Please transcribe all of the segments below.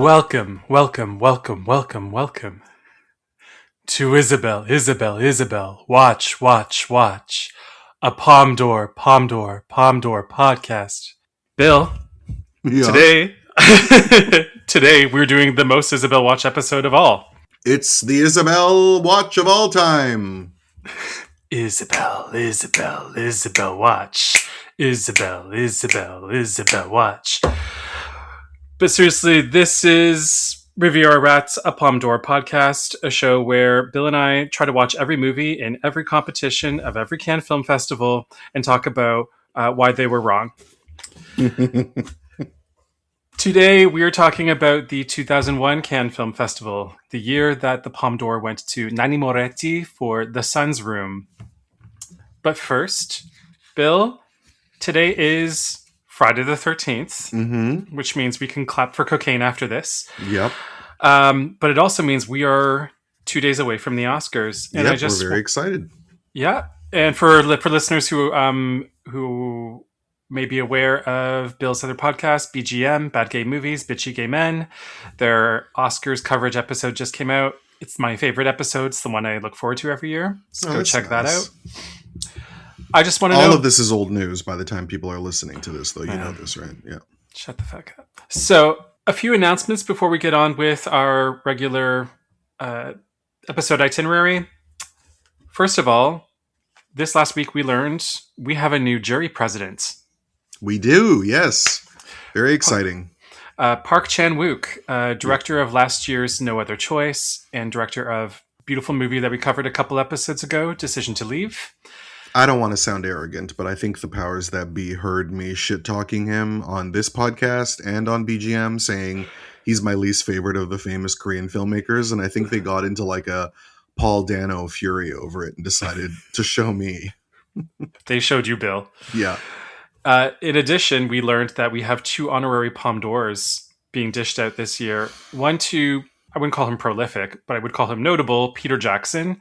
Welcome, welcome, welcome, welcome, welcome to Isabel, watch, watch, watch, a Pomdor podcast. Bill, Yeah. today we're doing the most Isabel watch episode of all. It's the Isabel watch of all time. Isabel watch. Isabel watch. But seriously, this is Review Our Rats, a Pomdor podcast, a show where Bill and I try to watch every movie in every competition of every Cannes Film Festival and talk about why they were wrong. Today, we are talking about the 2001 Cannes Film Festival, the year that the Palme d'Or went to Nanni Moretti for The Sun's Room. But first, Bill, today is Friday the 13th, which means we can clap for cocaine after this. Yep. But it also means we are 2 days away from the Oscars. And we're very excited. Yeah. And for listeners who may be aware of Bill's other podcast, BGM, Bad Gay Movies, Bitchy Gay Men, their Oscars coverage episode just came out. It's my favorite episode. It's the one I look forward to every year. So go check that out. I just want to know... All of this is old news by the time people are listening to this, though. You know this, right? Yeah. Shut the fuck up. So, a few announcements before we get on with our regular episode itinerary. First of all, this last week we learned we have a new jury president. We do, yes. Very exciting. Park Chan-wook, director of last year's No Other Choice and director of a beautiful movie that we covered a couple episodes ago, Decision to Leave. I don't want to sound arrogant, but I think the powers that be heard me shit-talking him on this podcast and on BGM saying he's my least favorite of the famous Korean filmmakers, and I think they got into like a Paul Dano fury over it and decided to show me. They showed you, Bill. Yeah. In addition, we learned that we have 2 honorary Palme d'Ors being dished out this year. One to... I wouldn't call him prolific, but I would call him notable, Peter Jackson,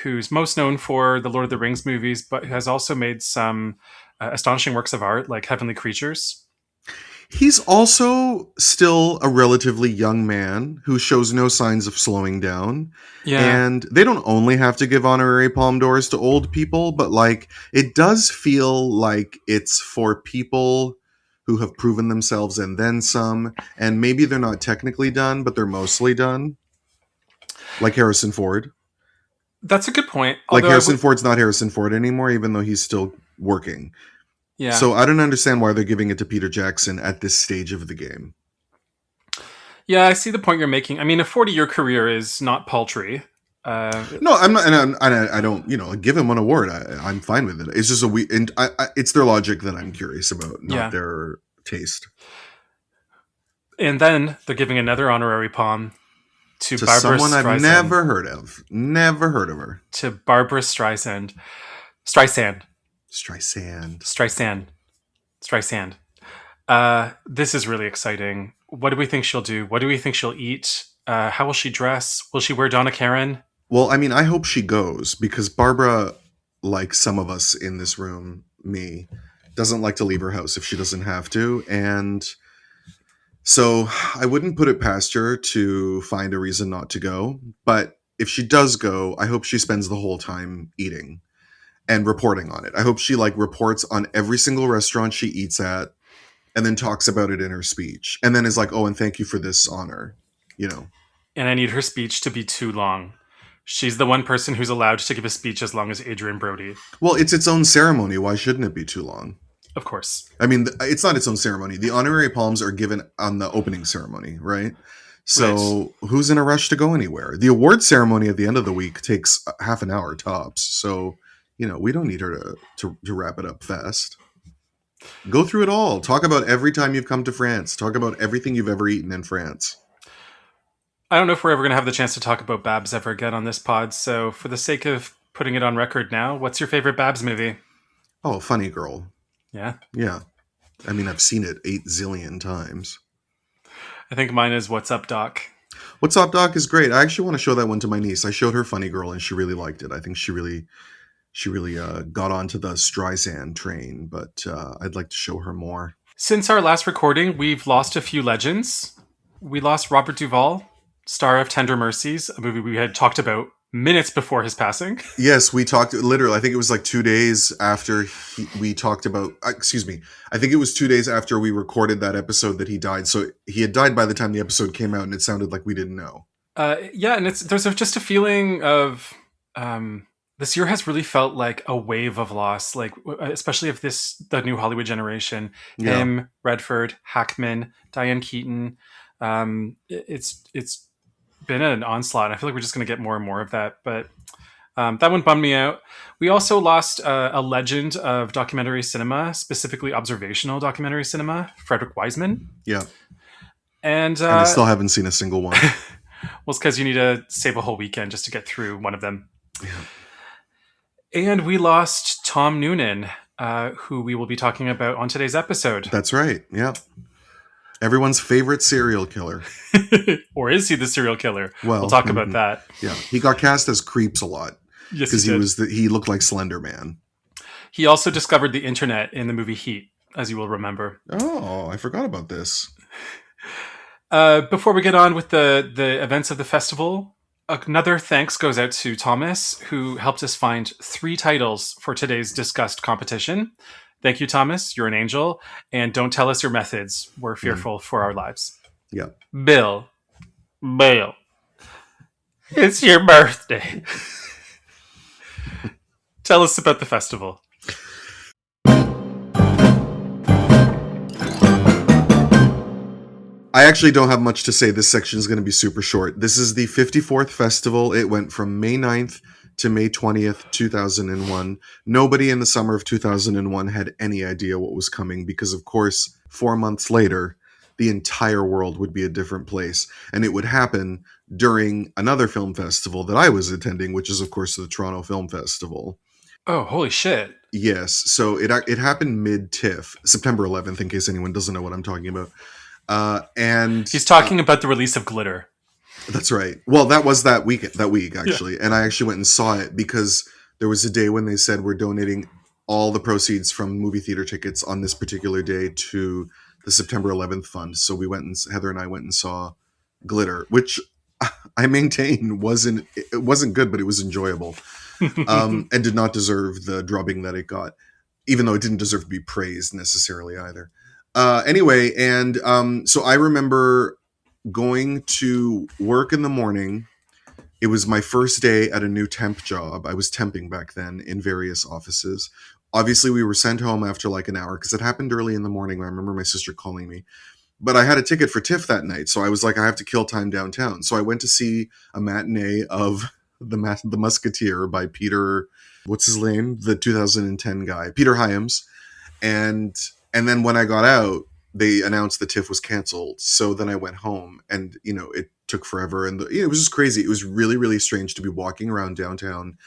who's most known for the Lord of the Rings movies, but has also made some astonishing works of art like Heavenly Creatures. He's also still a relatively young man who shows no signs of slowing down. Yeah. And they don't only have to give honorary Palme d'Ors to old people, but like it does feel like it's for people who have proven themselves and then some, and maybe they're not technically done, but they're mostly done. Like Harrison Ford. That's a good point. Like Harrison Ford's not Harrison Ford anymore, even though he's still working. Yeah. So I don't understand why they're giving it to Peter Jackson at this stage of the game. Yeah, I see the point you're making. I mean, a 40-year career is not paltry. No, I'm not, and I don't, give him an award. I'm fine with it. It's just it's their logic that I'm curious about, not their taste. And then they're giving another honorary Palme to Barbara someone Streisand. I've never heard of. Never heard of her. To Barbara Streisand. This is really exciting. What do we think she'll do? What do we think she'll eat? How will she dress? Will she wear Donna Karan? Well, I mean, I hope she goes because Barbara, like some of us in this room, me, doesn't like to leave her house if she doesn't have to. And so I wouldn't put it past her to find a reason not to go. But if she does go, I hope she spends the whole time eating and reporting on it. I hope she reports on every single restaurant she eats at and then talks about it in her speech. And then is like, oh, and thank you for this honor, And I need her speech to be too long. She's the one person who's allowed to give a speech as long as Adrian Brody. Well, it's its own ceremony. Why shouldn't it be too long? Of course. I mean, it's not its own ceremony. The honorary palms are given on the opening ceremony, right? So Who's in a rush to go anywhere? The award ceremony at the end of the week takes half an hour tops. So, we don't need her to wrap it up fast. Go through it all. Talk about every time you've come to France. Talk about everything you've ever eaten in France. I don't know if we're ever going to have the chance to talk about Babs ever again on this pod. So for the sake of putting it on record now, what's your favorite Babs movie? Oh, Funny Girl. Yeah? Yeah. I mean, I've seen it 8 zillion times. I think mine is What's Up, Doc. What's Up, Doc is great. I actually want to show that one to my niece. I showed her Funny Girl and she really liked it. I think she really got onto the Streisand train, but I'd like to show her more. Since our last recording, we've lost a few legends. We lost Robert Duvall, star of Tender Mercies, a movie we had talked about minutes before his passing. Yes, we talked literally. I think it was like 2 days after we talked about. Excuse me. I think it was 2 days after we recorded that episode that he died. So he had died by the time the episode came out, and it sounded like we didn't know. Yeah, and there's just a feeling of this year has really felt like a wave of loss, like especially of the new Hollywood generation. Yeah. Him, Redford, Hackman, Diane Keaton. It's been an onslaught. I feel like we're just going to get more and more of that, but that one bummed me out. We also lost a legend of documentary cinema, specifically observational documentary cinema, Frederick Wiseman. Yeah. And I still haven't seen a single one. Well, it's because you need to save a whole weekend just to get through one of them. Yeah. And we lost Tom Noonan, who we will be talking about on today's episode. That's right. Yeah. Everyone's favorite serial killer. Or is he the serial killer? Well, we'll talk about that. Yeah. He got cast as Creeps a lot. Yes, because he looked like Slender Man. He also discovered the internet in the movie Heat, as you will remember. Oh, I forgot about this. Before we get on with the events of the festival, another thanks goes out to Thomas, who helped us find 3 titles for today's discussed competition. Thank you, Thomas. You're an angel. And don't tell us your methods. We're fearful for our lives. Yeah. Bill. It's your birthday. Tell us about the festival. I actually don't have much to say. This section is going to be super short. This is the 54th festival. It went from May 9th to May 20th, 2001. Nobody in the summer of 2001 had any idea what was coming because, of course, 4 months later, the entire world would be a different place. And it would happen during another film festival that I was attending, which is, of course, the Toronto Film Festival. Oh, holy shit. Yes. So it happened mid-TIFF, September 11th, in case anyone doesn't know what I'm talking about. And he's talking about the release of Glitter. That's right. Well, that was that week actually. Yeah. And I actually went and saw it because there was a day when they said we're donating all the proceeds from movie theater tickets on this particular day to the September 11th fund. So Heather and I went and saw Glitter, which I maintain wasn't good, but it was enjoyable. And did not deserve the drubbing that it got, even though it didn't deserve to be praised necessarily either. Anyway, and so I remember going to work in the morning. It was my first day at a new temp job. I was temping back then in various offices. Obviously, we were sent home after like an hour because it happened early in the morning. I remember my sister calling me. But I had a ticket for TIFF that night, so I was like, I have to kill time downtown. So I went to see a matinee of The Musketeer by Peter, what's his name? The 2010 guy, Peter Hyams. And then when I got out, they announced the TIFF was canceled. So then I went home and, it took forever. And it was just crazy. It was really, really strange to be walking around downtown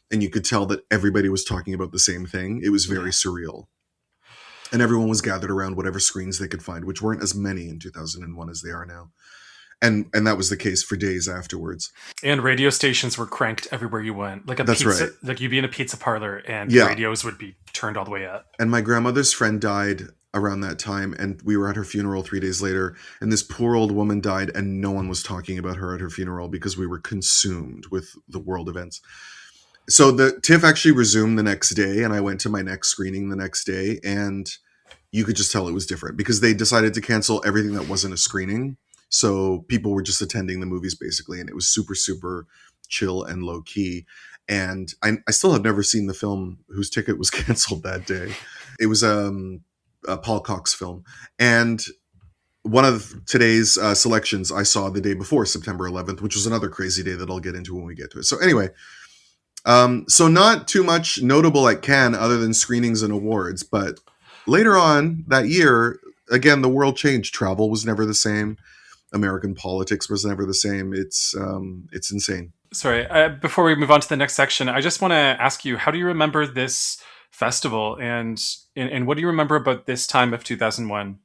and you could tell that everybody was talking about the same thing. It was very surreal. And everyone was gathered around whatever screens they could find, which weren't as many in 2001 as they are now. And that was the case for days afterwards. And radio stations were cranked everywhere you went. That's right. Like you'd be in a pizza parlor and radios would be turned all the way up. And my grandmother's friend died around that time, and we were at her funeral 3 days later. And this poor old woman died, and no one was talking about her at her funeral because we were consumed with the world events. So the TIFF actually resumed the next day, and I went to my next screening the next day, and you could just tell it was different because they decided to cancel everything that wasn't a screening. So people were just attending the movies basically, and it was super, super chill and low key. And I still have never seen the film whose ticket was canceled that day. It was a Paul Cox film. And one of today's selections I saw the day before September 11th, which was another crazy day that I'll get into when we get to it. So anyway, so not too much notable at Cannes other than screenings and awards. But later on that year, again, the world changed. Travel was never the same. American politics was never the same. It's insane. Sorry, before we move on to the next section, I just want to ask you, how do you remember this festival and what do you remember about this time of 2001?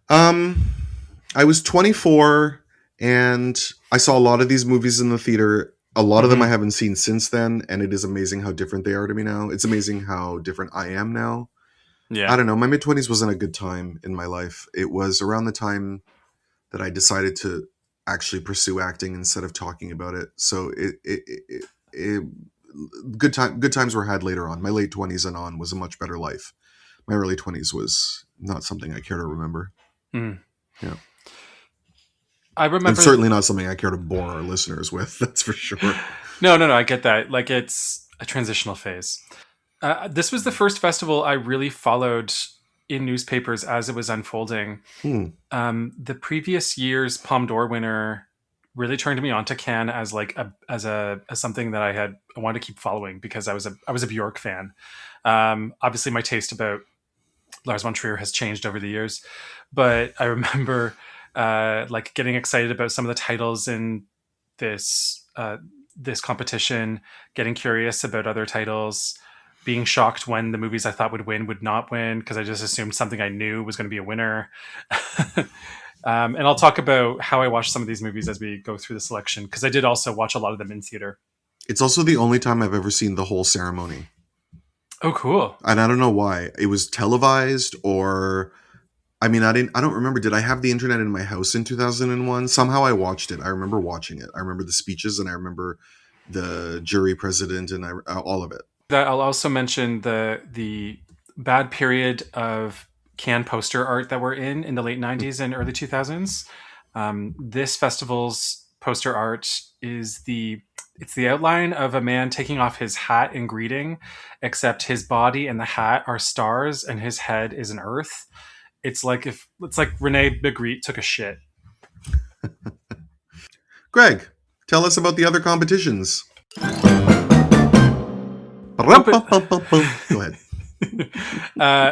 I was 24 and I saw a lot of these movies in the theater. A lot of them I haven't seen since then, and it is amazing how different they are to me now. It's amazing how different I am now. Yeah. I don't know. My mid-20s wasn't a good time in my life. It was around the time that I decided to actually pursue acting instead of talking about it. So it good times were had later on. My late 20s and on was a much better life. My early 20s was not something I care to remember. Mm. Yeah. I remember, and certainly not something I care to bore our listeners with. That's for sure. No, I get that. Like, it's a transitional phase. This was the first festival I really followed in newspapers as it was unfolding. The previous year's Palme d'Or winner really turned me on to Cannes as like as something that I wanted to keep following, because I was a Bjork fan. Obviously, my taste about Lars von Trier has changed over the years, but I remember like getting excited about some of the titles in this competition, getting curious about other titles, being shocked when the movies I thought would win would not win, because I just assumed something I knew was going to be a winner. And I'll talk about how I watched some of these movies as we go through the selection, because I did also watch a lot of them in theater. It's also the only time I've ever seen the whole ceremony. Oh, cool. And I don't know why. It was televised, or I don't remember. Did I have the internet in my house in 2001? Somehow I watched it. I remember watching it. I remember the speeches, and I remember the jury president, and all of it. I'll also mention the bad period of Cannes poster art that we're in the late 90s and early 2000s. This festival's poster art is it's the outline of a man taking off his hat in greeting, except his body and the hat are stars and his head is an earth. It's like Rene Magritte took a shit. Greg, tell us about the other competitions. Go ahead.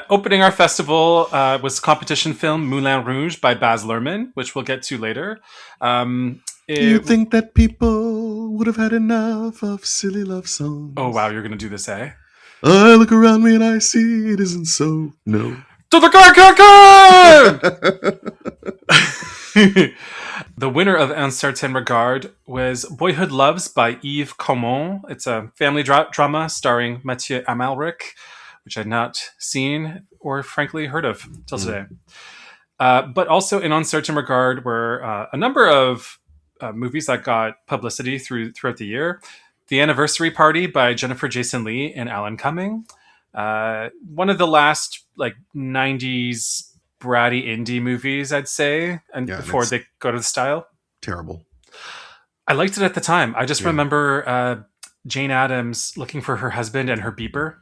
Opening our festival was competition film Moulin Rouge by Baz Luhrmann, which we'll get to later. Do you think that people would have had enough of silly love songs? Oh, wow, you're going to do this, eh? I look around me and I see it isn't so, no. To the The winner of Un Certain Regard was Boyhood Loves by Yves Caumont. It's a family drama starring Mathieu Amalric, which I'd not seen or frankly heard of till today. But also in Un Certain Regard were a number of movies that got publicity throughout the year. The Anniversary Party by Jennifer Jason Leigh and Alan Cumming. One of the last like 90s bratty indie movies, I'd say, and before they go to the style. Terrible. I liked it at the time. I just remember Jane Addams looking for her husband and her beeper.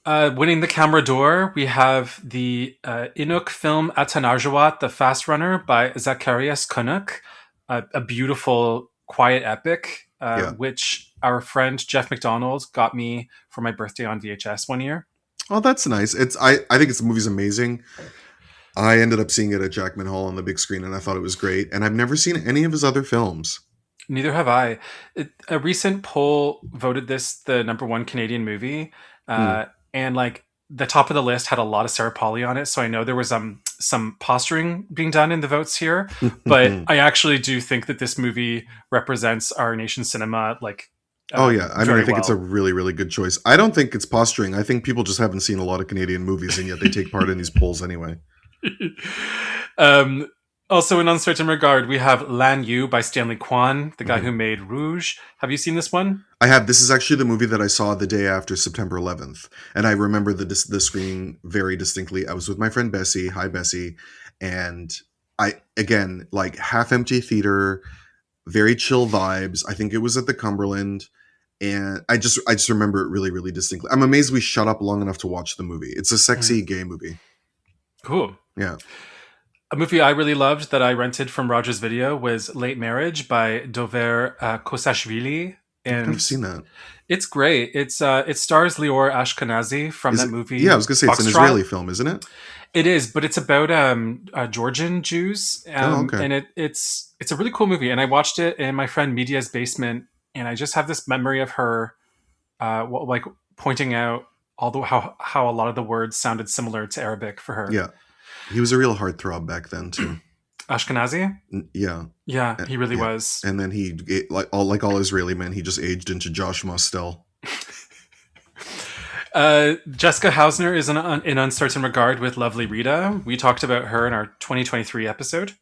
Winning the Camera d'Or, we have the Inuk film Atanarjawat, The Fast Runner by Zacharias Kunuk, a beautiful, quiet epic, which our friend Jeff McDonald got me for my birthday on VHS one year. Oh, that's nice. I think the movie's amazing. I ended up seeing it at Jackman Hall on the big screen, and I thought it was great. And I've never seen any of his other films. Neither have I. A recent poll voted this the number one Canadian movie, and like the top of the list had a lot of Sarah Polley on it. So I know there was some posturing being done in the votes here, but I actually do think that this movie represents our nation's cinema like. I think it's a really, really good choice. I don't think it's posturing. I think people just haven't seen a lot of Canadian movies, and yet they take part in these polls anyway. Also, in Un Certain Regard, we have Lan Yu by Stanley Kwan, the guy who made Rouge. Have you seen this one? I have. This is actually the movie that I saw the day after September 11th. And I remember the screening very distinctly. I was with my friend Bessie. Hi, Bessie. And again, like half-empty theater, very chill vibes. I think it was at the Cumberland. And I just remember it really, really distinctly. I'm amazed we shut up long enough to watch the movie. It's a sexy gay movie. Cool. Yeah. A movie I really loved that I rented from Rogers Video was Late Marriage by Dover Kosashvili. And I've never seen that. It's great. It stars Lior Ashkenazi from that movie. Yeah, I was going to say it's an Israeli film, isn't it? It is, but it's about Georgian Jews. And it's a really cool movie. And I watched it in my friend Media's basement. And I just have this memory of her like pointing out how a lot of the words sounded similar to Arabic for her. Yeah. He was a real heartthrob back then too. Ashkenazi? Yeah. Yeah, he really was. And then he, like all Israeli men, he just aged into Josh Mostel. Jessica Hausner is in Uncertain Regard with Lovely Rita. We talked about her in our 2023 episode.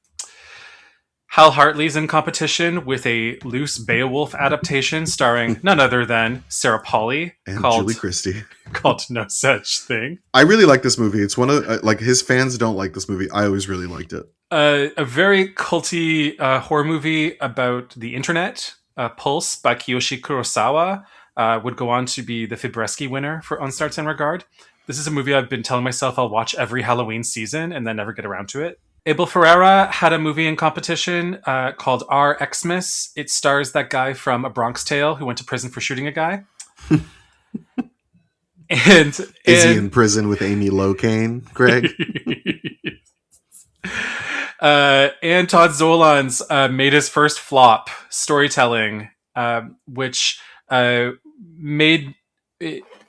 Hal Hartley's in competition with a loose Beowulf adaptation starring none other than Sarah Polley and Julie Christie, called No Such Thing. I really like this movie. It's one of like his fans don't like this movie. I always really liked it. A very culty horror movie about the internet. Pulse by Kiyoshi Kurosawa would go on to be the Fibresky winner for Uncertain Regard. This is a movie I've been telling myself I'll watch every Halloween season and then never get around to it. Abel Ferreira had a movie in competition called Our Xmas. It stars that guy from A Bronx Tale who went to prison for shooting a guy. Is he in prison with Amy Locane, Greg? And Todd Zolans made his first flop, Storytelling, which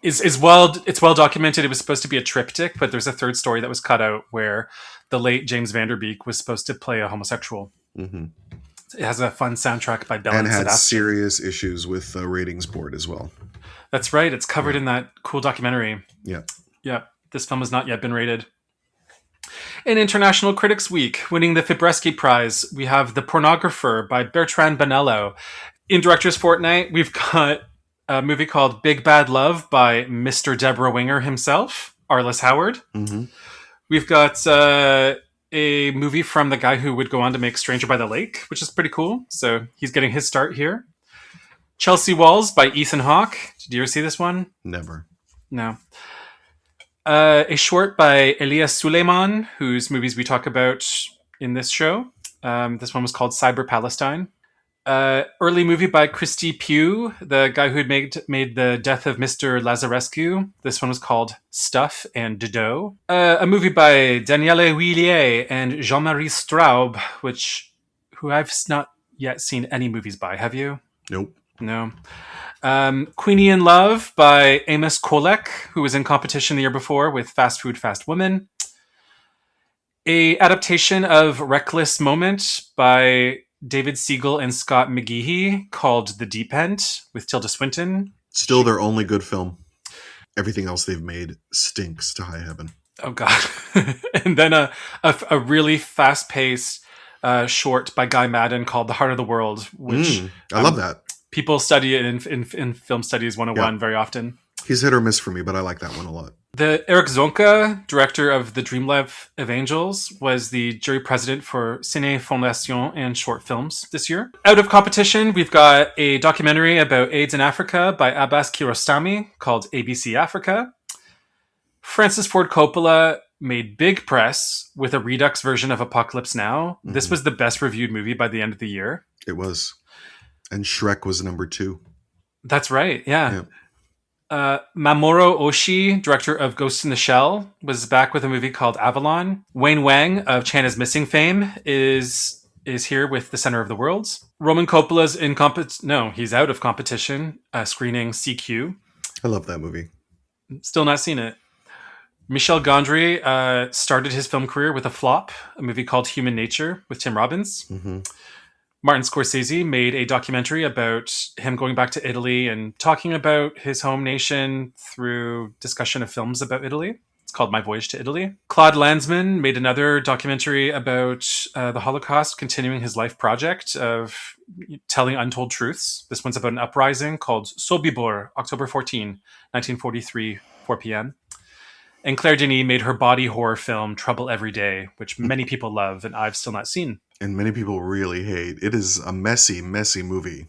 it's well documented. It was supposed to be a triptych, but there's a third story that was cut out where the late James Van Der Beek was supposed to play a homosexual. Mm-hmm. It has a fun soundtrack by Bell and had Sebastian. Serious issues with the ratings board as well. That's right. It's covered in that cool documentary. Yeah. Yeah. This film has not yet been rated. In International Critics Week, winning the Fibresky Prize, we have The Pornographer by Bertrand Bonello. In Directors Fortnight, we've got a movie called Big Bad Love by Mr. Deborah Winger himself, Arliss Howard. Mm-hmm. We've got a movie from the guy who would go on to make Stranger by the Lake, which is pretty cool. So he's getting his start here. Chelsea Walls by Ethan Hawke. Did you ever see this one? Never. No. A short by Elias Suleiman, whose movies we talk about in this show. This one was called Cyber Palestine. Early movie by Christy Pugh, the guy who had made The Death of Mr. Lazarescu. This one was called Stuff and Dodo. A movie by Daniele Huillier and Jean-Marie Straub, who I've not yet seen any movies by. Have you? Nope. No. Queenie in Love by Amos Kolek, who was in competition the year before with Fast Food, Fast Woman. A adaptation of Reckless Moment by David Siegel and Scott McGehee called The Deep End with Tilda Swinton. Still their only good film. Everything else they've made stinks to high heaven. Oh, God. And then a really fast-paced short by Guy Madden called The Heart of the World, which... I love that. People study it in Film Studies 101 very often. He's hit or miss for me, but I like that one a lot. The Eric Zonka, director of The Dream Life of Angels, was the jury president for Ciné Fondation and short films this year. Out of competition, we've got a documentary about AIDS in Africa by Abbas Kiarostami called ABC Africa. Francis Ford Coppola made big press with a Redux version of Apocalypse Now. Mm-hmm. This was the best reviewed movie by the end of the year. It was. And Shrek was number 2. That's right, yeah. Mamoru Oshii, director of Ghost in the Shell, was back with a movie called Avalon. Wayne Wang of China's Missing fame is here with The Center of the Worlds. Roman Coppola's he's out of competition, screening CQ. I love that movie. Still not seen it. Michel Gondry started his film career with a flop, a movie called Human Nature with Tim Robbins. Mm-hmm. Martin Scorsese made a documentary about him going back to Italy and talking about his home nation through discussion of films about Italy. It's called My Voyage to Italy. Claude Lanzmann made another documentary about the Holocaust, continuing his life project of telling untold truths. This one's about an uprising called Sobibor, October 14, 1943, 4 p.m. And Claire Denis made her body horror film Trouble Every Day, which many people love and I've still not seen. And many people really hate. It is a messy, messy movie.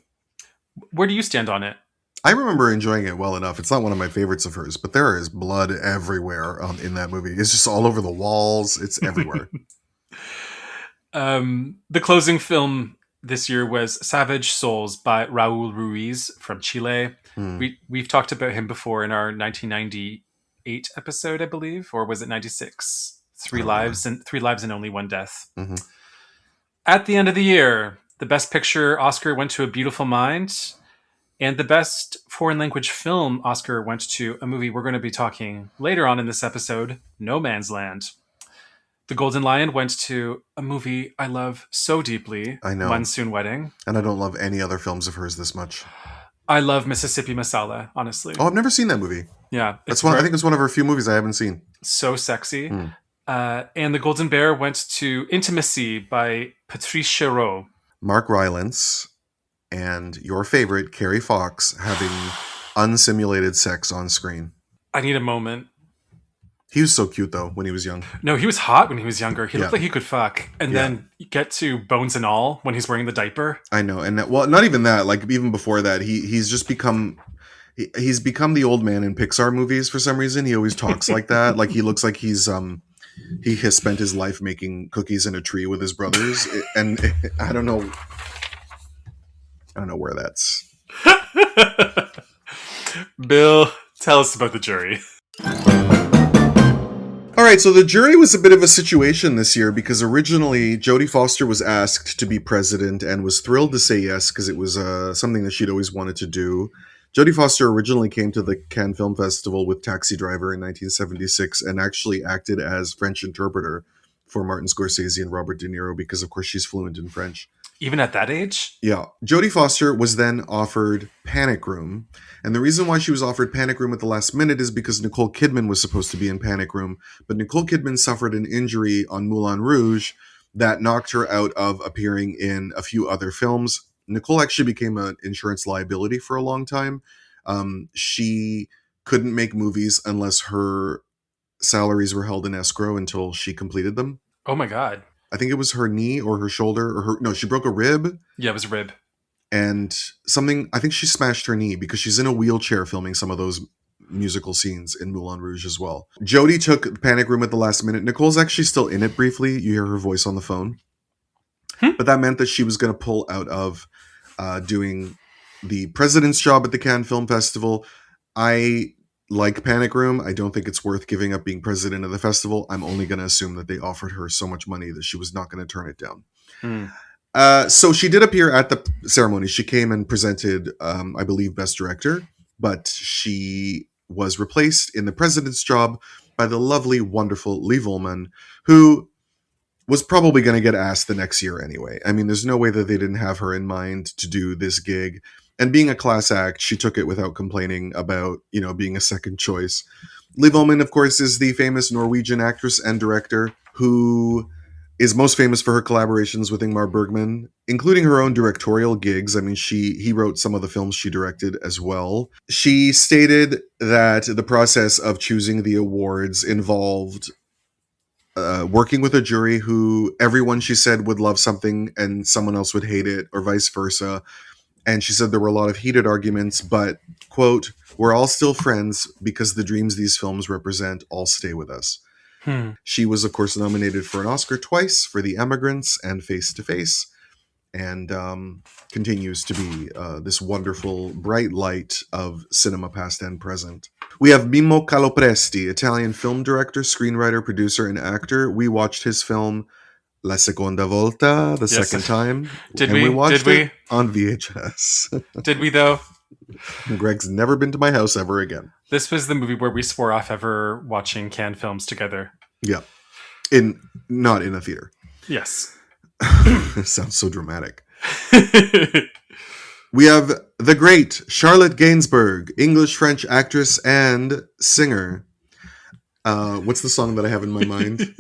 Where do you stand on it? I remember enjoying it well enough. It's not one of my favorites of hers, but there is blood everywhere in that movie. It's just all over the walls. It's everywhere. The closing film this year was Savage Souls by Raul Ruiz from Chile. We've talked about him before in our 1998 episode, I believe, or was it 96? Three lives and only one death. Mm-hmm. At the end of the year, the Best Picture Oscar went to A Beautiful Mind, and the Best Foreign Language Film Oscar went to a movie we're going to be talking later on in this episode, No Man's Land. The Golden Lion went to a movie I love so deeply, I know. Monsoon Wedding. And I don't love any other films of hers this much. I love Mississippi Masala, honestly. Oh, I've never seen that movie. Yeah. I think it's one of her few movies I haven't seen. So sexy. And the Golden Bear went to Intimacy by Patrice Chéreau. Mark Rylance and your favorite, Carrie Fox, having unsimulated sex on screen. I need a moment. He was so cute, though, when he was young. No, he was hot when he was younger. He looked like he could fuck. And then get to Bones and All when he's wearing the diaper. I know. And well, not even that. Like, even before that, he's just become... He's become the old man in Pixar movies for some reason. He always talks like that. Like, he looks like he's... he has spent his life making cookies in a tree with his brothers. And I don't know where that's... Bill, tell us about the jury. All right, so the jury was a bit of a situation this year because originally Jodie Foster was asked to be president and was thrilled to say yes because it was something that she'd always wanted to do. Jodie Foster originally came to the Cannes Film Festival with Taxi Driver in 1976 and actually acted as French interpreter for Martin Scorsese and Robert De Niro because, of course, she's fluent in French. Even at that age? Yeah. Jodie Foster was then offered Panic Room. And the reason why she was offered Panic Room at the last minute is because Nicole Kidman was supposed to be in Panic Room. But Nicole Kidman suffered an injury on Moulin Rouge that knocked her out of appearing in a few other films. Nicole actually became an insurance liability for a long time. She couldn't make movies unless her salaries were held in escrow until she completed them. Oh my God. I think it was her knee or her shoulder she broke a rib. Yeah, it was a rib. And I think she smashed her knee because she's in a wheelchair filming some of those musical scenes in Moulin Rouge as well. Jodie took Panic Room at the last minute. Nicole's actually still in it briefly. You hear her voice on the phone. But that meant that she was going to pull out of doing the president's job at the Cannes Film Festival. I like Panic Room. I don't think it's worth giving up being president of the festival. I'm only going to assume that they offered her so much money that she was not going to turn it down. So she did appear at the ceremony. She came and presented, I believe, Best Director, but she was replaced in the president's job by the lovely, wonderful Luhrmann, who was probably going to get asked the next year anyway. I mean, there's no way that they didn't have her in mind to do this gig. And being a class act, she took it without complaining about, being a second choice. Luhrmann, of course, is the famous Norwegian actress and director who is most famous for her collaborations with Ingmar Bergman, including her own directorial gigs. I mean, he wrote some of the films she directed as well. She stated that the process of choosing the awards involved working with a jury who everyone, she said, would love something and someone else would hate it, or vice versa. And she said there were a lot of heated arguments, but, quote, "We're all still friends because the dreams these films represent all stay with us." She was, of course, nominated for an Oscar twice for The Emigrants and Face to Face, and continues to be this wonderful, bright light of cinema past and present. We have Mimmo Calopresti, Italian film director, screenwriter, producer, and actor. We watched his film La Seconda Volta, second time. We watched it on VHS. Did we, though? Greg's never been to my house ever again. This was the movie where we swore off ever watching Cannes films together. Yeah. Not in a theater. Yes. It sounds so dramatic. We have the great Charlotte Gainsbourg, English-French actress and singer. What's the song that I have in my mind?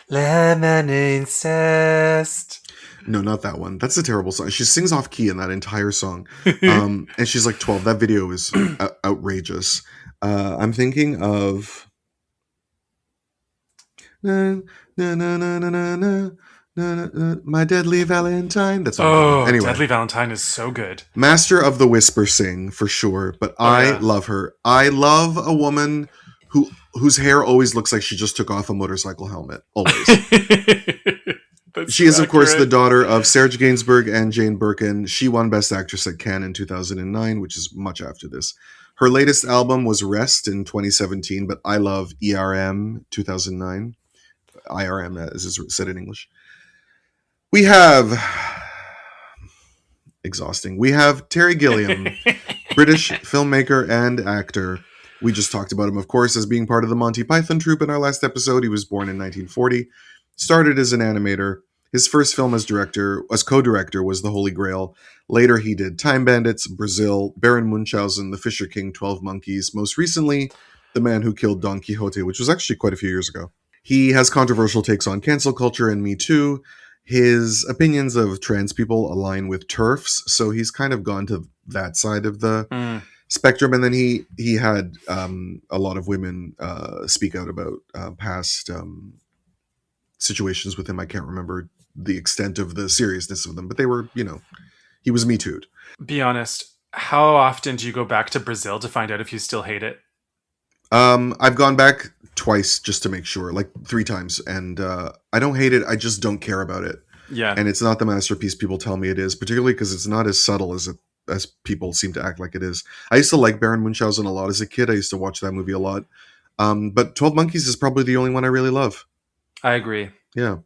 Lemon incest. No, not that one. That's a terrible song. She sings off key in that entire song. And she's like 12. That video is outrageous. I'm thinking of... Na, na, na, na, na, na, na. My Deadly Valentine. That's all. Anyway, Deadly Valentine is so good. Master of the Whisper Sing for sure, but I love her. I love a woman whose hair always looks like she just took off a motorcycle helmet. Always. She is, of course, the daughter of Serge Gainsbourg and Jane Birkin. She won Best Actress at Cannes in 2009, which is much after this. Her latest album was Rest in 2017, but I love ERM 2009. IRM, as is said in English. We have... Exhausting. We have Terry Gilliam, British filmmaker and actor. We just talked about him, of course, as being part of the Monty Python troupe in our last episode. He was born in 1940, started as an animator, His first film as co-director was The Holy Grail. Later, he did Time Bandits, Brazil, Baron Munchausen, The Fisher King, 12 Monkeys. Most recently, The Man Who Killed Don Quixote, which was actually quite a few years ago. He has controversial takes on cancel culture and Me Too. His opinions of trans people align with TERFs, so he's kind of gone to that side of the spectrum. And then he had a lot of women speak out about past situations with him. I can't remember the extent of the seriousness of them, but they were, he was Me Too'd. Be honest, how often do you go back to Brazil to find out if you still hate it? I've gone back twice just to make sure, like 3 times, and I don't hate it. I just don't care about it. Yeah, and it's not the masterpiece people tell me it is, particularly because it's not as subtle as people seem to act like it is. I used to like Baron Munchausen a lot as a kid. I used to watch that movie a lot, but 12 Monkeys is probably the only one I really love. I agree. Yeah.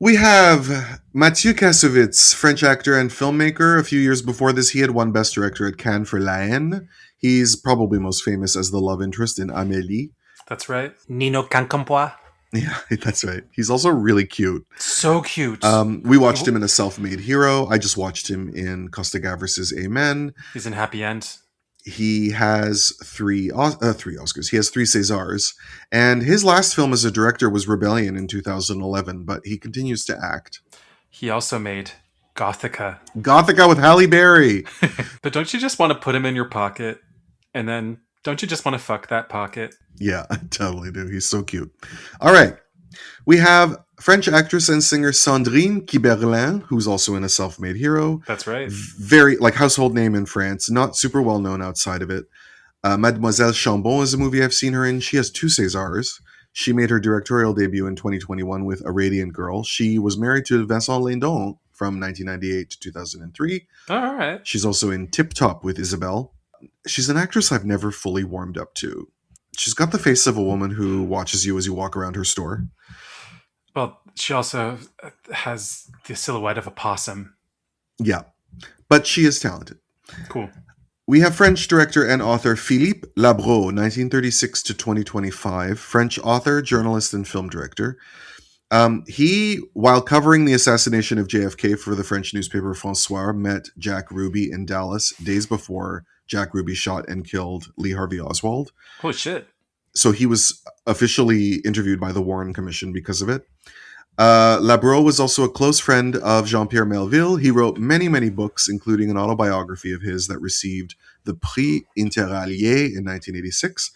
We have Mathieu Kassovitz, French actor and filmmaker. A few years before this, he had won Best Director at Cannes for La Haine. He's probably most famous as the love interest in Amélie. That's right. Nino Cankampois. Yeah, that's right. He's also really cute. So cute. We watched him in A Self-Made Hero. I just watched him in Costa Gavras' Amen. He's in Happy End. He has 3 Oscars. He has 3 Césars. And his last film as a director was Rebellion in 2011, but he continues to act. He also made Gothica. Gothica with Halle Berry. But don't you just want to put him in your pocket? And then don't you just want to fuck that pocket? Yeah, I totally do. He's so cute. All right. We have French actress and singer Sandrine Kiberlin, who's also in A Self-Made Hero. That's right. Very, household name in France. Not super well known outside of it. Mademoiselle Chambon is a movie I've seen her in. She has 2 Césars. She made her directorial debut in 2021 with A Radiant Girl. She was married to Vincent Lindon from 1998 to 2003. All right. She's also in Tip Top with Isabelle. She's an actress I've never fully warmed up to. She's got the face of a woman who watches you as you walk around her store. Well, she also has the silhouette of a possum. Yeah, but she is talented. Cool. We have French director and author Philippe Labro, 1936 to 2025. French author, journalist, and film director. He, while covering the assassination of JFK for the French newspaper François, met Jack Ruby in Dallas days before Jack Ruby shot and killed Lee Harvey Oswald. Holy shit. So he was officially interviewed by the Warren Commission because of it. Labro was also a close friend of Jean-Pierre Melville. He wrote many, many books, including an autobiography of his that received the Prix Interallié in 1986.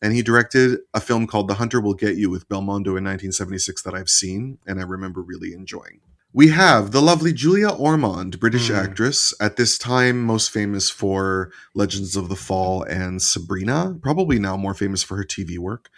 And he directed a film called The Hunter Will Get You with Belmondo in 1976 that I've seen, and I remember really enjoying. We have the lovely Julia Ormond, British actress, at this time most famous for Legends of the Fall and Sabrina, probably now more famous for her TV work.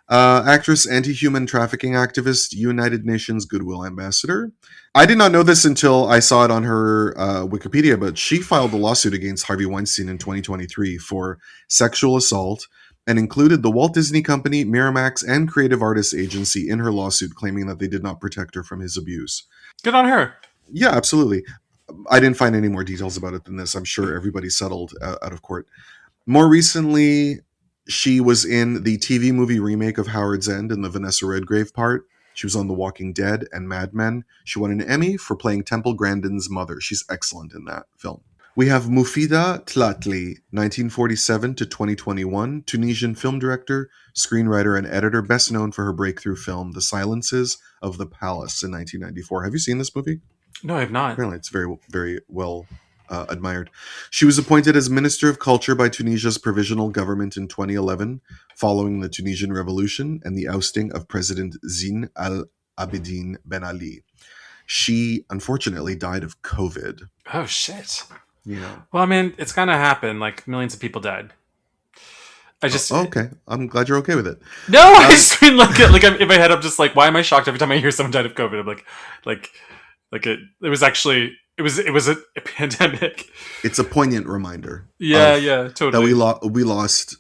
Actress, anti-human trafficking activist, United Nations Goodwill Ambassador. I did not know this until I saw it on her Wikipedia, but she filed a lawsuit against Harvey Weinstein in 2023 for sexual assault and included the Walt Disney Company, Miramax, and Creative Artists Agency in her lawsuit, claiming that they did not protect her from his abuse. Good on her. Yeah, absolutely. I didn't find any more details about it than this. I'm sure everybody settled out of court. More recently, she was in the TV movie remake of Howard's End in the Vanessa Redgrave part. She was on The Walking Dead and Mad Men. She won an Emmy for playing Temple Grandin's mother. She's excellent in that film. We have Moufida Tlatli, 1947 to 2021, Tunisian film director, screenwriter, and editor, best known for her breakthrough film, The Silences of the Palace in 1994. Have you seen this movie? No, I have not. Apparently it's very, very well admired. She was appointed as Minister of Culture by Tunisia's provisional government in 2011, following the Tunisian Revolution and the ousting of President Zine Al Abidine Ben Ali. She, unfortunately, died of COVID. Oh, shit. Yeah. Well, I mean, it's gonna happen. Like, millions of people died. I just okay. I'm glad you're okay with it. No, I just mean in my head, I'm just like, why am I shocked every time I hear someone died of COVID? I'm like it was actually it was a pandemic. It's a poignant reminder. Yeah, totally. That we lost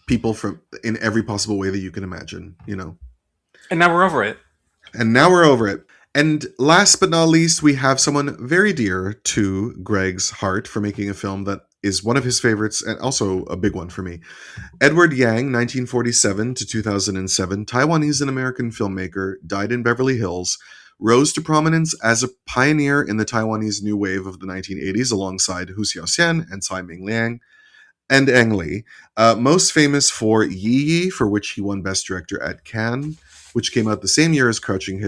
people from in every possible way that you can imagine. And now we're over it. And last but not least, we have someone very dear to Greg's heart for making a film that is one of his favorites and also a big one for me. Edward Yang, 1947 to 2007, Taiwanese and American filmmaker, died in Beverly Hills, rose to prominence as a pioneer in the Taiwanese new wave of the 1980s alongside Hou Hsiao-hsien and Tsai Ming-liang and Ang Lee. Most famous for Yi Yi, for which he won Best Director at Cannes, which came out the same year as Crouching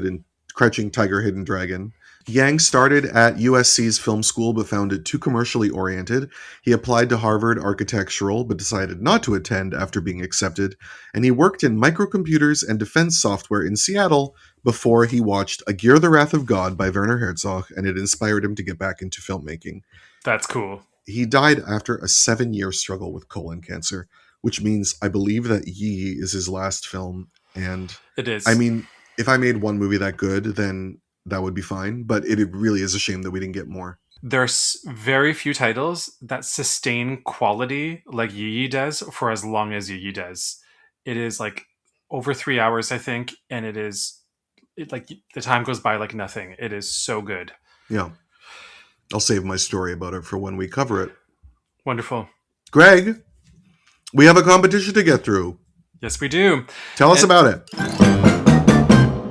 Tiger, Hidden Dragon. Yang started at USC's film school but found it too commercially oriented. He applied to Harvard Architectural but decided not to attend after being accepted, and he worked in microcomputers and defense software in Seattle before he watched Aguirre the Wrath of God by Werner Herzog, and it inspired him to get back into filmmaking. That's cool. He died after a 7-year struggle with colon cancer, which means I believe that Yi is his last film. And it is. I mean, if I made one movie that good, then that would be fine. But it really is a shame that we didn't get more. There's very few titles that sustain quality like Yi Yi does for as long as Yi Yi does. It is like over 3 hours, I think, and like the time goes by like nothing. It is so good. Yeah. I'll save my story about it for when we cover it. Wonderful. Greg, we have a competition to get through. Yes, we do. Tell us about it.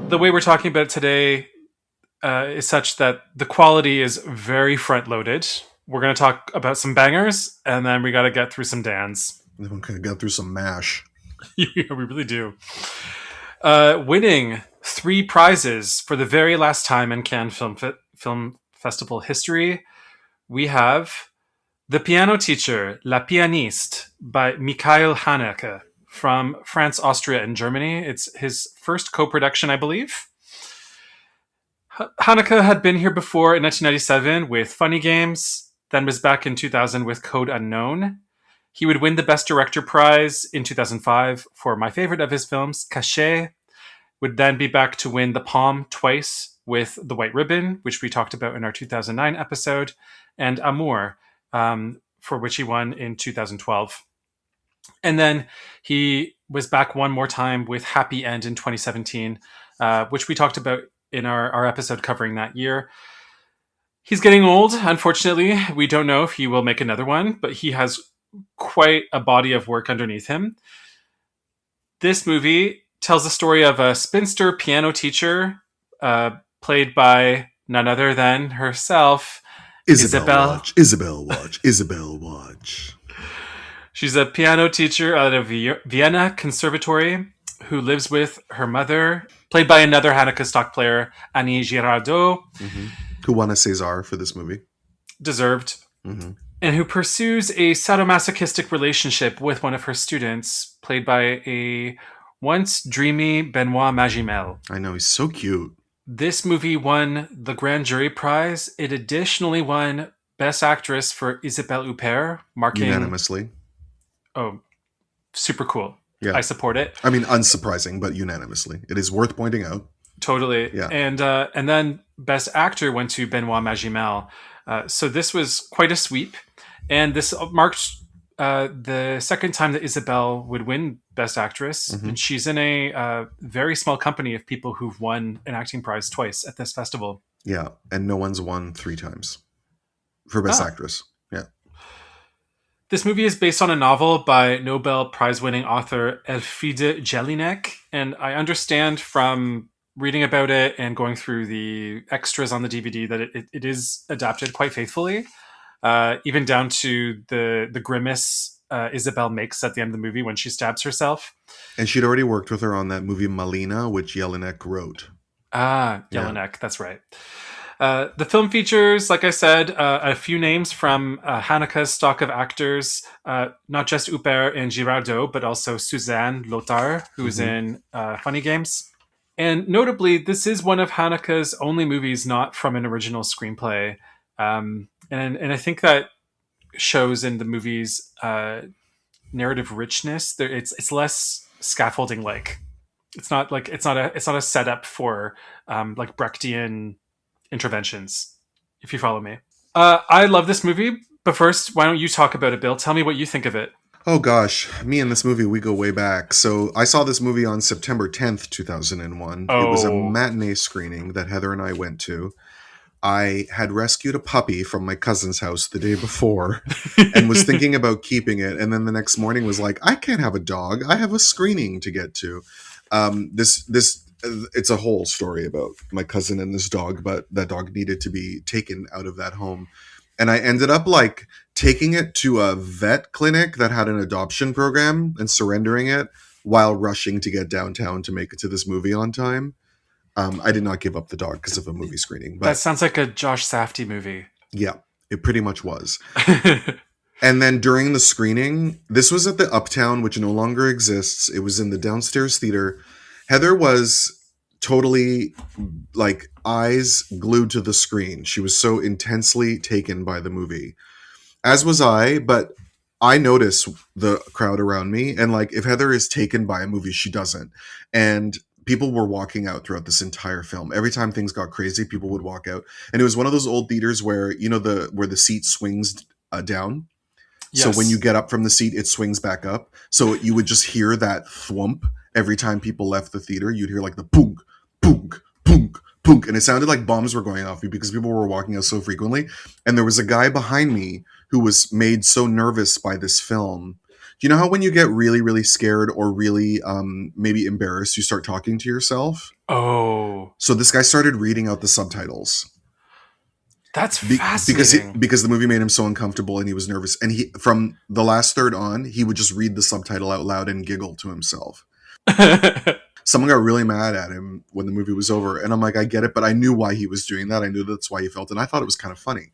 The way we're talking about it today is such that the quality is very front-loaded. We're going to talk about some bangers, and then we got to get through some Dans. We're going to get through some MASH. Yeah, we really do. Winning 3 prizes for the very last time in Cannes Film Festival history, we have The Piano Teacher, La Pianiste, by Michael Haneke from France, Austria, and Germany. It's his first co-production, I believe. Haneke had been here before in 1997 with Funny Games, then was back in 2000 with Code Unknown. He would win the Best Director prize in 2005 for my favorite of his films, Cachet. Would then be back to win the Palme twice with The White Ribbon, which we talked about in our 2009 episode, and Amour, for which he won in 2012. And then he was back one more time with Happy End in 2017, which we talked about in our episode covering that year. He's getting old, unfortunately. We don't know if he will make another one, but he has quite a body of work underneath him. This movie tells the story of a spinster piano teacher, played by none other than herself, Isabelle Watch. She's a piano teacher out of Vienna Conservatory who lives with her mother, played by another Haneke stock player, Annie Girardot. Mm-hmm. Who won a César for this movie. Deserved. Mm-hmm. And who pursues a sadomasochistic relationship with one of her students, played by a once dreamy Benoit Magimel. I know, he's so cute. This movie won the Grand Jury Prize. It additionally won Best Actress for Isabelle Huppert, marking... Unanimously. Oh, super cool. Yeah. I support it. I mean, unsurprising, but unanimously. It is worth pointing out. Totally. Yeah. And then Best Actor went to Benoit Magimel. So this was quite a sweep. And this marked the second time that Isabelle would win Best Actress. Mm-hmm. And she's in a very small company of people who've won an acting prize twice at this festival. Yeah. And no one's won 3 times for Best Actress. Yeah. This movie is based on a novel by Nobel Prize-winning author Elfriede Jelinek. And I understand from reading about it and going through the extras on the DVD that it is adapted quite faithfully, even down to the grimace Isabelle makes at the end of the movie when she stabs herself. And she'd already worked with her on that movie Malina, which Jelinek wrote. Jelinek, yeah. That's right. The film features, like I said, a few names from Haneke's stock of actors, not just Huppert and Girardot, but also Suzanne Lothar, who's in Funny Games. And notably, this is one of Haneke's only movies not from an original screenplay. And I think that shows in the movie's narrative richness. It's less scaffolding-like. It's not a setup for like Brechtian interventions, if you follow me. I love this movie, but first, why don't you talk about it, Bill? Tell me what you think of it. Oh gosh, me and this movie, we go way back. So I saw this movie on September 10th, 2001. It was a matinee screening that Heather and I went to. I had rescued a puppy from my cousin's house the day before and was thinking about keeping it. And then the next morning was like, I can't have a dog. I have a screening to get to. This it's a whole story about my cousin and this dog, but that dog needed to be taken out of that home. And I ended up like taking it to a vet clinic that had an adoption program and surrendering it while rushing to get downtown to make it to this movie on time. I did not give up the dog because of a movie screening. But That sounds like a Josh Safdie movie. yeah, it pretty much was. And then during the screening, this was at the Uptown, which no longer exists. It was in the downstairs theater. Heather was totally like eyes glued to the screen. She was so intensely taken by the movie, as was I. But I notice the crowd around me, and like if Heather is taken by a movie, she doesn't. And people were walking out throughout this entire film. Every time things got crazy, people would walk out, and it was one of those old theaters where where the seat swings down. Yes. So when you get up from the seat, it swings back up. So you would just hear that thwump every time people left the theater. You'd hear like the punk, punk, punk, punk. And it sounded like bombs were going off because people were walking out so frequently. And there was a guy behind me who was made so nervous by this film. You know how when you get really, really scared or really maybe embarrassed, you start talking to yourself? Oh. So this guy started reading out the subtitles. That's fascinating. Because the movie made him so uncomfortable and he was nervous. And he, from the last third on, he would just read the subtitle out loud and giggle to himself. Someone got really mad at him when the movie was over. And I'm like, I get it, but I knew why he was doing that. I knew that's why he felt it. And I thought it was kind of funny.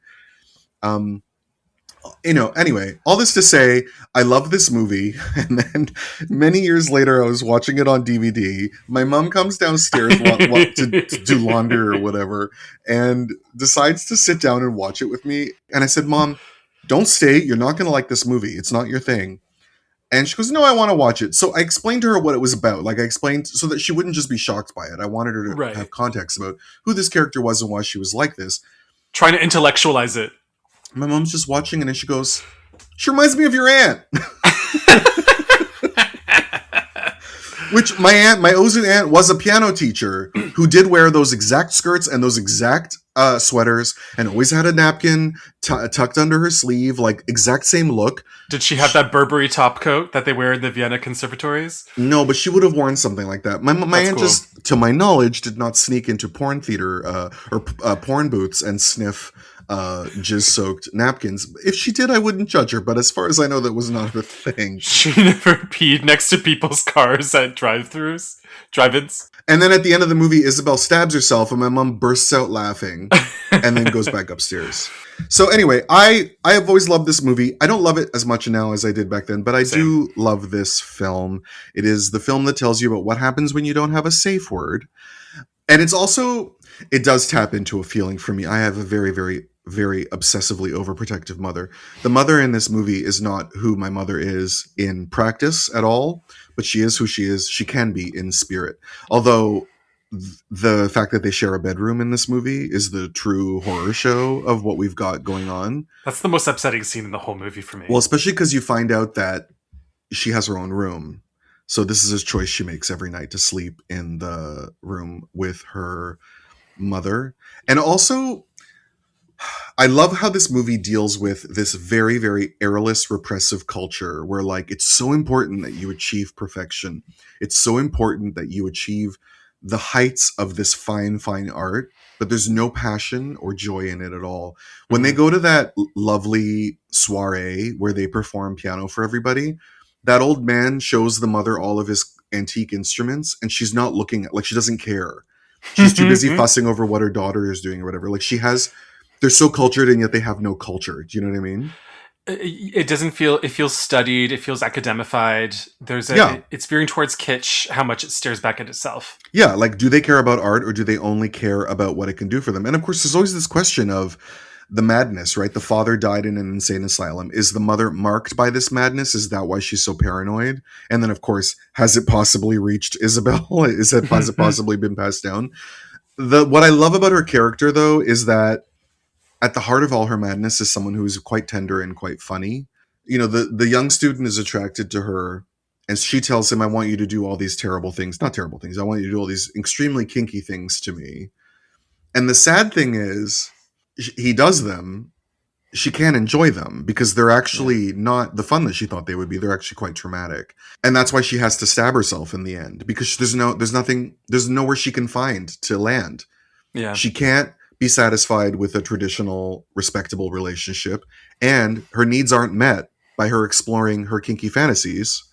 Anyway, all this to say, I love this movie. And then many years later, I was watching it on DVD. My mom comes downstairs to do laundry or whatever and decides to sit down and watch it with me. And I said, Mom, don't stay. You're not going to like this movie. It's not your thing. And she goes, no, I want to watch it. So I explained to her what it was about. Like I explained so that she wouldn't just be shocked by it. I wanted her to have context about who this character was and why she was like this. Trying to intellectualize it. My mom's just watching it and she goes, she reminds me of your aunt. Which my Ozen aunt was a piano teacher who did wear those exact skirts and those exact sweaters and always had a napkin tucked under her sleeve, like exact same look. Did she have that Burberry top coat that they wear in the Vienna conservatories? No, but she would have worn something like that. My aunt cool. Just, to my knowledge, did not sneak into porn theater or porn booths and sniff jizz-soaked napkins. If she did, I wouldn't judge her, but as far as I know, that was not her thing. She never peed next to people's cars at drive-ins. And then at the end of the movie, Isabel stabs herself and my mom bursts out laughing and then goes back upstairs. So anyway, I have always loved this movie. I don't love it as much now as I did back then, but I do love this film. It is the film that tells you about what happens when you don't have a safe word. And it's also, it does tap into a feeling for me. I have a very, very, very obsessively overprotective mother. The mother in this movie is not who my mother is in practice at all, but she is who she is. She can be in spirit. Although the fact that they share a bedroom in this movie is the true horror show of what we've got going on. That's the most upsetting scene in the whole movie for me. Well, especially because you find out that she has her own room. So this is a choice she makes every night to sleep in the room with her mother. And also, I love how this movie deals with this very, very airless, repressive culture where, like, it's so important that you achieve perfection. It's so important that you achieve the heights of this fine, fine art, but there's no passion or joy in it at all. When they go to that lovely soiree where they perform piano for everybody, that old man shows the mother all of his antique instruments and she's not looking at, like, she doesn't care. She's too busy fussing over what her daughter is doing or whatever. Like, they're so cultured and yet they have no culture. Do you know what I mean? It doesn't feel, it feels studied. It feels academified. It's veering towards kitsch, how much it stares back at itself. Yeah. Like, do they care about art or do they only care about what it can do for them? And of course, there's always this question of the madness, right? The father died in an insane asylum. Is the mother marked by this madness? Is that why she's so paranoid? And then of course, has it possibly reached Isabel? Has it possibly been passed down? What I love about her character though, is that at the heart of all her madness is someone who is quite tender and quite funny. You know, the young student is attracted to her and she tells him, I want you to do all these terrible things. Not terrible things. I want you to do all these extremely kinky things to me. And the sad thing is, he does them. she can't enjoy them because they're actually not the fun that she thought they would be. They're actually quite traumatic. And that's why she has to stab herself in the end, because there's nowhere she can find to land. Yeah. She can't be satisfied with a traditional, respectable relationship, and her needs aren't met by her exploring her kinky fantasies.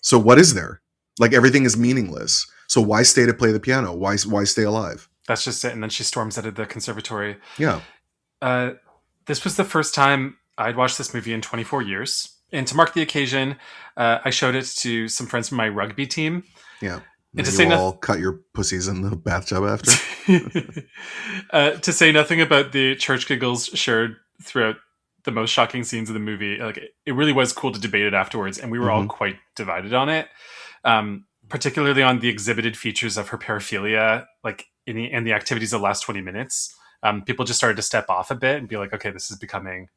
So what is there? Like, everything is meaningless. So why stay to play the piano? Why stay alive? That's just it. And then she storms out of the conservatory. Yeah. This was the first time I'd watched this movie in 24 years. And to mark the occasion, I showed it to some friends from my rugby team. Yeah. And to you say all cut your pussies in the bathtub after? To say nothing about the church giggles shared throughout the most shocking scenes of the movie. Like, it really was cool to debate it afterwards, and we were all quite divided on it. Particularly on the exhibited features of her paraphilia, like in the activities of the last 20 minutes. People just started to step off a bit and be like, okay, this is becoming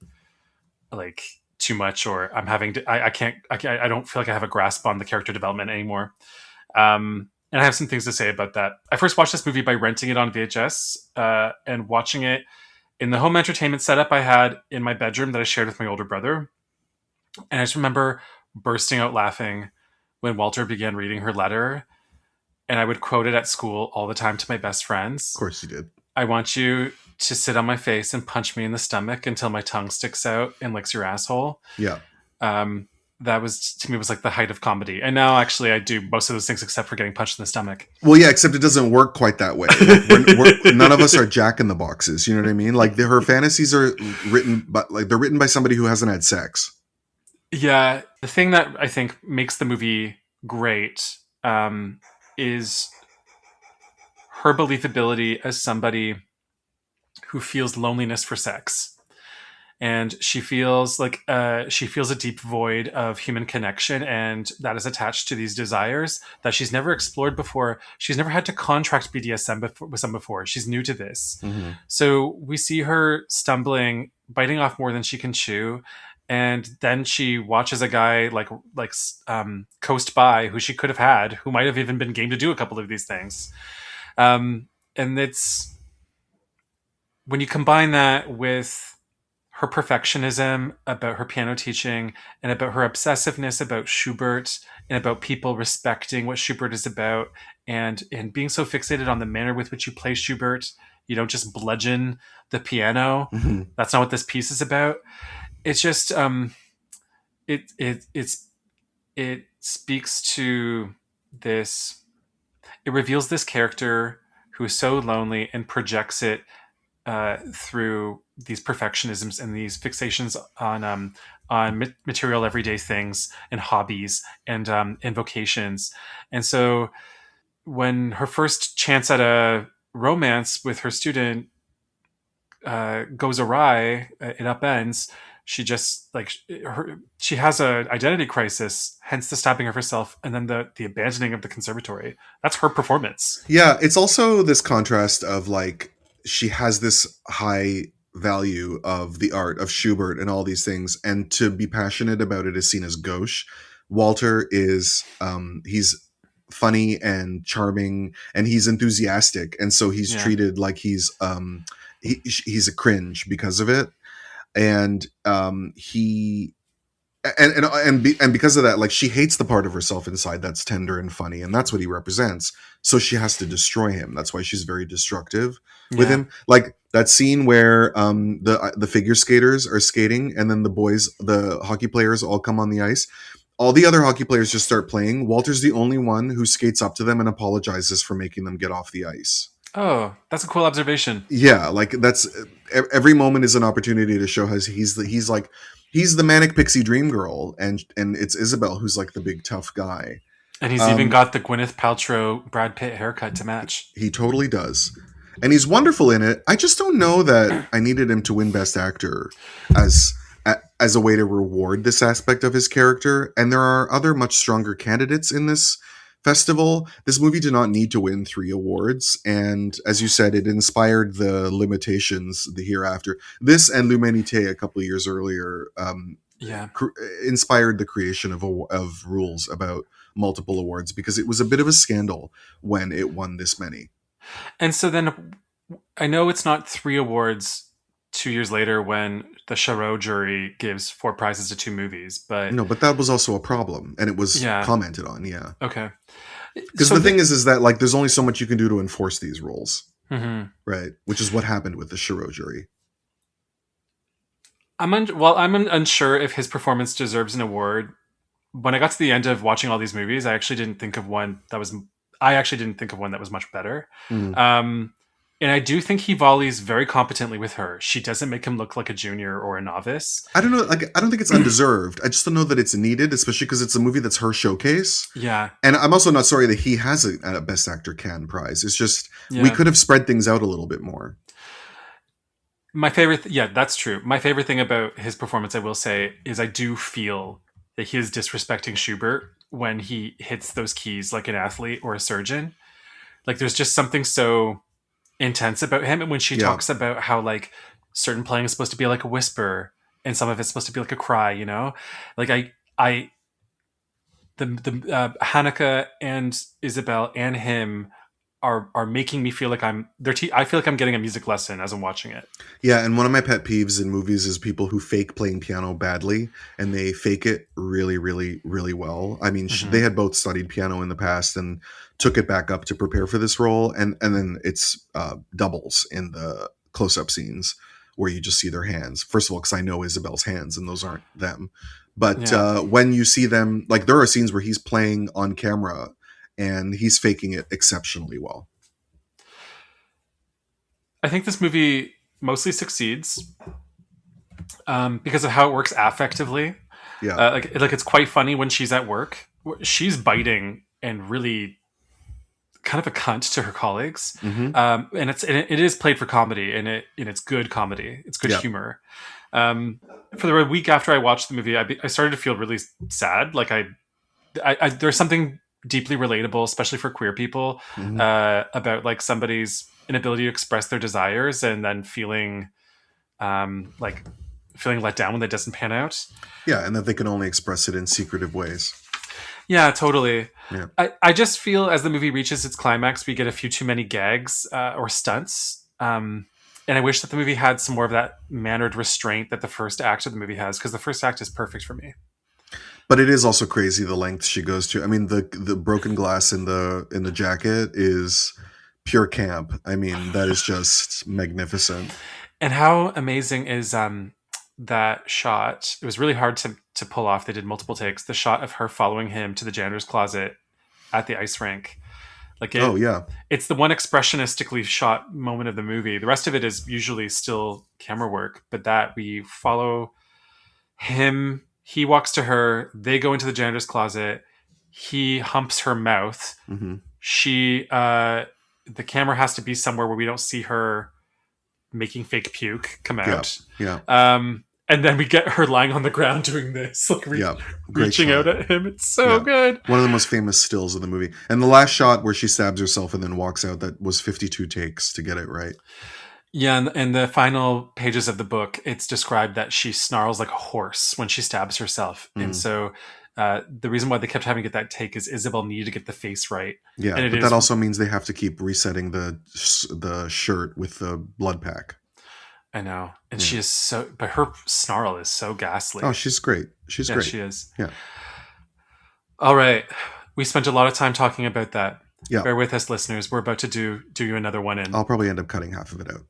like too much, or I'm having to, I don't feel like I have a grasp on the character development anymore. And I have some things to say about that. I first watched this movie by renting it on VHS and watching it in the home entertainment setup I had in my bedroom that I shared with my older brother. And I just remember bursting out laughing when Walter began reading her letter. And I would quote it at school all the time to my best friends. Of course you did. I want you to sit on my face and punch me in the stomach until my tongue sticks out and licks your asshole. Yeah. That was, to me, was like the height of comedy. And now actually I do most of those things except for getting punched in the stomach. Well, yeah, except it doesn't work quite that way. Like, none of us are Jack in the Boxes. You know what I mean? Like, her fantasies are written, but like they're written by somebody who hasn't had sex. Yeah. The thing that I think makes the movie great is her believability as somebody who feels loneliness for sex. And she feels like she feels a deep void of human connection, and that is attached to these desires that she's never explored before. She's never had to contract BDSM with someone before. She's new to this. Mm-hmm. So we see her stumbling, biting off more than she can chew. And then she watches a guy like coast by who she could have had, who might have even been game to do a couple of these things. And it's when you combine that with her perfectionism about her piano teaching and about her obsessiveness about Schubert and about people respecting what Schubert is about, and being so fixated on the manner with which you play Schubert, you don't just bludgeon the piano. Mm-hmm. That's not what this piece is about. It's just it speaks to this. It reveals this character who is so lonely and projects it through these perfectionisms and these fixations on material everyday things and hobbies and vocations. And so when her first chance at a romance with her student goes awry, it upends, she just she has an identity crisis, hence the stabbing of herself, and then the abandoning of the conservatory. That's her performance. Yeah, it's also this contrast of like, she has this high value of the art of Schubert and all these things, and to be passionate about it is seen as gauche. Walter is he's funny and charming, and he's enthusiastic, and so he's treated like he's a cringe because of it. And he and because of that, like, she hates the part of herself inside that's tender and funny, and that's what he represents. So she has to destroy him. That's why she's very destructive with him. Like that scene where the figure skaters are skating, and then the hockey players all come on the ice. All the other hockey players just start playing. Walter's the only one who skates up to them and apologizes for making them get off the ice. Oh, that's a cool observation. Yeah, like that's every moment is an opportunity to show how he's the manic pixie dream girl, and it's Isabel who's like the big tough guy. And he's even got the Gwyneth Paltrow Brad Pitt haircut to match. He totally does. And he's wonderful in it. I just don't know that I needed him to win Best Actor as a way to reward this aspect of his character. And there are other much stronger candidates in this festival. This movie did not need to win 3 awards, and as you said, it inspired the Limitations, the Hereafter. This and L'Humanité a couple of years earlier inspired the creation of rules about multiple awards, because it was a bit of a scandal when it won this many. And so then I know it's not 3 awards 2 years later when the Charot jury gives 4 prizes to 2 movies. But No, but that was also a problem, and it was yeah, commented on. Yeah, okay. because So the thing is that like there's only so much you can do to enforce these rules, mhm. right? Which is what happened with the Charot jury. I'm unsure if his performance deserves an award. When I got to the end of watching all these movies, I actually didn't think of one that was. I actually didn't think of one that was much better. Mm. And I do think he volleys very competently with her. She doesn't make him look like a junior or a novice. I don't know. Like, I don't think it's undeserved. I just don't know that it's needed, especially because it's a movie that's her showcase. Yeah. And I'm also not sorry that he has a Best Actor Cannes prize. It's just Yeah. we could have spread things out a little bit more. My favorite, yeah, that's true. My favorite thing about his performance, I will say, is I do feel that he is disrespecting Schubert when he hits those keys like an athlete or a surgeon. Like, there's just something so intense about him. And when she Yeah. talks about how like certain playing is supposed to be like a whisper and some of it's supposed to be like a cry, you know, like the Hanukkah and Isabel and him are making me feel like I feel like I'm getting a music lesson as I'm watching it. Yeah, and one of my pet peeves in movies is people who fake playing piano badly, and they fake it really, really, really well. I mean, they had both studied piano in the past and took it back up to prepare for this role, and then it's doubles in the close-up scenes where you just see their hands. First of all, because I know Isabel's hands, and those aren't them. But when you see them, like there are scenes where he's playing on camera, and he's faking it exceptionally well. I think this movie mostly succeeds because of how it works affectively. Yeah. Like it's quite funny when she's at work. She's biting and really kind of a cunt to her colleagues, Mm-hmm. and it is played for comedy, and it's good comedy. It's good humor. For the week after I watched the movie, I started to feel really sad. Like I there's something deeply relatable, especially for queer people, about like somebody's inability to express their desires and then feeling let down when that doesn't pan out. Yeah, and that they can only express it in secretive ways. Yeah, totally. Yeah. I just feel as the movie reaches its climax, we get a few too many gags or stunts. And I wish that the movie had some more of that mannered restraint that the first act of the movie has, because the first act is perfect for me. But it is also crazy the length she goes to. I mean, the broken glass in the jacket is pure camp. I mean, that is just magnificent. And how amazing is that shot? It was really hard to pull off. They did multiple takes. The shot of her following him to the janitor's closet at the ice rink. It's the one expressionistically shot moment of the movie. The rest of it is usually still camera work, but that we follow him. He walks to her. They go into the janitor's closet. He humps her mouth. Mm-hmm. The camera has to be somewhere where we don't see her making fake puke come out. Yeah. And then we get her lying on the ground doing this, like reaching out at him. It's so good. One of the most famous stills of the movie. And the last shot where she stabs herself and then walks out, that was 52 takes to get it right. Yeah, and the final pages of the book, it's described that she snarls like a horse when she stabs herself. And so the reason why they kept having to get that take is Isabel needed to get the face right. Yeah, but that also means they have to keep resetting the shirt with the blood pack. I know. And she is but her snarl is so ghastly. Oh, she's great. She's great. She is. Yeah. All right. We spent a lot of time talking about that. Yeah. Bear with us, listeners. We're about to do you another one in. I'll probably end up cutting half of it out.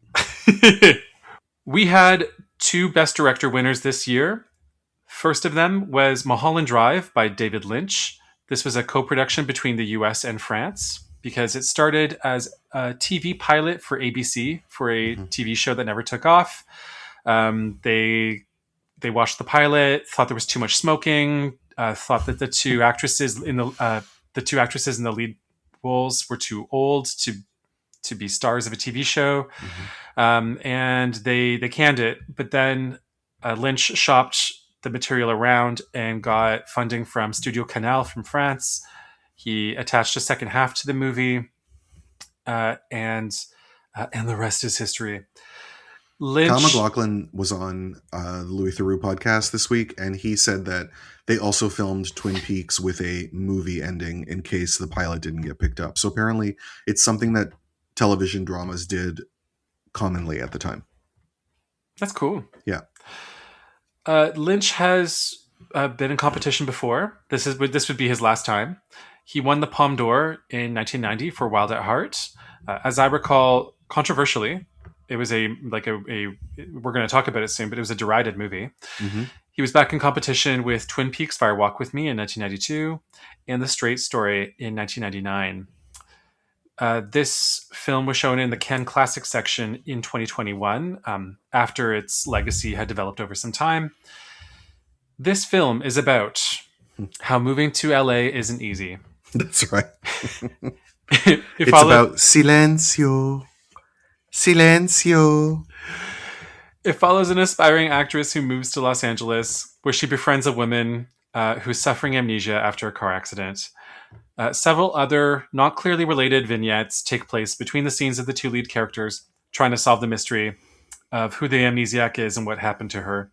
We had 2 Best Director winners this year. First of them was Mulholland Drive by David Lynch. This was a co-production between the US and France because it started as a TV pilot for ABC for a TV show that never took off. They watched the pilot, thought there was too much smoking, thought that the two actresses in the lead roles were too old to be stars of a TV show, and they canned it. But then Lynch shopped the material around and got funding from Studio Canal from France. He attached a second half to the movie, and the rest is history. Lynch, Kyle MacLachlan was on the Louis Theroux podcast this week, and he said that they also filmed Twin Peaks with a movie ending in case the pilot didn't get picked up. So apparently it's something that television dramas did commonly at the time. That's cool. Yeah. Lynch has been in competition before. This would be his last time. He won the Palme d'Or in 1990 for Wild at Heart. As I recall, controversially, it was we're going to talk about it soon, but it was a derided movie. Hmm. He was back in competition with Twin Peaks: Fire Walk with Me in 1992 and The Straight Story in 1999. This film was shown in the Cannes Classics section in 2021 after its legacy had developed over some time. This film is about how moving to LA isn't easy. That's right. It's about silencio. Silencio. It follows an aspiring actress who moves to Los Angeles, where she befriends a woman who's suffering amnesia after a car accident. Several other not clearly related vignettes take place between the scenes of the two lead characters, trying to solve the mystery of who the amnesiac is and what happened to her.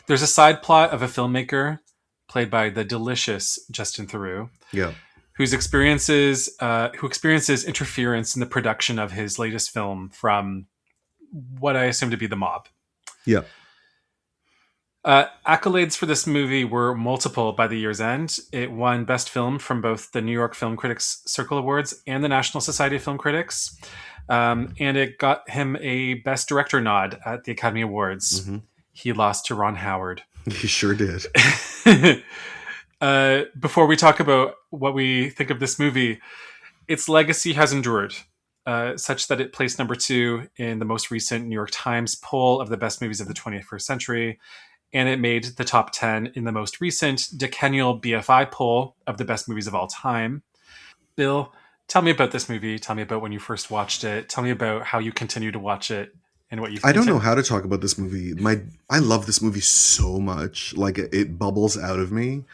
There's a side plot of a filmmaker, played by the delicious Justin Theroux, Yeah. who experiences interference in the production of his latest film from what I assume to be the mob. Yeah. Accolades for this movie were multiple by the year's end. It won Best Film from both the New York Film Critics Circle Awards and the National Society of Film Critics. And it got him a Best Director nod at the Academy Awards. Mm-hmm. He lost to Ron Howard. He sure did. Before we talk about what we think of this movie, its legacy has endured, such that it placed number 2 in the most recent New York Times poll of the best movies of the 21st century, and it made the top 10 in the most recent decennial BFI poll of the best movies of all time. Bill, tell me about this movie. Tell me about when you first watched it. Tell me about how you continue to watch it and what you think. I don't know how to talk about this movie. I love this movie so much. Like, it bubbles out of me.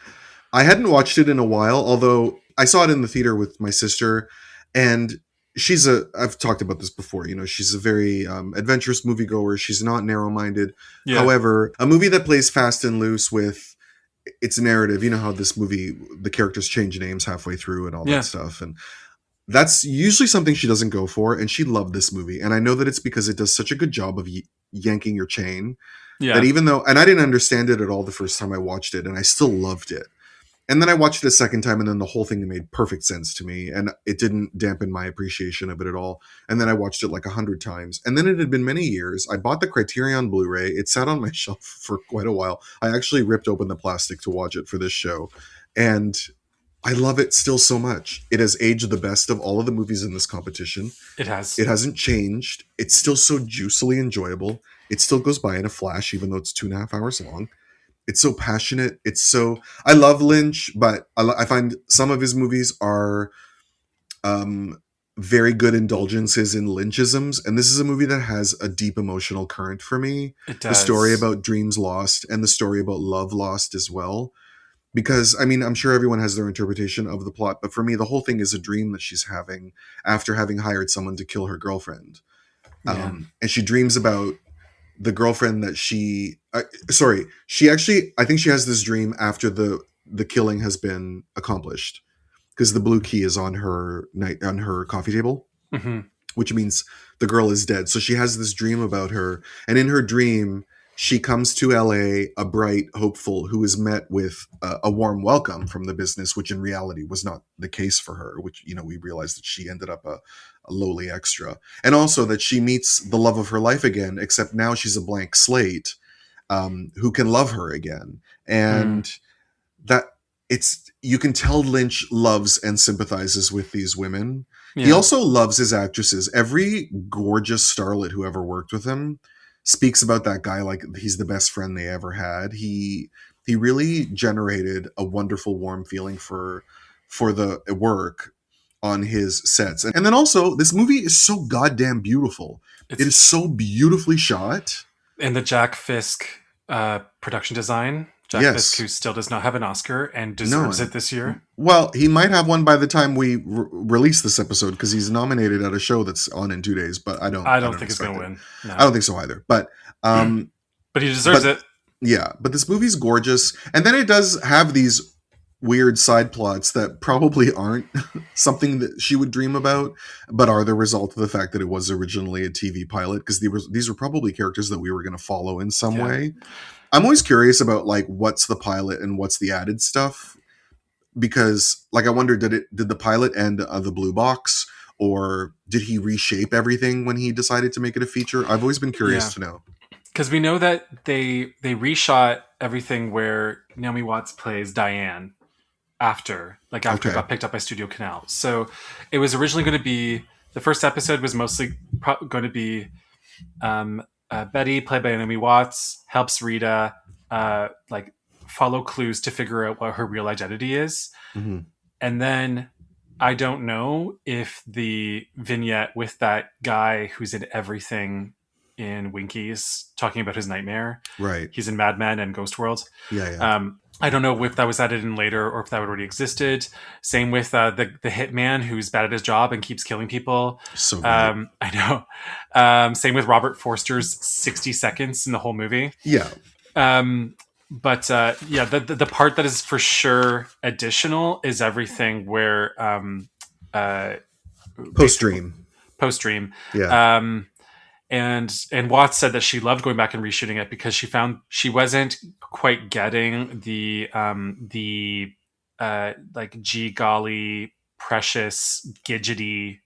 I hadn't watched it in a while, although I saw it in the theater with my sister, and I've talked about this before, she's a very adventurous moviegoer. She's not narrow-minded. Yeah. However, a movie that plays fast and loose with its narrative, you know how this movie, the characters change names halfway through and all that stuff. And that's usually something she doesn't go for, and she loved this movie. And I know that it's because it does such a good job of yanking your chain. Yeah. That even though, and I didn't understand it at all the first time I watched it, and I still loved it. And then I watched it a second time, and then the whole thing made perfect sense to me, and it didn't dampen my appreciation of it at all. And then I watched it like 100 times. And then it had been many years. I bought the Criterion Blu-ray. It sat on my shelf for quite a while. I actually ripped open the plastic to watch it for this show. And I love it still so much. It has aged the best of all of the movies in this competition. It has. It hasn't changed. It's still so juicily enjoyable. It still goes by in a flash, even though it's 2.5 hours long. It's so passionate. I love Lynch, but I find some of his movies are very good indulgences in Lynchisms. And this is a movie that has a deep emotional current for me. It does. The story about dreams lost and the story about love lost as well. Because, I mean, I'm sure everyone has their interpretation of the plot, but for me, the whole thing is a dream that she's having after having hired someone to kill her girlfriend. Yeah. And she dreams about the girlfriend that she actually, I think she has this dream after the killing has been accomplished, because the blue key is on her coffee table, mm-hmm. which means the girl is dead. So she has this dream about her, and in her dream, she comes to LA, a bright, hopeful, who is met with a warm welcome from the business, which in reality was not the case for her, which, we realized that she ended up a lowly extra. And also that she meets the love of her life again, except now she's a blank slate, who can love her again. And that you can tell Lynch loves and sympathizes with these women. Yeah. He also loves his actresses. Every gorgeous starlet who ever worked with him speaks about that guy like he's the best friend they ever had. He really generated a wonderful, warm feeling for the work on his sets. And then also, this movie is so goddamn beautiful. It is so beautifully shot. And the Jack Fisk production design. Jack Fisk, who still does not have an Oscar and deserves it this year. Well, he might have one by the time we release this episode, because he's nominated at a show that's on in 2 days. But I don't think he's going to win. No. I don't think so either. But but he deserves it. Yeah, but this movie's gorgeous, and then it does have these weird side plots that probably aren't something that she would dream about, but are the result of the fact that it was originally a TV pilot, because these were probably characters that we were going to follow in some way. I'm always curious about like what's the pilot and what's the added stuff, because like I wonder, did the pilot end the blue box, or did he reshape everything when he decided to make it a feature? I've always been curious to know. Because we know that they reshot everything where Naomi Watts plays Diane after it got picked up by Studio Canal. So it was originally going to be, the first episode was mostly going to be Betty, played by Naomi Watts, helps Rita follow clues to figure out what her real identity is. Mm-hmm. And then I don't know if the vignette with that guy who's in everything in Winkies talking about his nightmare. Right. He's in Mad Men and Ghost World. Yeah. I don't know if that was added in later or if that already existed. Same with the hitman who's bad at his job and keeps killing people. So great. I know. Same with Robert Forster's 60 seconds in the whole movie. Yeah. But the part that is for sure additional is everything where post-dream. Yeah. And Watts said that she loved going back and reshooting it because she found she wasn't quite getting the gee golly precious gidgety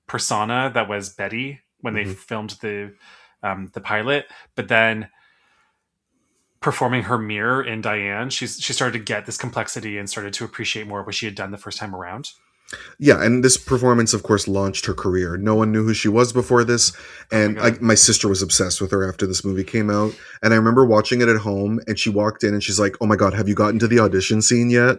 persona that was Betty when they filmed the pilot, but then performing her mirror in Diane, she started to get this complexity and started to appreciate more what she had done the first time around. Yeah, and this performance, of course, launched her career. No one knew who she was before this, and my sister was obsessed with her after this movie came out. And I remember watching it at home, and she walked in, and she's like, "Oh my god, have you gotten to the audition scene yet?"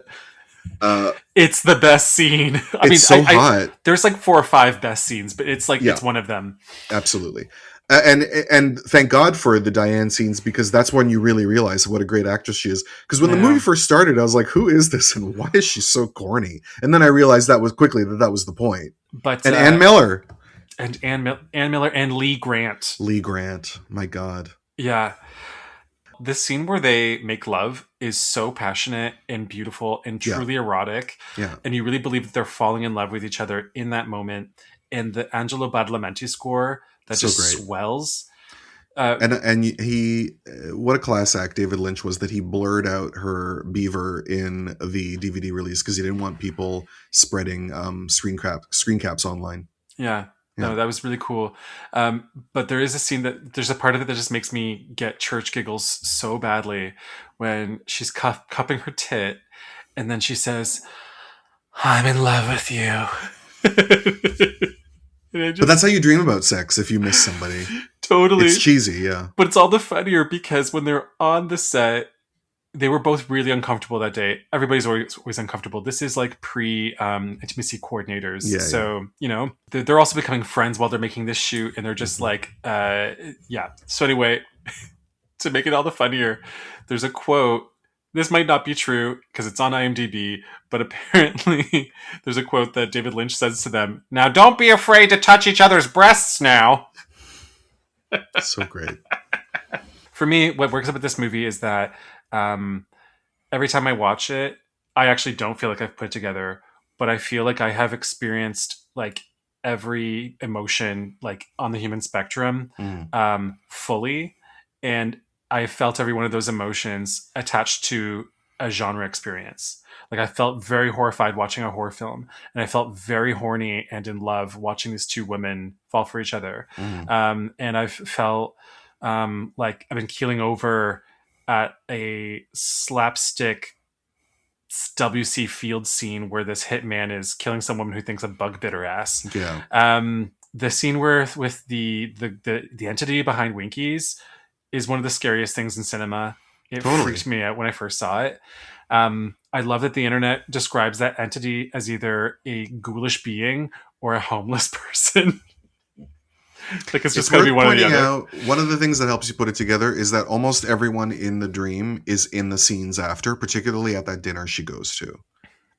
It's the best scene. It's hot. There's like 4 or 5 best scenes, but it's it's one of them. Absolutely. And thank God for the Diane scenes, because that's when you really realize what a great actress she is. Because when the movie first started, I was like, who is this and why is she so corny? And then I realized that was the point. But Ann Miller. And Ann Miller and Lee Grant. My God. Yeah. This scene where they make love is so passionate and beautiful and truly erotic. Yeah. And you really believe that they're falling in love with each other in that moment. And the Angelo Badalamenti score that so just great. Swells. And he, what a class act David Lynch was, that he blurred out her beaver in the DVD release because he didn't want people spreading screen caps online. Yeah. No, that was really cool. But there is a scene there's a part of it that just makes me get church giggles so badly when she's cupping her tit and then she says, "I'm in love with you." But that's how you dream about sex if you miss somebody. Totally. It's cheesy, yeah. But it's all the funnier because when they're on the set, they were both really uncomfortable that day. Everybody's always uncomfortable. This is like pre-intimacy coordinators. Yeah, so, they're also becoming friends while they're making this shoot. And they're just So anyway, to make it all the funnier, there's a quote. This might not be true because it's on IMDb, but apparently there's a quote that David Lynch says to them. "Now, don't be afraid to touch each other's breasts now." So great. For me, what works about this movie is that every time I watch it, I actually don't feel like I've put it together, but I feel like I have experienced like every emotion like on the human spectrum fully. And I felt every one of those emotions attached to a genre experience. Like I felt very horrified watching a horror film, and I felt very horny and in love watching these two women fall for each other. And I've felt like I've been keeling over at a slapstick W.C. Field scene where this hitman is killing some woman who thinks a bug bit her ass. Yeah. The scene where with the entity behind Winkies is one of the scariest things in cinema. It freaked me out when I first saw it. I love that the internet describes that entity as either a ghoulish being or a homeless person. Like it's just going to be one or the other. One of the things that helps you put it together is that almost everyone in the dream is in the scenes after, particularly at that dinner she goes to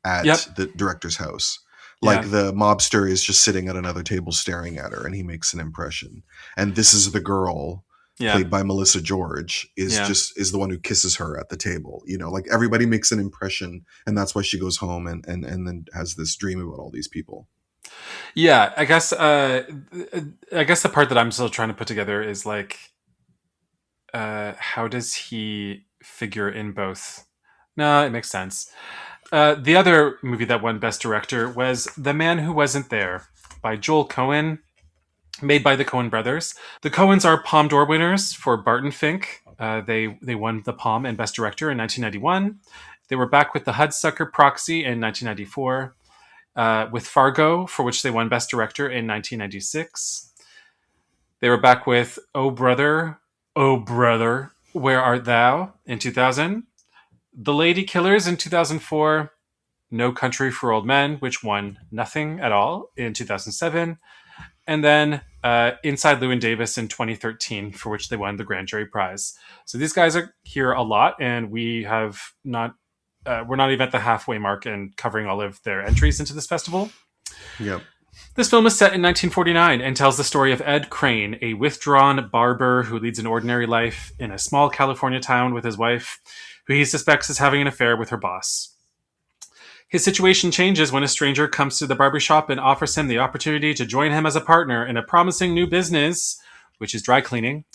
at the director's house. Like the mobster is just sitting at another table staring at her, and he makes an impression. And this is the girl Yeah. played by Melissa George, is the one who kisses her at the table. You know, like everybody makes an impression, and that's why she goes home and then has this dream about all these people. Yeah, I guess the part that I'm still trying to put together is like, how does he figure in both? No, it makes sense. The other movie that won Best Director was The Man Who Wasn't There by Joel Coen, made by the Coen brothers. The Coens are Palme d'Or winners for Barton Fink. They won the Palme and Best Director in 1991. They were back with The Hudsucker Proxy in 1994. With Fargo, for which they won Best Director in 1996. They were back with Oh Brother, Where Art Thou in 2000. The Lady Killers in 2004. No Country for Old Men, which won nothing at all in 2007. And then Inside Llewyn Davis in 2013, for which they won the Grand Jury Prize. So these guys are here a lot, and we have not... we're not even at the halfway mark and covering all of their entries into this festival. Yep. This film is set in 1949 and tells the story of Ed Crane, a withdrawn barber who leads an ordinary life in a small California town with his wife, who he suspects is having an affair with her boss. His situation changes when a stranger comes to the barbershop and offers him the opportunity to join him as a partner in a promising new business, which is dry cleaning,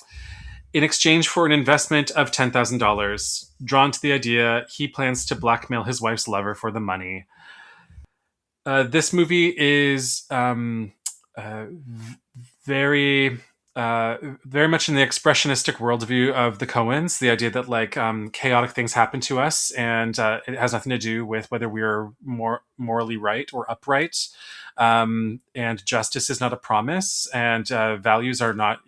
in exchange for an investment of $10,000. Drawn to the idea, he plans to blackmail his wife's lover for the money. This movie is very much in the expressionistic worldview of the Coens. The idea that like chaotic things happen to us, and it has nothing to do with whether we are more morally right or upright. And justice is not a promise, and values are not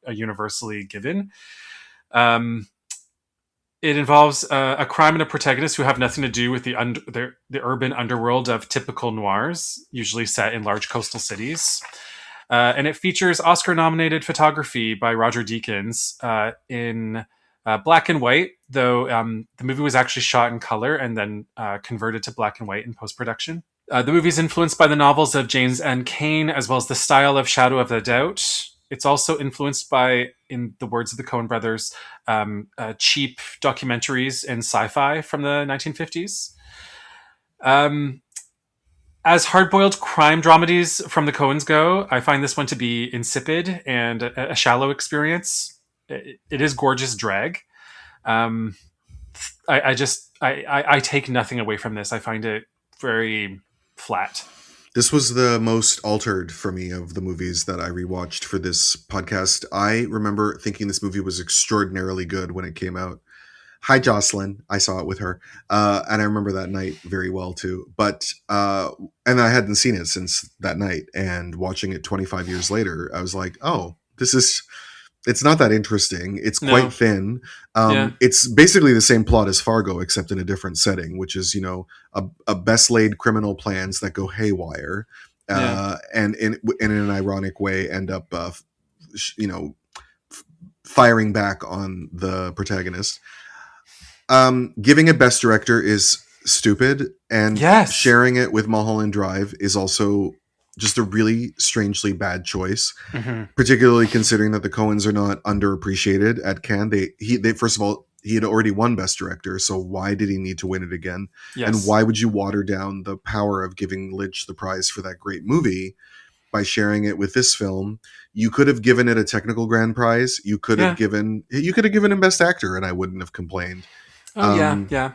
universally given. It involves a crime and a protagonist who have nothing to do with the urban underworld of typical noirs, usually set in large coastal cities. And it features Oscar-nominated photography by Roger Deakins in black and white, though the movie was actually shot in color and then converted to black and white in post-production. The movie is influenced by the novels of James N. Cain, as well as the style of Shadow of the Doubt. It's also influenced by, in the words of the Coen brothers, cheap documentaries and sci-fi from the 1950s. As hard-boiled crime dramedies from the Coens go, I find this one to be insipid and a shallow experience. It is gorgeous drag. I take nothing away from this. I find it very flat. This was the most altered for me of the movies that I rewatched for this podcast. I remember thinking this movie was extraordinarily good when it came out. Hi, Jocelyn. I saw it with her. And I remember that night very well, too. But, and I hadn't seen it since that night. And watching it 25 years later, I was like, oh, it's not that interesting. It's quite thin. It's basically the same plot as Fargo, except in a different setting, which is, a best laid criminal plans that go haywire. And in an ironic way end up, firing back on the protagonist. Giving it Best Director is stupid, and sharing it with Mulholland Drive is also just a really strangely bad choice, particularly considering that the Coens are not underappreciated at Cannes. They first of all, he had already won Best Director, so why did he need to win it again? Yes. And why would you water down the power of giving Lynch the prize for that great movie by sharing it with this film? You could have given it a technical grand prize. You could have given him Best Actor, and I wouldn't have complained. But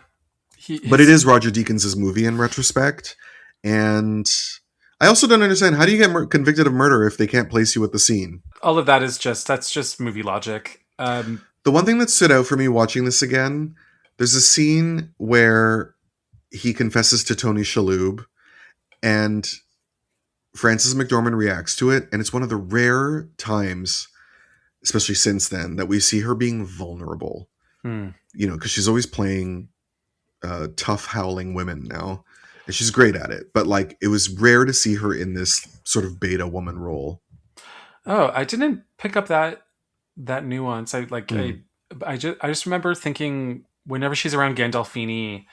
it is Roger Deakins' movie in retrospect, and I also don't understand, how do you get convicted of murder if they can't place you at the scene? All of that is that's just movie logic. The one thing that stood out for me watching this again, there's a scene where he confesses to Tony Shalhoub, and Frances McDormand reacts to it, and it's one of the rare times, especially since then, that we see her being vulnerable. Because she's always playing tough, howling women now, and she's great at it. But it was rare to see her in this sort of beta woman role. Oh, I didn't pick up that nuance. I just remember thinking whenever she's around Gandolfini,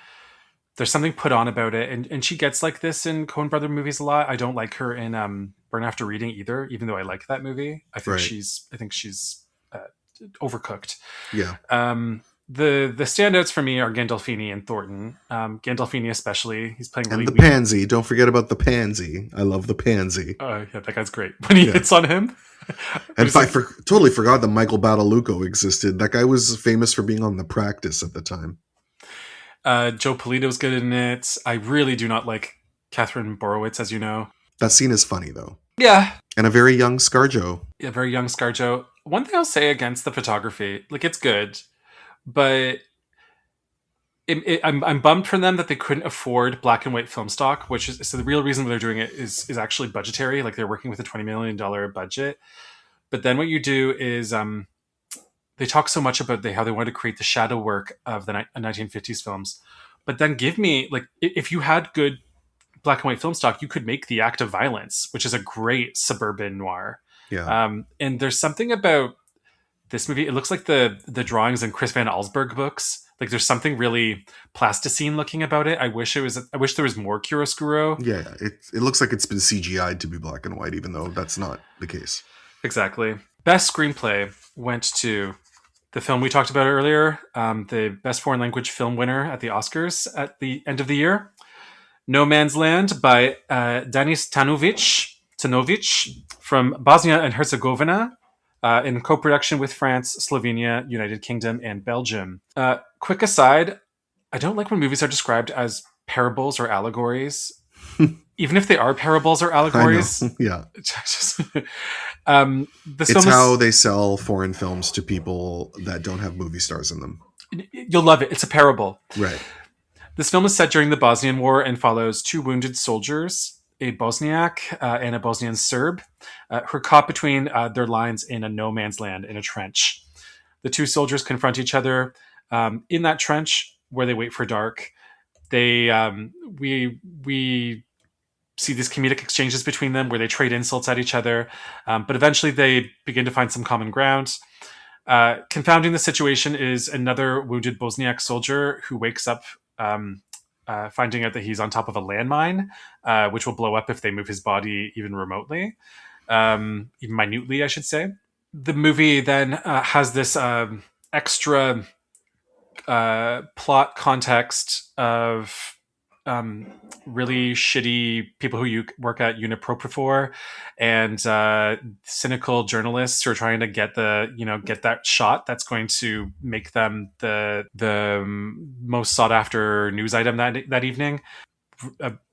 there's something put on about it, and she gets like this in Coen Brother movies a lot. I don't like her in Burn After Reading either, even though I like that movie. I think she's overcooked. Yeah. The standouts for me are Gandolfini and Thornton. Gandolfini especially. He's playing really And the pansy. Don't forget about the pansy. I love the pansy. Yeah, that guy's great. When he hits on him. And I totally forgot that Michael Badalucco existed. That guy was famous for being on The Practice at the time. Joe Polito's good in it. I really do not like Catherine Borowitz, as you know. That scene is funny, though. Yeah. And a very young ScarJo. Yeah, very young ScarJo. One thing I'll say against the photography, like, it's good, but I'm bummed for them that they couldn't afford black and white film stock, which is, so the real reason they're doing it is actually budgetary. Like, they're working with a $20 million budget. But then what you do is they talk so much about how they want to create the shadow work of the 1950s films. But then give me, like, if you had good black and white film stock, you could make The Act of Violence, which is a great suburban noir. Yeah. And there's something about this movie. It looks like the drawings in Chris Van Allsburg books. Like, there's something really plasticine looking about it. I wish there was more chiaroscuro. Yeah, it looks like it's been CGI'd to be black and white, even though that's not the case. Exactly. Best screenplay went to the film we talked about earlier, the best foreign language film winner at the Oscars at the end of the year, No Man's Land by Danis Tanović from Bosnia and Herzegovina, in co-production with France, Slovenia, United Kingdom, and Belgium. Quick aside, I don't like when movies are described as parables or allegories. Even if they are parables or allegories. Yeah. It's how they sell foreign films to people that don't have movie stars in them. You'll love it. It's a parable. Right. This film is set during the Bosnian War and follows two wounded soldiers, a Bosniak and a Bosnian Serb, who are caught between their lines in a no man's land in a trench. The two soldiers confront each other in that trench where they wait for dark. We see these comedic exchanges between them where they trade insults at each other, but eventually they begin to find some common ground. Confounding the situation is another wounded Bosniak soldier who wakes up finding out that he's on top of a landmine, which will blow up if they move his body even remotely, even minutely, I should say. The movie then has this extra plot context of really shitty people who you work at Unipropifor and cynical journalists who are trying to get that shot that's going to make them the most sought after news item that evening.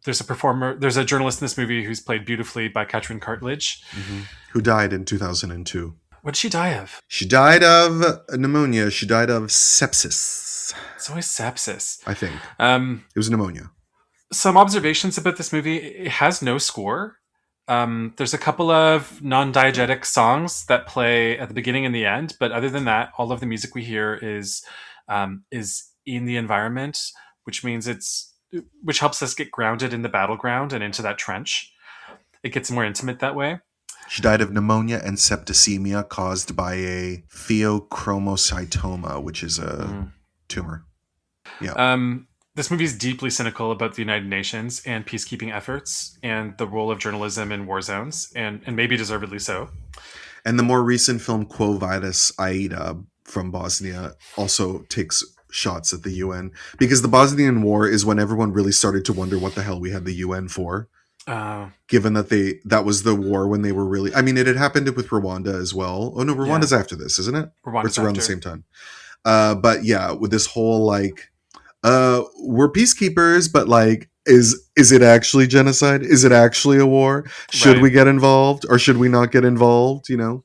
There's a journalist in this movie who's played beautifully by Katrin Cartledge, who died in 2002. What did she die of? She died of pneumonia. She died of sepsis. It's always sepsis, I think. It was pneumonia. Some observations about this movie: it has no score. There's a couple of non-diegetic songs that play at the beginning and the end, but other than that, all of the music we hear is in the environment, which helps us get grounded in the battleground and into that trench. It gets more intimate that way. She died of pneumonia and septicemia caused by a pheochromocytoma, which is a tumor. Yeah. This movie is deeply cynical about the United Nations and peacekeeping efforts and the role of journalism in war zones, and maybe deservedly so. And the more recent film Quo Vadis Aida from Bosnia also takes shots at the UN, because the Bosnian War is when everyone really started to wonder what the hell we had the UN for. Given that that was the war when they were really... I mean, it had happened with Rwanda as well. Oh no, Rwanda's after this, isn't it? Rwanda's or it's around the same time. But yeah, with this whole like... we're peacekeepers, but like, is it actually genocide? Is it actually a war? Should we get involved or should we not get involved? You know?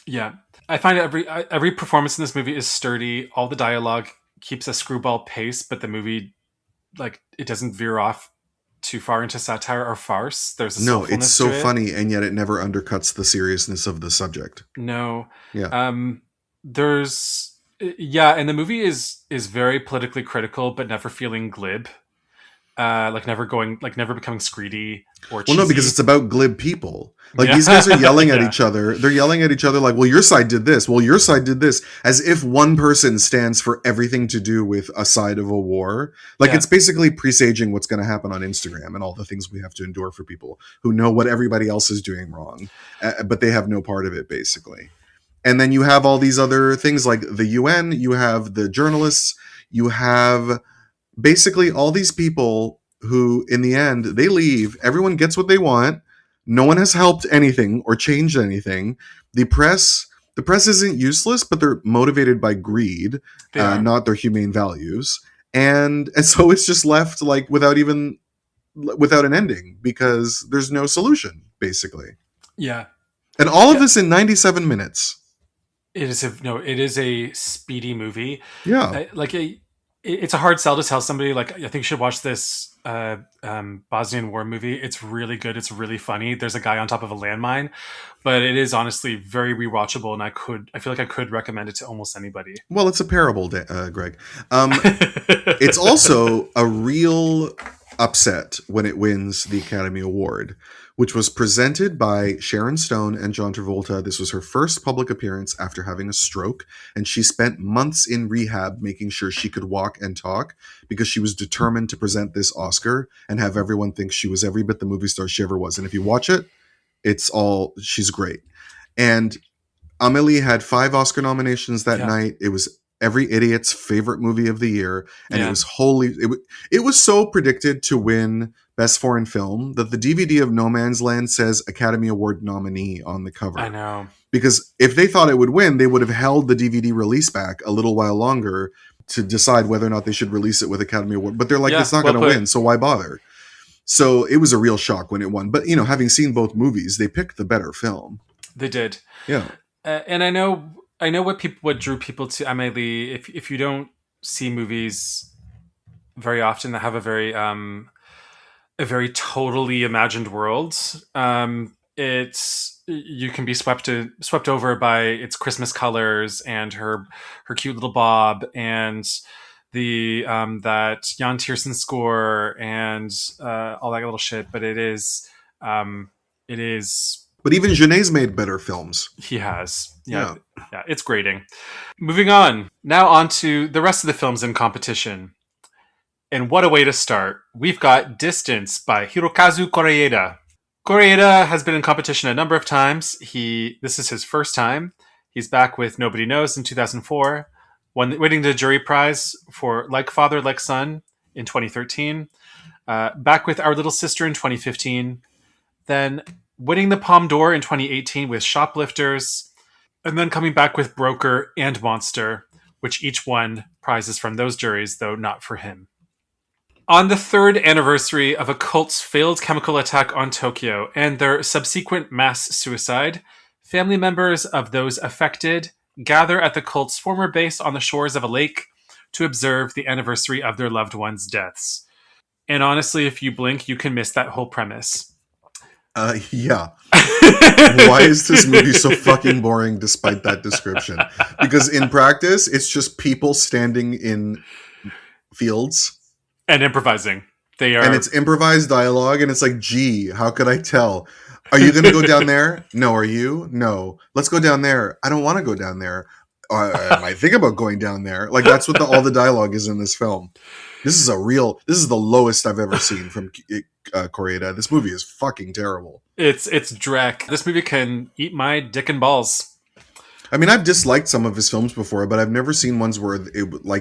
Yeah. I find every performance in this movie is sturdy. All the dialogue keeps a screwball pace, but the movie, like, it doesn't veer off too far into satire or farce. There's a it's so funny, and yet it never undercuts the seriousness of the subject. No. Yeah. And the movie is very politically critical, but never feeling glib. Never becoming screedy or cheesy. Well, no, because it's about glib people. Like, these guys are yelling at each other. They're yelling at each other like, well, your side did this. Well, your side did this. As if one person stands for everything to do with a side of a war. Like, it's basically presaging what's going to happen on Instagram and all the things we have to endure for people who know what everybody else is doing wrong. But they have no part of it, basically. And then you have all these other things like the UN, you have the journalists, you have basically all these people who, in the end, they leave. Everyone gets what they want. No one has helped anything or changed anything. The press isn't useless, but they're motivated by greed, not their humane values. And so it's just left like without an ending because there's no solution, basically. Yeah. And all of this in 97 minutes. It is a speedy movie. Yeah. It's a hard sell to tell somebody, like, I think you should watch this Bosnian War movie. It's really good. It's really funny. There's a guy on top of a landmine, but it is honestly very rewatchable, and I feel like I could recommend it to almost anybody. Well, it's a parable, Greg. It's also a real upset when it wins the Academy Award, which was presented by Sharon Stone and John Travolta. This was her first public appearance after having a stroke, and she spent months in rehab making sure she could walk and talk because she was determined to present this Oscar and have everyone think she was every bit the movie star she ever was. And if you watch it, she's great. And Amélie had 5 Oscar nominations that night. It was every idiot's favorite movie of the year, and it was so predicted to win Best Foreign Film that the DVD of No Man's Land says Academy Award nominee on the cover. I know. Because if they thought it would win, they would have held the DVD release back a little while longer to decide whether or not they should release it with Academy Award. But they're like, it's not going to win, so why bother? So it was a real shock when it won. But, having seen both movies, they picked the better film. They did. Yeah. And I know what drew people to Amélie. If you don't see movies very often that have a very totally imagined world, you can be swept over by its Christmas colors and her cute little bob and the that Jan Tiersen score and all that little shit. But it is. But even Genet's made better films. He has. Yeah, it's grating. Moving on. Now on to the rest of the films in competition. And what a way to start. We've got Distance by Hirokazu Kore-eda. Kore-eda has been in competition a number of times. This is his first time. He's back with Nobody Knows in 2004, winning the jury prize for Like Father, Like Son in 2013, back with Our Little Sister in 2015, then winning the Palme d'Or in 2018 with Shoplifters, and then coming back with Broker and Monster, which each won prizes from those juries, though not for him. On the 3rd anniversary of a cult's failed chemical attack on Tokyo and their subsequent mass suicide, family members of those affected gather at the cult's former base on the shores of a lake to observe the anniversary of their loved ones' deaths. And honestly, if you blink, you can miss that whole premise. Yeah. Why is this movie so fucking boring despite that description? Because in practice, it's just people standing in fields. And improvising. And it's improvised dialogue, and it's like, gee, how could I tell? Are you going to go down there? No. Are you? No. Let's go down there. I don't want to go down there. I might think about going down there. Like, that's what all the dialogue is in this film. This is the lowest I've ever seen from Kore-eda. This movie is fucking terrible. It's dreck. This movie can eat my dick and balls. I mean, I've disliked some of his films before, but I've never seen ones where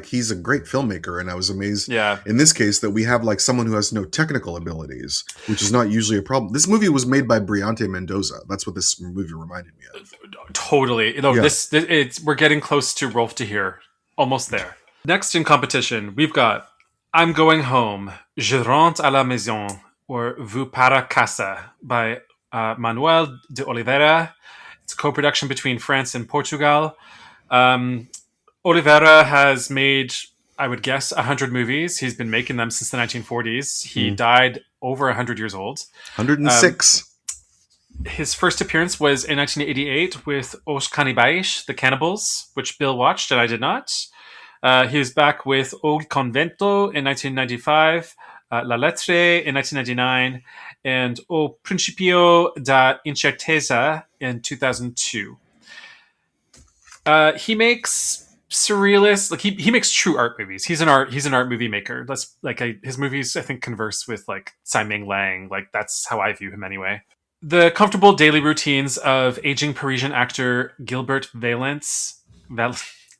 he's a great filmmaker, and I was amazed in this case that we have like someone who has no technical abilities, which is not usually a problem. This movie was made by Briante Mendoza. That's what this movie reminded me of. Totally. We're getting close to Rolf de Heer. Almost there. Next in competition, we've got I'm Going Home, Je rentre à la maison, or Vous para casa by Manoel de Oliveira. It's a co-production between France and Portugal. Oliveira has made, I would guess, 100 movies. He's been making them since the 1940s. He died over 100 years old. 106. His first appearance was in 1988 with Os Canibais, The Cannibals, which Bill watched and I did not. He was back with O Convento in 1995, La Lettre in 1999, and O Principio da Incerteza in 2002. He makes surrealist, like he makes true art movies. He's an art movie maker. That's his movies, I think, converse with like Tsai Ming Liang. Like that's how I view him anyway. The comfortable daily routines of aging Parisian actor Val-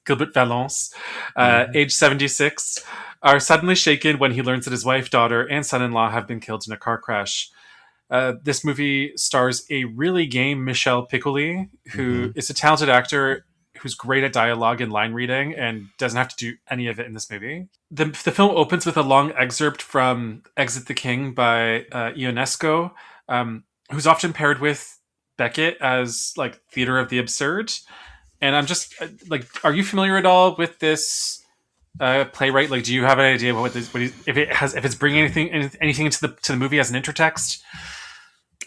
Gilbert Valence, Mhm. age 76, are suddenly shaken when he learns that his wife, daughter, and son-in-law have been killed in a car crash. This movie stars a really game Michel Piccoli, who Mhm. is a talented actor who's great at dialogue and line reading and doesn't have to do any of it in this movie. The film opens with a long excerpt from Exit the King by Ionesco, who's often paired with Beckett as like theater of the absurd. And I'm just like, are you familiar at all with this playwright? Like, do you have an idea about if it's bringing anything into the movie as an intertext?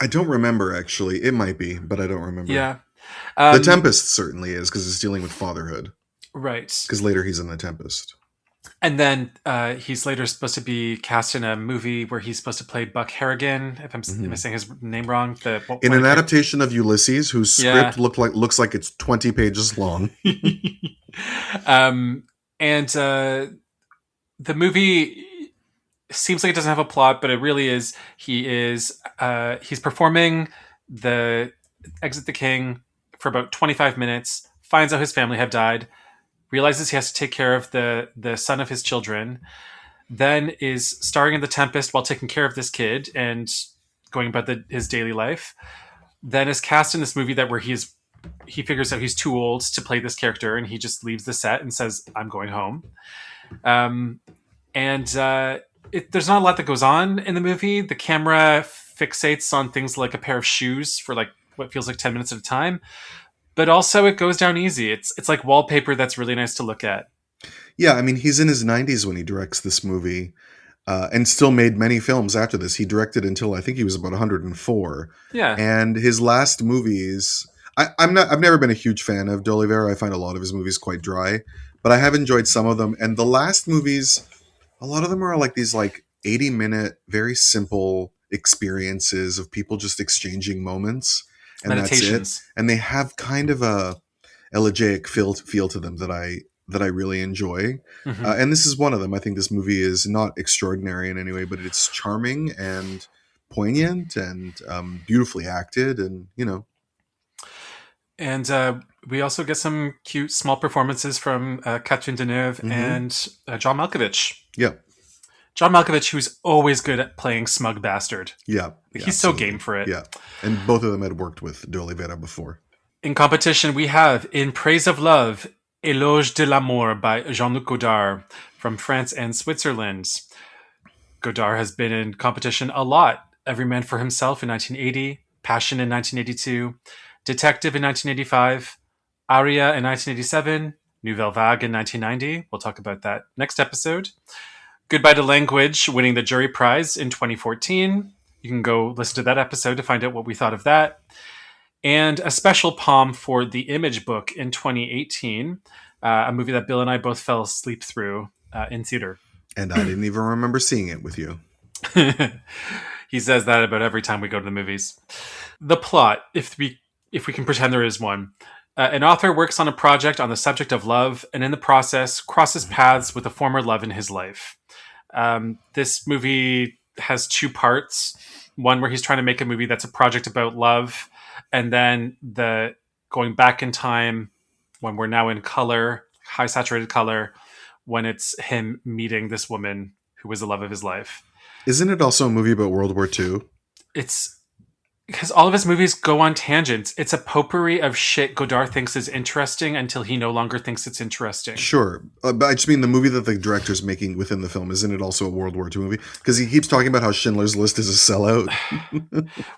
I don't remember actually. It might be, but I don't remember. Yeah. The Um, Tempest certainly is because it's dealing with fatherhood. right. Because later he's in The Tempest. And then he's later supposed to be cast in a movie where he's supposed to play Buck Harrigan. If am I Mhm. saying his name wrong? The In one an of the adaptation of Ulysses, whose yeah. script looks like it's 20 pages long. um, and the movie seems like it doesn't have a plot, but it really is. He's performing the Exit the King for about 25 minutes. Finds out his family have died. Realizes he has to take care of the son of his children. Then is starring in The Tempest while taking care of this kid and going about his daily life. Then is cast in this movie where he figures out he's too old to play this character and he just leaves the set and says, "I'm going home." Um, and there's not a lot that goes on in the movie. The camera fixates on things like a pair of shoes for like what feels like 10 minutes at a time, but also it goes down easy. It's like wallpaper that's really nice to look at. Yeah, I mean, he's in his 90s when he directs this movie, and still made many films after this. He directed until I think he was about 104, Yeah. and his last movies. I've never been a huge fan of de Oliveira. I find a lot of his movies quite dry, but I have enjoyed some of them. And the last movies, a lot of them are like these 80-minute, very simple experiences of people just exchanging moments, and that's it. Meditations. And they have kind of a elegiac feel to them that I really enjoy. Hmm. And this is one of them. I think this movie is not extraordinary in any way, but it's charming and poignant and beautifully acted, and And we also get some cute small performances from Catherine Deneuve mhm. and John Malkovich. Yeah, John Malkovich, who's always good at playing smug bastard. yeah, Like, yeah, he's so game absolutely, for it. yeah. And both of them had worked with de Oliveira before. In competition, we have In Praise of Love, Éloge de l'amour by Jean-Luc Godard from France and Switzerland. Godard has been in competition a lot. Every Man for Himself in 1980, Passion in 1982, Detective in 1985, Aria in 1987, Nouvelle Vague in 1990. We'll talk about that next episode. Goodbye to Language winning the jury prize in 2014. You can go listen to that episode to find out what we thought of that. And a special palm for The Image Book in 2018, a movie that Bill and I both fell asleep through in theater. And I didn't even remember seeing it with you. He says that about every time we go to the movies. The plot, if we can pretend there is one. An author works on a project on the subject of love, and in the process, crosses paths with a former love in his life. This movie has two parts. One where he's trying to make a movie that's a project about love, and then the going back in time when we're now in color, high saturated color, when it's him meeting this woman who was the love of his life. Isn't it also a movie about World War II? It's because all of his movies go on tangents. It's a potpourri of shit Godard thinks is interesting until he no longer thinks it's interesting. Sure, but I just mean the movie that the director's making within the film. Isn't it also a World War II movie? Because he keeps talking about how Schindler's List is a sellout.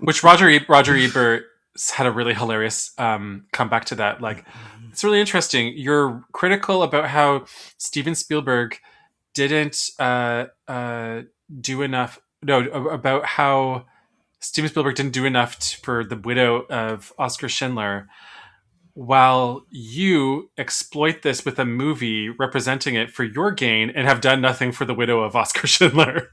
Which Roger Ebert had a really hilarious comeback to that. Like, it's really interesting. You're critical about how Steven Spielberg didn't do enough. No, about how Steven Spielberg didn't do enough for the widow of Oscar Schindler, while you exploit this with a movie representing it for your gain and have done nothing for the widow of Oscar Schindler.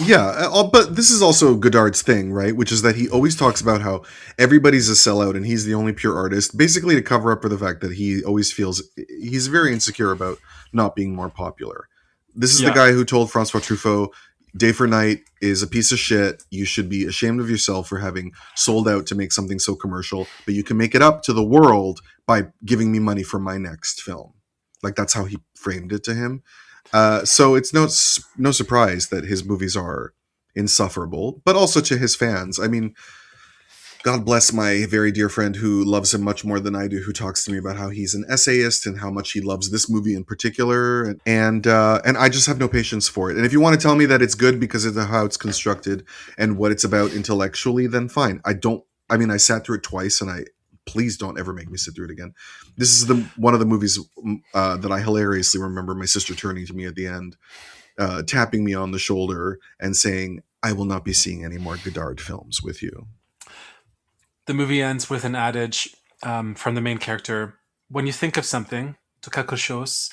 Yeah, but this is also Godard's thing, right? Which is that he always talks about how everybody's a sellout and he's the only pure artist, basically to cover up for the fact that he always feels he's very insecure about not being more popular. This is the Yeah. guy who told Francois Truffaut, Day for Night is a piece of shit. You should be ashamed of yourself for having sold out to make something so commercial, but you can make it up to the world by giving me money for my next film. Like, that's how he framed it to him. So it's no surprise that his movies are insufferable, but also to his fans. I mean, God bless my very dear friend who loves him much more than I do, who talks to me about how he's an essayist and how much he loves this movie in particular. And I just have no patience for it. And if you want to tell me that it's good because of how it's constructed and what it's about intellectually, then fine. I sat through it twice, and please don't ever make me sit through it again. This is one of the movies that I hilariously remember my sister turning to me at the end, tapping me on the shoulder and saying, "I will not be seeing any more Godard films with you." The movie ends with an adage from the main character. When you think of something, to quelque chose,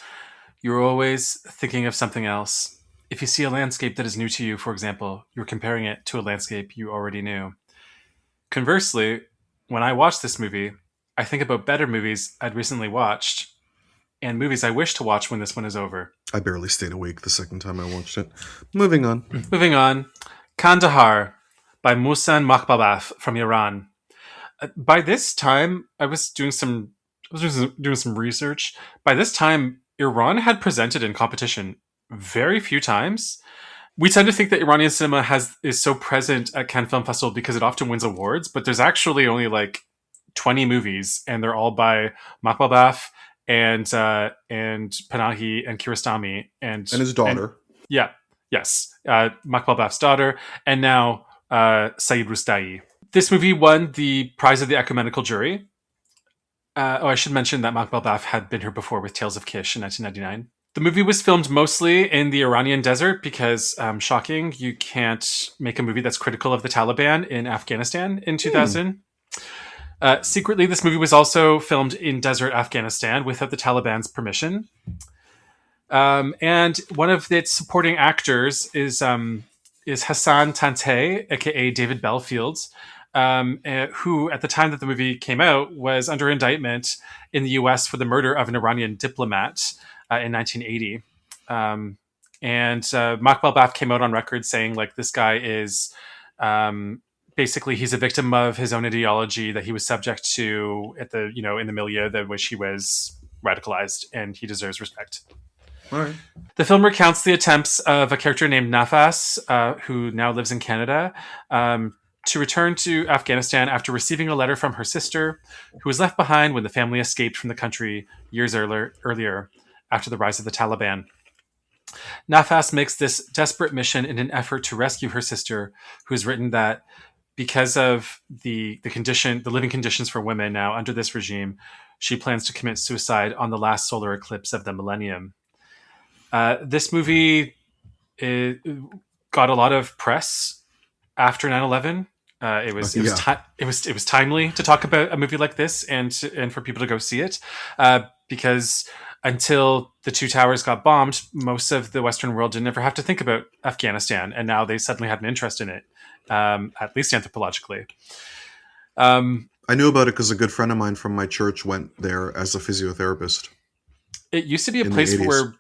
you're always thinking of something else. If you see a landscape that is new to you, for example, you're comparing it to a landscape you already knew. Conversely, when I watch this movie, I think about better movies I'd recently watched and movies I wish to watch when this one is over. I barely stayed awake the second time I watched it. Moving on. Kandahar by Mohsen Makhmalbaf from Iran. By this time, I was doing some research. By this time, Iran had presented in competition very few times. We tend to think that Iranian cinema is so present at Cannes Film Festival because it often wins awards, but there's actually only like 20 movies, and they're all by Makhmalbaf and Panahi and Kiarostami and his daughter. Makhmalbaf's daughter, and now Saeed Rustai. This movie won the prize of the ecumenical jury. I should mention that Makhmalbaf had been here before with Tales of Kish in 1999. The movie was filmed mostly in the Iranian desert because, shocking, you can't make a movie that's critical of the Taliban in Afghanistan in 2000. Secretly, this movie was also filmed in desert Afghanistan without the Taliban's permission. And one of its supporting actors is Hassan Tanteh, aka David Belfield, who, at the time that the movie came out, was under indictment in the US for the murder of an Iranian diplomat in 1980. And Makhmalbaf came out on record saying, like, this guy is basically, he's a victim of his own ideology that he was subject to in the milieu in which he was radicalized, and he deserves respect. All right. The film recounts the attempts of a character named Nafas, who now lives in Canada, to return to Afghanistan after receiving a letter from her sister, who was left behind when the family escaped from the country years earlier after the rise of the Taliban. Nafas makes this desperate mission in an effort to rescue her sister, who has written that because of the living conditions for women now under this regime, she plans to commit suicide on the last solar eclipse of the millennium. This movie got a lot of press after 9/11. It was timely to talk about a movie like this and for people to go see it, because until the two towers got bombed, most of the Western world didn't ever have to think about Afghanistan, and now they suddenly had an interest in it, at least anthropologically. I knew about it because a good friend of mine from my church went there as a physiotherapist. It used to be a place where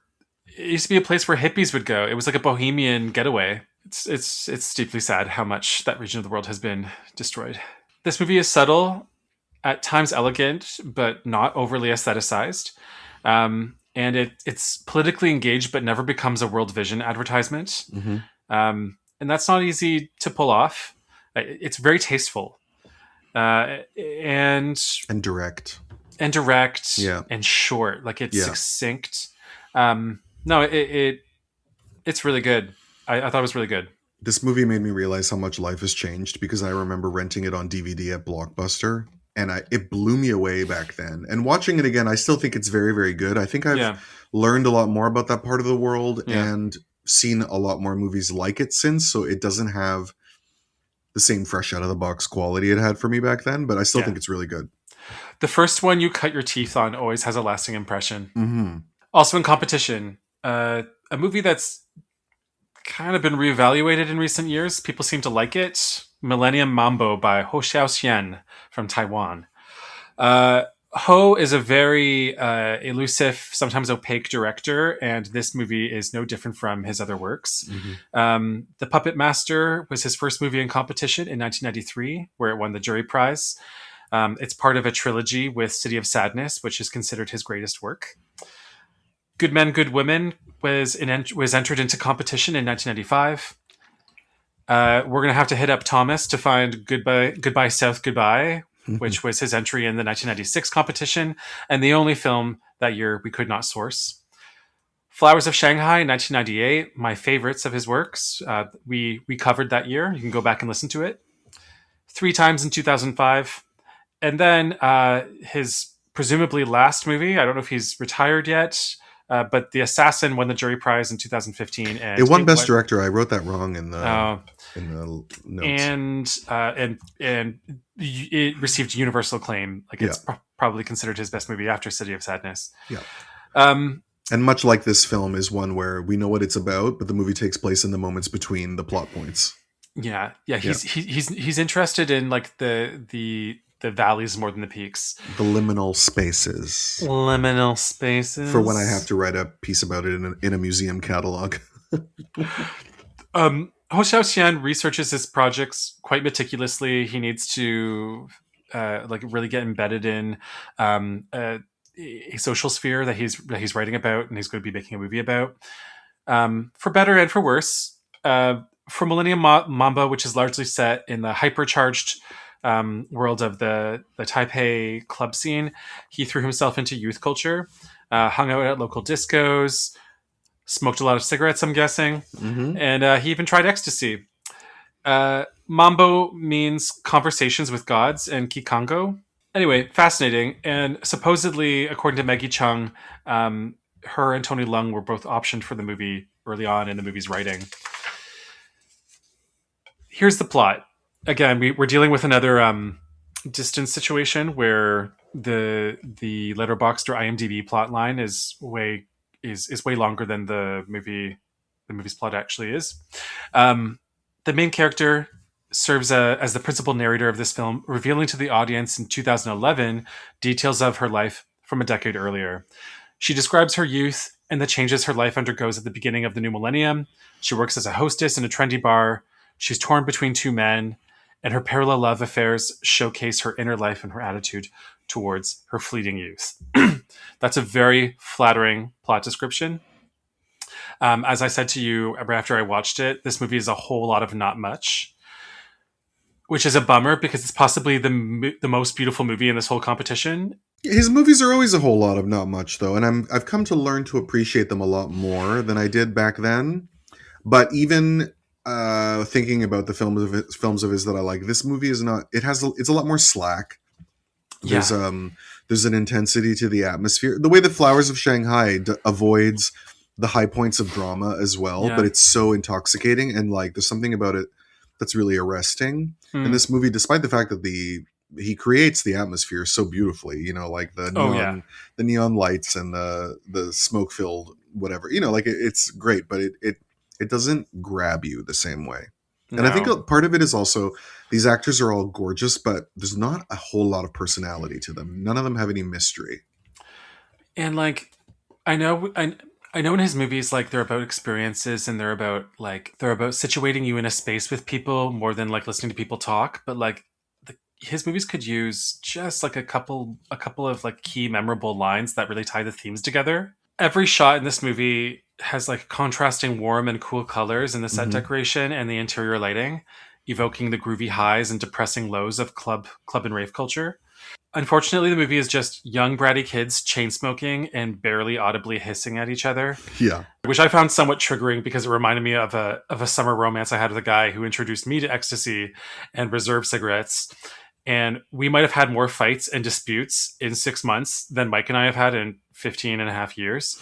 hippies would go. It was like a bohemian getaway. It's deeply sad how much that region of the world has been destroyed. This movie is subtle, at times elegant, but not overly aestheticized. And it's politically engaged, but never becomes a World Vision advertisement. Mm-hmm. And that's not easy to pull off. It's very tasteful. And direct. Yeah. And short. Like, it's succinct. It's really good. I thought it was really good. This movie made me realize how much life has changed, because I remember renting it on DVD at Blockbuster, and it blew me away back then. And watching it again, I still think it's very, very good. I think I've learned a lot more about that part of the world and seen a lot more movies like it since, so it doesn't have the same fresh out of the box quality it had for me back then, but I still think it's really good. The first one you cut your teeth on always has a lasting impression. Mm-hmm. Also in competition, a movie that's kind of been reevaluated in recent years. People seem to like it. Millennium Mambo by Hou Hsiao-hsien from Taiwan. Ho is a very elusive, sometimes opaque director, and this movie is no different from his other works. The Puppet Master was his first movie in competition in 1993, where it won the jury prize. It's part of a trilogy with City of Sadness, which is considered his greatest work. Good Men, Good Women was entered into competition in 1995. We're going to have to hit up Thomas to find Goodbye South Goodbye, which was his entry in the 1996 competition, and the only film that year we could not source. Flowers of Shanghai, 1998, my favorites of his works. We covered that year. You can go back and listen to it. 3 times in 2005. And then his presumably last movie, I don't know if he's retired yet, but The Assassin won the jury prize in 2015. And it won Best Director. I wrote that wrong in the notes. And it received universal acclaim. Like it's probably considered his best movie after City of Sadness. Yeah. And much like this film is one where we know what it's about, but the movie takes place in the moments between the plot points. Yeah. He's interested in like the valleys more than the peaks. The liminal spaces. For when I have to write a piece about it in a museum catalog. Hou Hsiao-hsien researches his projects quite meticulously. He needs to really get embedded in a social sphere that he's writing about and he's going to be making a movie about. For better and for worse. For Millennium Mambo, which is largely set in the hypercharged world of the Taipei club scene, he threw himself into youth culture, hung out at local discos, smoked a lot of cigarettes, I'm guessing, and he even tried ecstasy. Mambo means conversations with gods and Kikango. Anyway, fascinating. And supposedly, according to Maggie Chung, her and Tony Leung were both optioned for the movie early on in the movie's writing. Here's the plot. Again, we're dealing with another distance situation where the Letterboxd or IMDb plot line is way longer than the movie's plot actually is. The main character serves as the principal narrator of this film, revealing to the audience in 2011 details of her life from a decade earlier. She describes her youth and the changes her life undergoes at the beginning of the new millennium. She works as a hostess in a trendy bar. She's torn between 2 men, and her parallel love affairs showcase her inner life and her attitude towards her fleeting youth. That's a very flattering plot description. As I said to you after I watched it, this movie is a whole lot of not much, which is a bummer because it's possibly the most beautiful movie in this whole competition. His movies are always a whole lot of not much, though, and I've come to learn to appreciate them a lot more than I did back then. But even thinking about the films of his that I like, this movie is not. It's a lot more slack. There's an intensity to the atmosphere. The way that Flowers of Shanghai avoids the high points of drama as well, but it's so intoxicating and like there's something about it that's really arresting. In this movie, despite the fact that he creates the atmosphere so beautifully, you know, like the neon lights and the smoke filled whatever, you know, like it's great, but it doesn't grab you the same way. No. And I think part of it is also these actors are all gorgeous, but there's not a whole lot of personality to them. None of them have any mystery. And like, I know in his movies, like they're about experiences and they're about situating you in a space with people more than like listening to people talk. But like his movies could use just like a couple of like key memorable lines that really tie the themes together. Every shot in this movie has like contrasting warm and cool colors in the set decoration and the interior lighting, evoking the groovy highs and depressing lows of club and rave culture. Unfortunately, the movie is just young bratty kids chain smoking and barely audibly hissing at each other. Yeah, which I found somewhat triggering because it reminded me of a summer romance I had with a guy who introduced me to ecstasy and reserve cigarettes. And we might have had more fights and disputes in 6 months than Mike and I have had in 15 and a half years.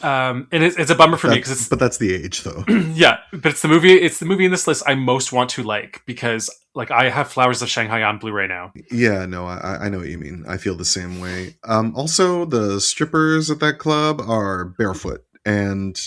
And it's a bummer for me because but that's the age though. Yeah, but it's the movie in this list I most want to like because like I have Flowers of Shanghai on Blu-ray now. Yeah, no, I know what you mean. I feel the same way. Also, the strippers at that club are barefoot, and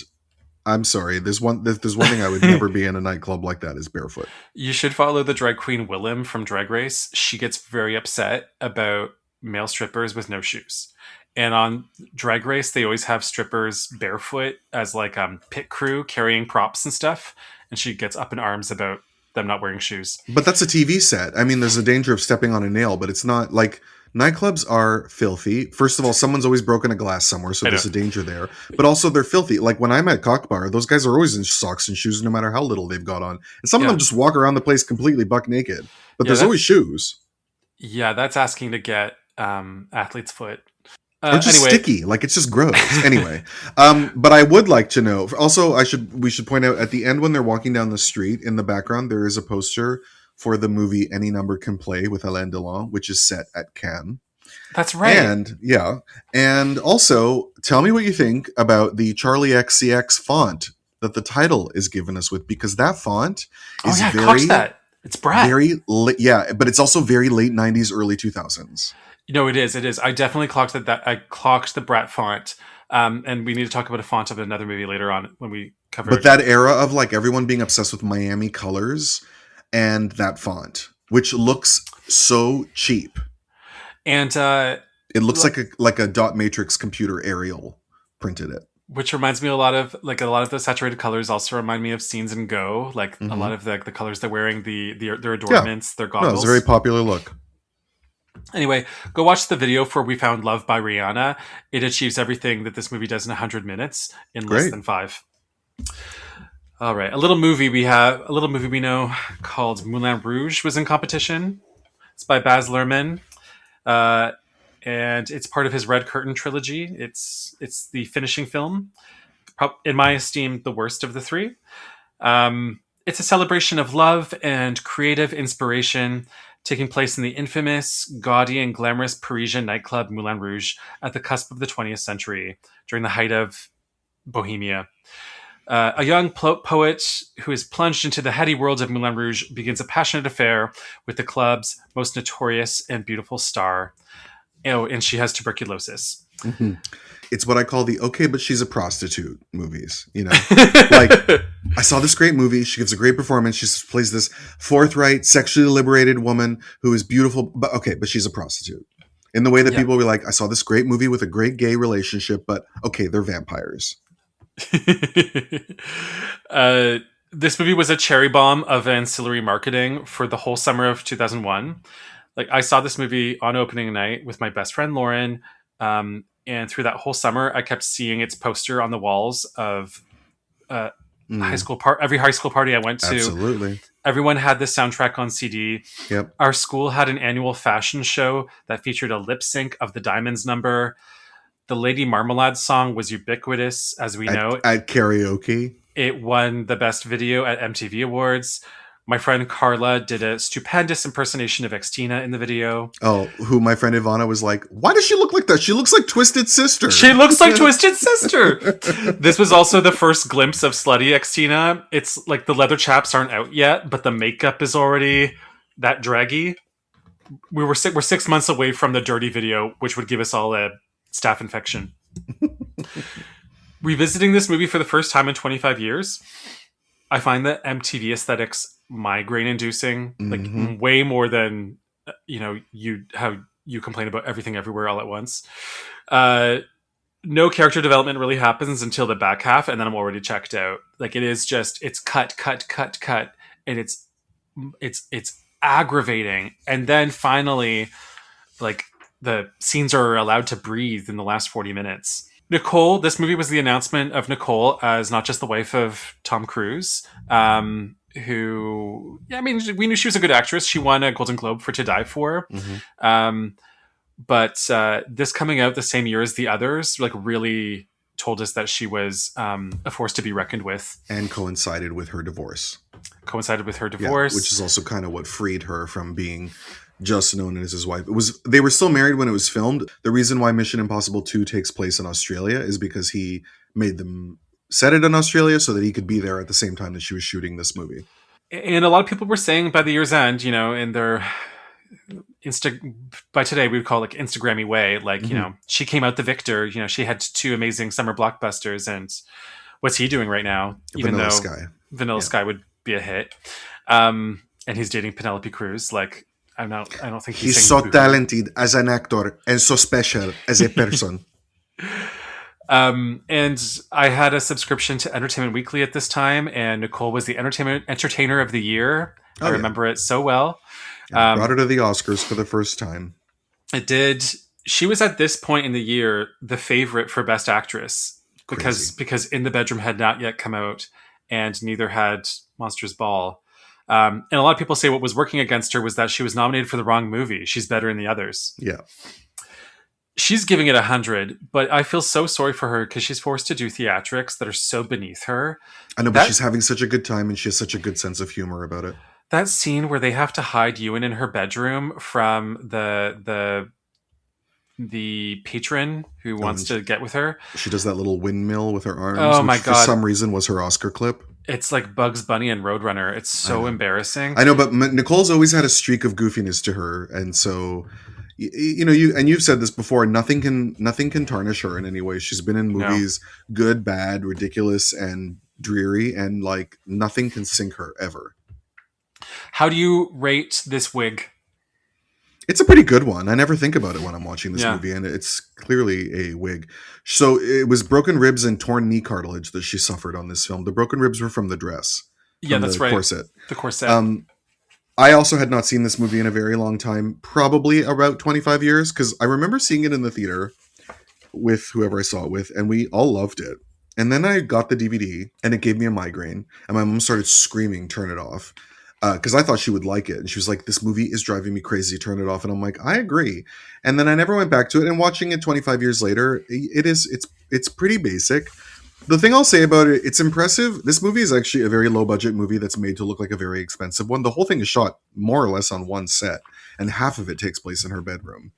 I'm sorry. There's one thing I would never be in a nightclub like that is barefoot. You should follow the drag queen Willem from Drag Race. She gets very upset about male strippers with no shoes. And on Drag Race, they always have strippers barefoot as like pit crew carrying props and stuff. And she gets up in arms about them not wearing shoes. But that's a TV set. I mean, there's a danger of stepping on a nail, but it's not like nightclubs are filthy. First of all, someone's always broken a glass somewhere, so there's a danger there. But also they're filthy. Like when I'm at Cock Bar, those guys are always in socks and shoes no matter how little they've got on. And some of them just walk around the place completely buck naked. But there's always shoes. Yeah, that's asking to get athlete's foot. Or just sticky, like it's just gross. Anyway, but I would like to know. Also, we should point out at the end when they're walking down the street in the background, there is a poster for the movie Any Number Can Play with Alain Delon, which is set at Cannes. That's right. And also tell me what you think about the Charlie XCX font that the title is given us with, because that font is it's Brett. But it's also very late 90s, early 2000s. No, it is. It is. I definitely clocked that. I clocked the Brat font. And we need to talk about a font of another movie later on when we cover. But that era of like everyone being obsessed with Miami colors and that font, which looks so cheap. And it looks like a dot matrix computer Arial printed it. Which reminds me a lot of the saturated colors also remind me of Scenes in Go. Like a lot of the colors they're wearing, their adornments, their goggles. No, it's a very popular look. Anyway, go watch the video for We Found Love by Rihanna. It achieves everything that this movie does in 100 minutes in less than 5. All right. A little movie we know called Moulin Rouge was in competition. It's by Baz Luhrmann. And it's part of his Red Curtain trilogy. It's the finishing film. In my esteem, the worst of the 3. It's a celebration of love and creative inspiration, taking place in the infamous, gaudy, and glamorous Parisian nightclub Moulin Rouge at the cusp of the 20th century, during the height of Bohemia. A young poet who is plunged into the heady world of Moulin Rouge begins a passionate affair with the club's most notorious and beautiful star. Oh, and she has tuberculosis. Mm-hmm. It's what I call the okay, but she's a prostitute movies. You know, like I saw this great movie. She gives a great performance. She plays this forthright, sexually liberated woman who is beautiful, but she's a prostitute. In the way that people were like, I saw this great movie with a great gay relationship, but okay, they're vampires. This movie was a cherry bomb of ancillary marketing for the whole summer of 2001. Like I saw this movie on opening night with my best friend Lauren. And through that whole summer, I kept seeing its poster on the walls of every high school party I went to. Absolutely. Everyone had this soundtrack on CD. Yep. Our school had an annual fashion show that featured a lip sync of the Diamonds number. The Lady Marmalade song was ubiquitous, as we know. At karaoke. It won the best video at MTV Awards. My friend Carla did a stupendous impersonation of Xtina in the video. Oh, who my friend Ivana was like, why does she look like that? She looks like Twisted Sister. She looks like Twisted Sister. This was also the first glimpse of slutty Xtina. It's like the leather chaps aren't out yet, but the makeup is already that draggy. We're 6 months away from the dirty video, which would give us all a staph infection. Revisiting this movie for the first time in 25 years, I find that MTV aesthetics migraine-inducing, like way more than how you complain about everything everywhere all at once. No character development really happens until the back half, and then I'm already checked out. Like it's cut, and it's aggravating. And then finally, like the scenes are allowed to breathe in the last 40 minutes. Nicole, this movie was the announcement of Nicole as not just the wife of Tom Cruise, who, we knew she was a good actress. She won a Golden Globe for To Die For. But this coming out the same year as the others, like really told us that she was a force to be reckoned with. And coincided with her divorce. Yeah, which is also kind of what freed her from being just known as his wife. They were still married when it was filmed. The reason why Mission Impossible 2 takes place in Australia is because he made them set it in Australia so that he could be there at the same time that she was shooting this movie. And a lot of people were saying by the year's end, in their by today we would call it like Instagrammy way, like, she came out the victor, she had 2 amazing summer blockbusters, and what's he doing right now? Vanilla Sky would be a hit. And he's dating Penelope Cruz. Like, I don't think He's he's so singing. talented as an actor and so special as a person. And I had a subscription to Entertainment Weekly at this time, and Nicole was the entertainer of the year. I remember it so well. Brought her to the Oscars for the first time. It did. She was at this point in the year the favorite for Best Actress because In the Bedroom had not yet come out, and neither had Monsters Ball. And a lot of people say what was working against her was that she was nominated for the wrong movie. She's better in the others. Yeah. She's giving it 100, but I feel so sorry for her because she's forced to do theatrics that are so beneath her. I know, but she's having such a good time and she has such a good sense of humor about it. That scene where they have to hide Ewan in her bedroom from the patron who wants to get with her. She does that little windmill with her arms. Oh my God. For some reason was her Oscar clip. It's like Bugs Bunny and Roadrunner. It's so embarrassing. I know, but Nicole's always had a streak of goofiness to her, and so you've said this before. Nothing can tarnish her in any way. She's been in movies, good, bad, ridiculous, and dreary, and like nothing can sink her ever. How do you rate this wig? It's a pretty good one. I never think about it when I'm watching this movie, and it's clearly a wig. So it was broken ribs and torn knee cartilage that she suffered on this film. The broken ribs were from the dress. Yeah, that's right. Corset. The corset. I also had not seen this movie in a very long time, probably about 25 years, because I remember seeing it in the theater with whoever I saw it with, and we all loved it. And then I got the DVD, and it gave me a migraine, and my mom started screaming, "Turn it off." Because I thought she would like it. And she was like, "This movie is driving me crazy. Turn it off." And I'm like, "I agree." And then I never went back to it. And watching it 25 years later, it's pretty basic. The thing I'll say about it, it's impressive. This movie is actually a very low budget movie that's made to look like a very expensive one. The whole thing is shot more or less on one set, and half of it takes place in her bedroom.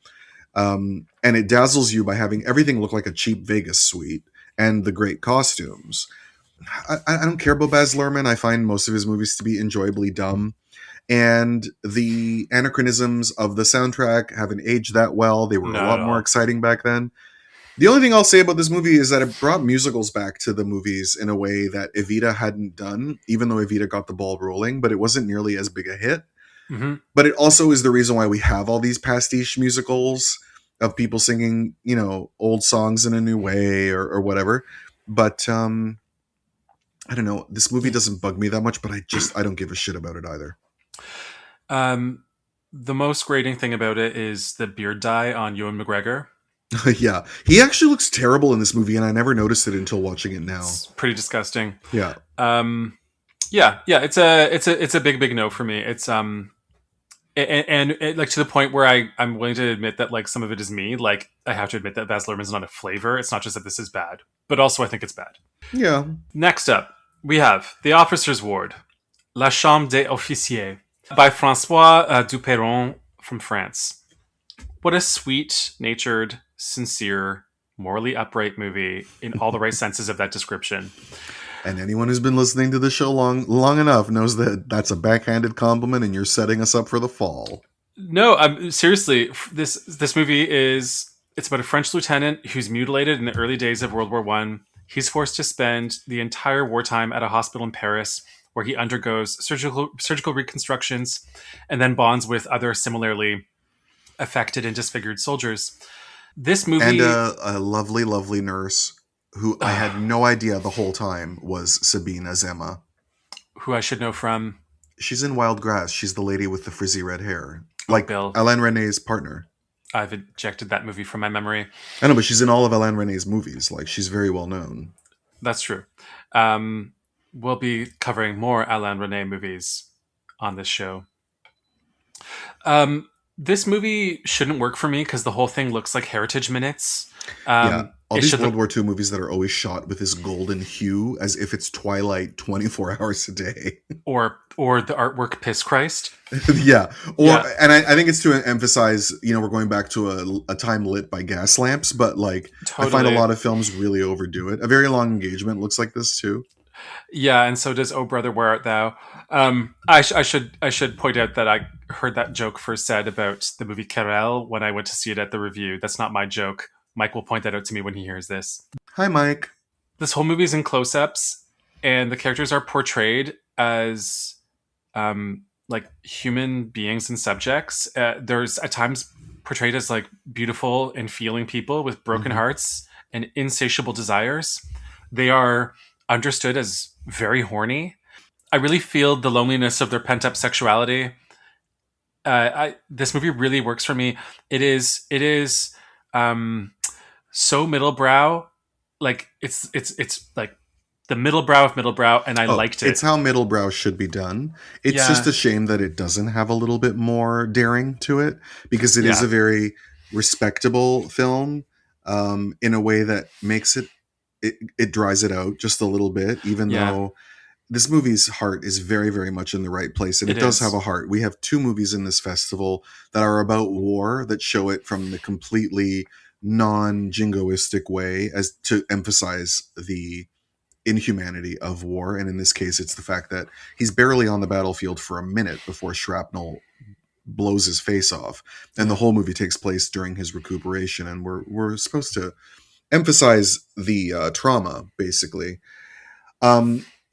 And it dazzles you by having everything look like a cheap Vegas suite and the great costumes. I don't care about Baz Luhrmann. I find most of his movies to be enjoyably dumb. And the anachronisms of the soundtrack haven't aged that well. They were a lot more exciting back then. The only thing I'll say about this movie is that it brought musicals back to the movies in a way that Evita hadn't done, even though Evita got the ball rolling, but it wasn't nearly as big a hit. Mm-hmm. But it also is the reason why we have all these pastiche musicals of people singing, old songs in a new way or whatever. But I don't know. This movie doesn't bug me that much, but I don't give a shit about it either. The most grating thing about it is the beard dye on Ewan McGregor. Yeah, he actually looks terrible in this movie, and I never noticed it until watching it now. It's pretty disgusting. Yeah. Yeah. It's a big no for me. It's and like to the point where I'm willing to admit that like some of it is me. Like I have to admit that Baz Luhrmann is not a flavor. It's not just that this is bad, but also I think it's bad. Yeah. Next up, we have The Officer's Ward, La Chambre des Officiers, by François Duperron from France. What a sweet-natured, sincere, morally upright movie in all the right senses of that description. And anyone who's been listening to the show long enough knows that that's a backhanded compliment and you're setting us up for the fall. No, seriously, this movie it's about a French lieutenant who's mutilated in the early days of World War I. He's forced to spend the entire wartime at a hospital in Paris where he undergoes surgical reconstructions and then bonds with other similarly affected and disfigured soldiers. This movie... And a lovely, lovely nurse who I had no idea the whole time was Sabine Azema. Who I should know from... She's in Wild Grass. She's the lady with the frizzy red hair. Like Bill. Alain René's partner. I've ejected that movie from my memory. I know, but she's in all of Alain René's movies. Like, she's very well known. That's true. We'll be covering more Alain René movies on this show. This movie shouldn't work for me because the whole thing looks like Heritage Minutes. All these World War II movies that are always shot with this golden hue as if it's Twilight 24 hours a day. Or the artwork Piss Christ. Yeah. And I think it's to emphasize, we're going back to a time lit by gas lamps, but like totally. I find a lot of films really overdo it. A Very Long Engagement looks like this too. Yeah, and so does Oh Brother, Where Art Thou? I should point out that I heard that joke first said about the movie Querelle when I went to see it at the review. That's not my joke. Mike will point that out to me when he hears this. Hi, Mike. This whole movie is in close-ups, and the characters are portrayed as like human beings and subjects. There's at times portrayed as like beautiful and feeling people with broken hearts and insatiable desires. They are understood as very horny. I really feel the loneliness of their pent up sexuality. This movie really works for me. It is so middlebrow, like it's like the middlebrow of middlebrow, and I liked it. It's how middlebrow should be done. It's just a shame that it doesn't have a little bit more daring to it, because it is a very respectable film in a way that makes it dries it out just a little bit, even though this movie's heart is very, very much in the right place, and it does have a heart. We have 2 movies in this festival that are about war, that show it from the completely non-jingoistic way, as to emphasize the inhumanity of war. And in this case, it's the fact that he's barely on the battlefield for a minute before shrapnel blows his face off, and the whole movie takes place during his recuperation, and we're supposed to emphasize the trauma, basically.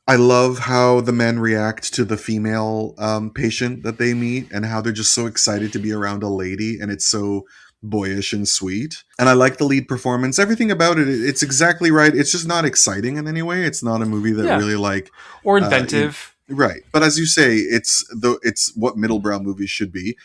I love how the men react to the female patient that they meet, and how they're just so excited to be around a lady, and it's so boyish and sweet. And I like the lead performance. Everything about it, it's exactly right. It's just not exciting in any way. It's not a movie that really like or inventive. Right. But as you say, it's what middlebrow movies should be.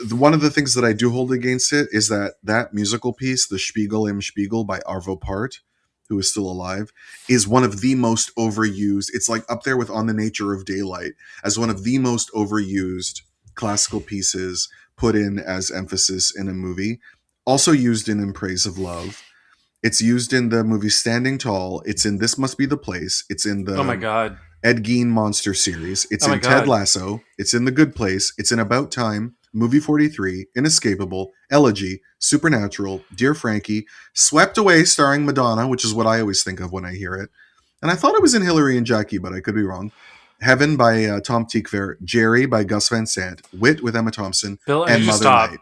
One of the things that I do hold against it is that musical piece, the Spiegel im Spiegel by Arvo Pärt, who is still alive, is one of the most overused. It's like up there with On the Nature of Daylight as one of the most overused classical pieces put in as emphasis in a movie. Also used in Praise of Love. It's used in the movie Standing Tall. It's in This Must Be the Place. It's in the Oh my God. Ed Gein Monster series. It's in Ted Lasso. It's in The Good Place. It's in About Time, Movie 43, Inescapable, Elegy, Supernatural, Dear Frankie, Swept Away starring Madonna, which is what I always think of when I hear it. And I thought it was in Hillary and Jackie, but I could be wrong. Heaven by Tom Tykwer, Jerry by Gus Van Sant, Wit with Emma Thompson, Bill, and Mother Night.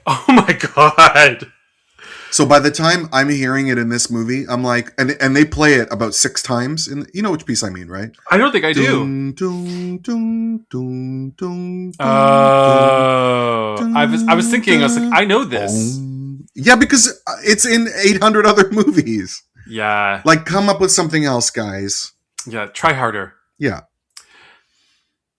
Oh my God. So by the time I'm hearing it in this movie, I'm like, and they play it about 6 times. You know which piece I mean, right? I don't think I do. I was thinking, I was like, I know this. Yeah, because it's in 800 other movies. Yeah. Like, come up with something else, guys. Yeah, try harder. Yeah.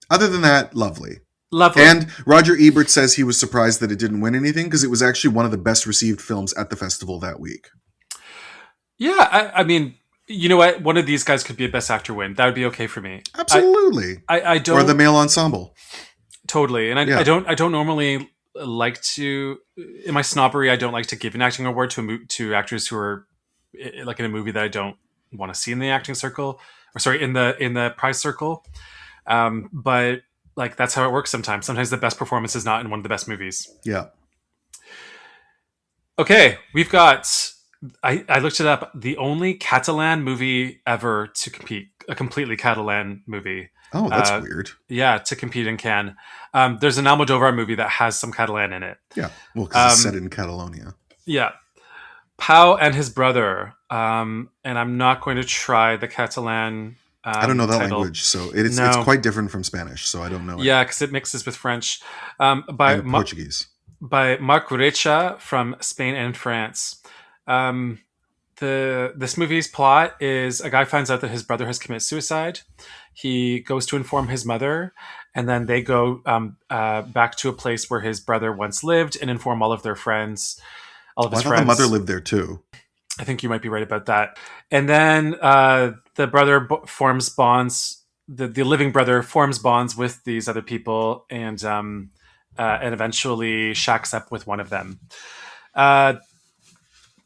Other than that, lovely. Lovely. And Roger Ebert says he was surprised that it didn't win anything, because it was actually one of the best received films at the festival that week. Yeah, I mean, you know what? One of these guys could be a Best Actor win. That would be okay for me. Absolutely. I don't. Or the male ensemble. Totally. And I don't normally like to, in my snobbery, I don't like to give an acting award to actors who are like in a movie that I don't want to see in the acting circle, or sorry, in the prize circle. But like, that's how it works sometimes. Sometimes the best performance is not in one of the best movies. Yeah. Okay, we've got, I looked it up, the only Catalan movie ever to compete, a completely Catalan movie. Oh, that's weird. Yeah, to compete in Cannes. There's an Almodovar movie that has some Catalan in it. Yeah, well, because it's set in Catalonia. Yeah. Pau and His Brother. And I'm not going to try the Catalan I don't know that title. language, so it's quite different from Spanish, so I don't know it. Yeah, because it mixes with French. And Portuguese. By Marc Recha from Spain and France. This movie's plot is a guy finds out that his brother has committed suicide. He goes to inform his mother, and then they go back to a place where his brother once lived and inform all of their friends. All of his friends. I thought the mother lived there too. I think you might be right about that. And then the brother forms bonds. The living brother forms bonds with these other people, and eventually shacks up with one of them.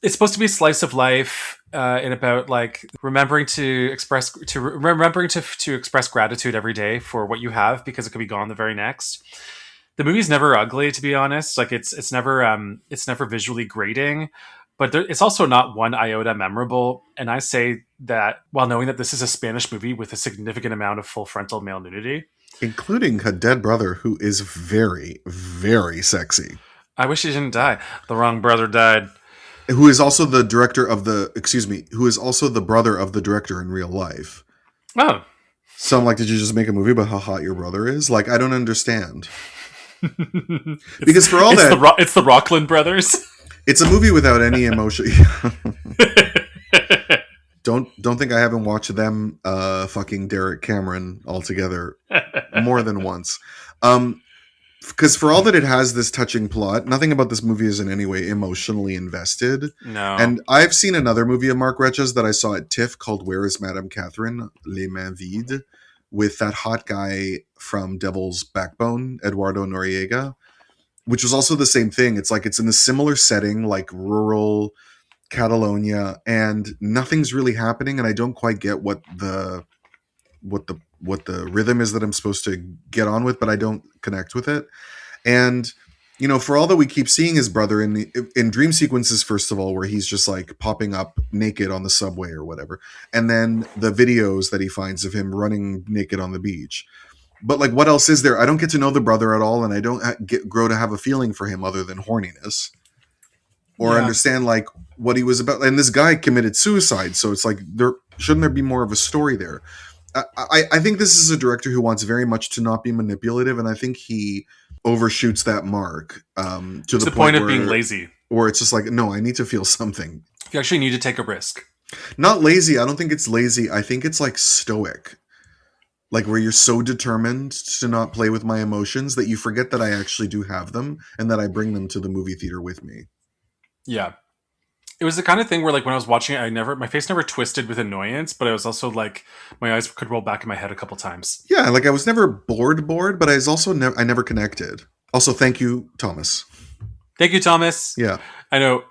It's supposed to be a slice of life in about like remembering to express gratitude every day for what you have, because it could be gone the very next. The movie's never ugly, to be honest. Like it's never visually grating, but it's also not one iota memorable. And I say that while knowing that this is a Spanish movie with a significant amount of full frontal male nudity, including her dead brother, who is very, very sexy. I wish he didn't die. The wrong brother died. Who is also the director of who is also the brother of the director in real life. Oh. So I'm like, did you just make a movie about how hot your brother is? Like, I don't understand. Because for all that, it's the Rockland brothers. it's a movie without any emotion. Don't think I haven't watched them fucking Derek Cameron all together more than once. Because for all that it has this touching plot, nothing about this movie is in any way emotionally invested. No. And I've seen another movie of Marc Recha's that I saw at TIFF called Where is Madame Catherine? Les Mains Vides, with that hot guy from Devil's Backbone, Eduardo Noriega, which was also the same thing. It's like it's in a similar setting, like rural Catalonia, and nothing's really happening, and I don't quite get what the rhythm is that I'm supposed to get on with, but I don't connect with it. And you know, for all that we keep seeing his brother in dream sequences, first of all, where he's just like popping up naked on the subway or whatever, and then the videos that he finds of him running naked on the beach. But like, what else is there? I don't get to know the brother at all, and I don't grow to have a feeling for him other than horniness, or understand like what he was about. And this guy committed suicide, so it's like shouldn't there be more of a story there? I think this is a director who wants very much to not be manipulative, and I think he overshoots that mark to the point of being lazy. Or it's just like, no, I need to feel something. You actually need to take a risk. Not lazy. I don't think it's lazy. I think it's like stoic. Like where you're so determined to not play with my emotions that you forget that I actually do have them and that I bring them to the movie theater with me. Yeah. It was the kind of thing where like when I was watching it, my face never twisted with annoyance, but I was also like, my eyes could roll back in my head a couple times. Yeah. Like I was never bored, but I was also I never connected. Also, thank you, Thomas. Thank you, Thomas. Yeah. I know.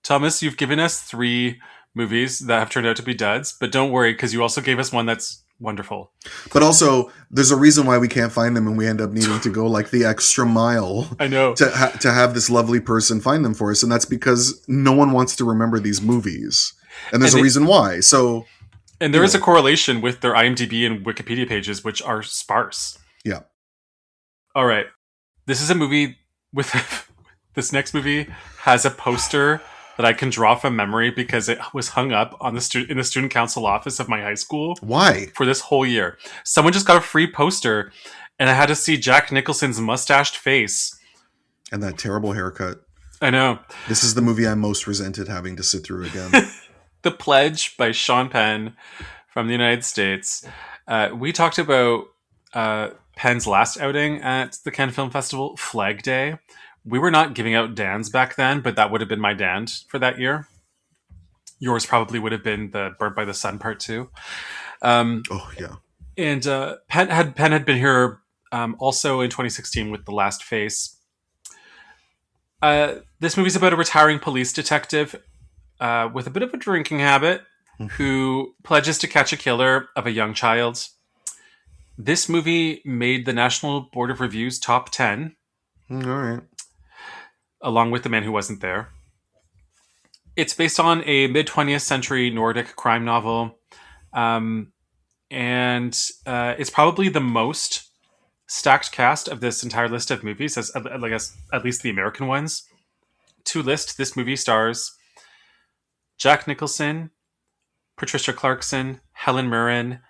Thomas, you've given us 3 movies that have turned out to be duds, but don't worry, because you also gave us one that's wonderful. But also, there's a reason why we can't find them, and we end up needing to go like the extra mile. I know to have this lovely person find them for us, and that's because no one wants to remember these movies, and there's a reason why. So, and there is a correlation with their IMDb and Wikipedia pages, which are sparse. Yeah. All right, this is a movie with this next movie has a poster that I can draw from memory because it was hung up on in the student council office of my high school. Why? For this whole year. Someone just got a free poster and I had to see Jack Nicholson's mustached face. And that terrible haircut. I know. This is the movie I most resented having to sit through again. The Pledge by Sean Penn from the United States. We talked about Penn's last outing at the Cannes Film Festival, Flag Day. We were not giving out Dans back then, but that would have been my Dan for that year. Yours probably would have been the Burnt by the Sun Part 2. Oh, yeah. And Penn had been here also in 2016 with The Last Face. This movie's about a retiring police detective with a bit of a drinking habit who pledges to catch a killer of a young child. This movie made the National Board of Review's top 10. All right. Along with The Man Who Wasn't There. It's based on a mid-20th century Nordic crime novel. And it's probably the most stacked cast of this entire list of movies, as at least the American ones. To list, this movie stars Jack Nicholson, Patricia Clarkson, Helen Mirren,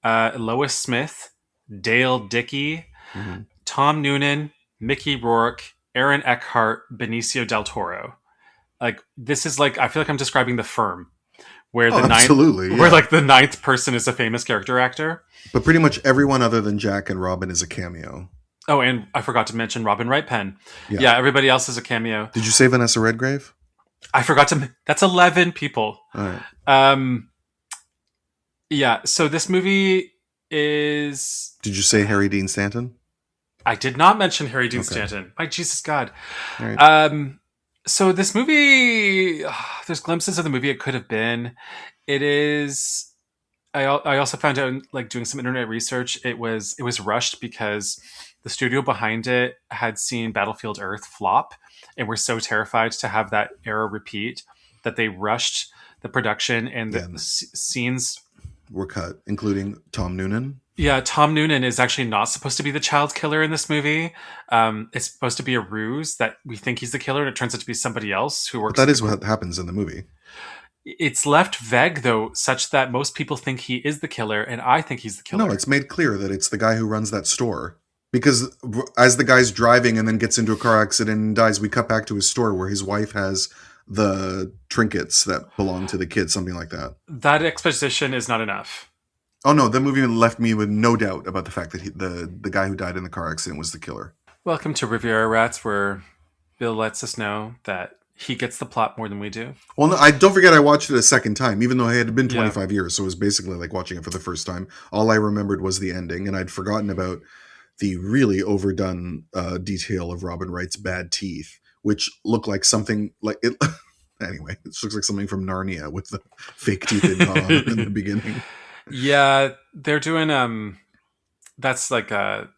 Lois Smith, Dale Dickey, Tom Noonan, Mickey Rourke, Aaron Eckhart, Benicio del Toro. Like this is like I feel like I'm describing The Firm, where the ninth person is a famous character actor. But pretty much everyone other than Jack and Robin is a cameo. Oh, and I forgot to mention Robin Wright Penn. Yeah, everybody else is a cameo. Did you say Vanessa Redgrave? I forgot to. That's 11 people. All right. Yeah. So this movie is. Did you say Harry Dean Stanton? I did not mention Harry Dean Stanton. My Jesus God. Right. So this movie, there's glimpses of the movie it could have been. It is. I also found out, like doing some internet research, it was rushed because the studio behind it had seen Battlefield Earth flop and were so terrified to have that error repeat that they rushed the production and the scenes were cut, including Tom Noonan. Yeah, Tom Noonan is actually not supposed to be the child killer in this movie. It's supposed to be a ruse that we think he's the killer, and it turns out to be somebody else who works. But that is what happens in the movie. It's left vague, though, such that most people think he is the killer, and I think he's the No, killer. it's made clear that it's the guy who runs that store. Because as the guy's driving and then gets into a car accident and dies, we cut back to his store where his wife has the trinkets that belong to the kid, something like that. That exposition is not enough. Oh no, the movie left me with no doubt about the fact that the guy who died in the car accident was the killer. Welcome to Riviera Rats, where Bill lets us know that he gets the plot more than we do. Well, no, I don't forget I watched it a second time, even though it had been Yeah. 25 years, so it was basically like watching it for the first time. All I remembered was the ending, and I'd forgotten about the really overdone detail of Robin Wright's bad teeth, which look like something like it. Anyway, it looks like something from Narnia with the fake teeth they'd got on in the beginning. Yeah, they're doing that's like a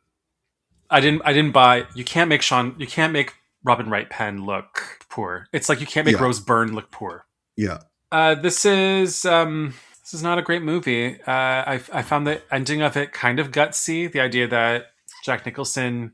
I didn't buy. You can't make Robin Wright Penn look poor. It's like you can't make Yeah. Rose Byrne look poor. Yeah. This is not a great movie. I found the ending of it kind of gutsy. The idea that Jack Nicholson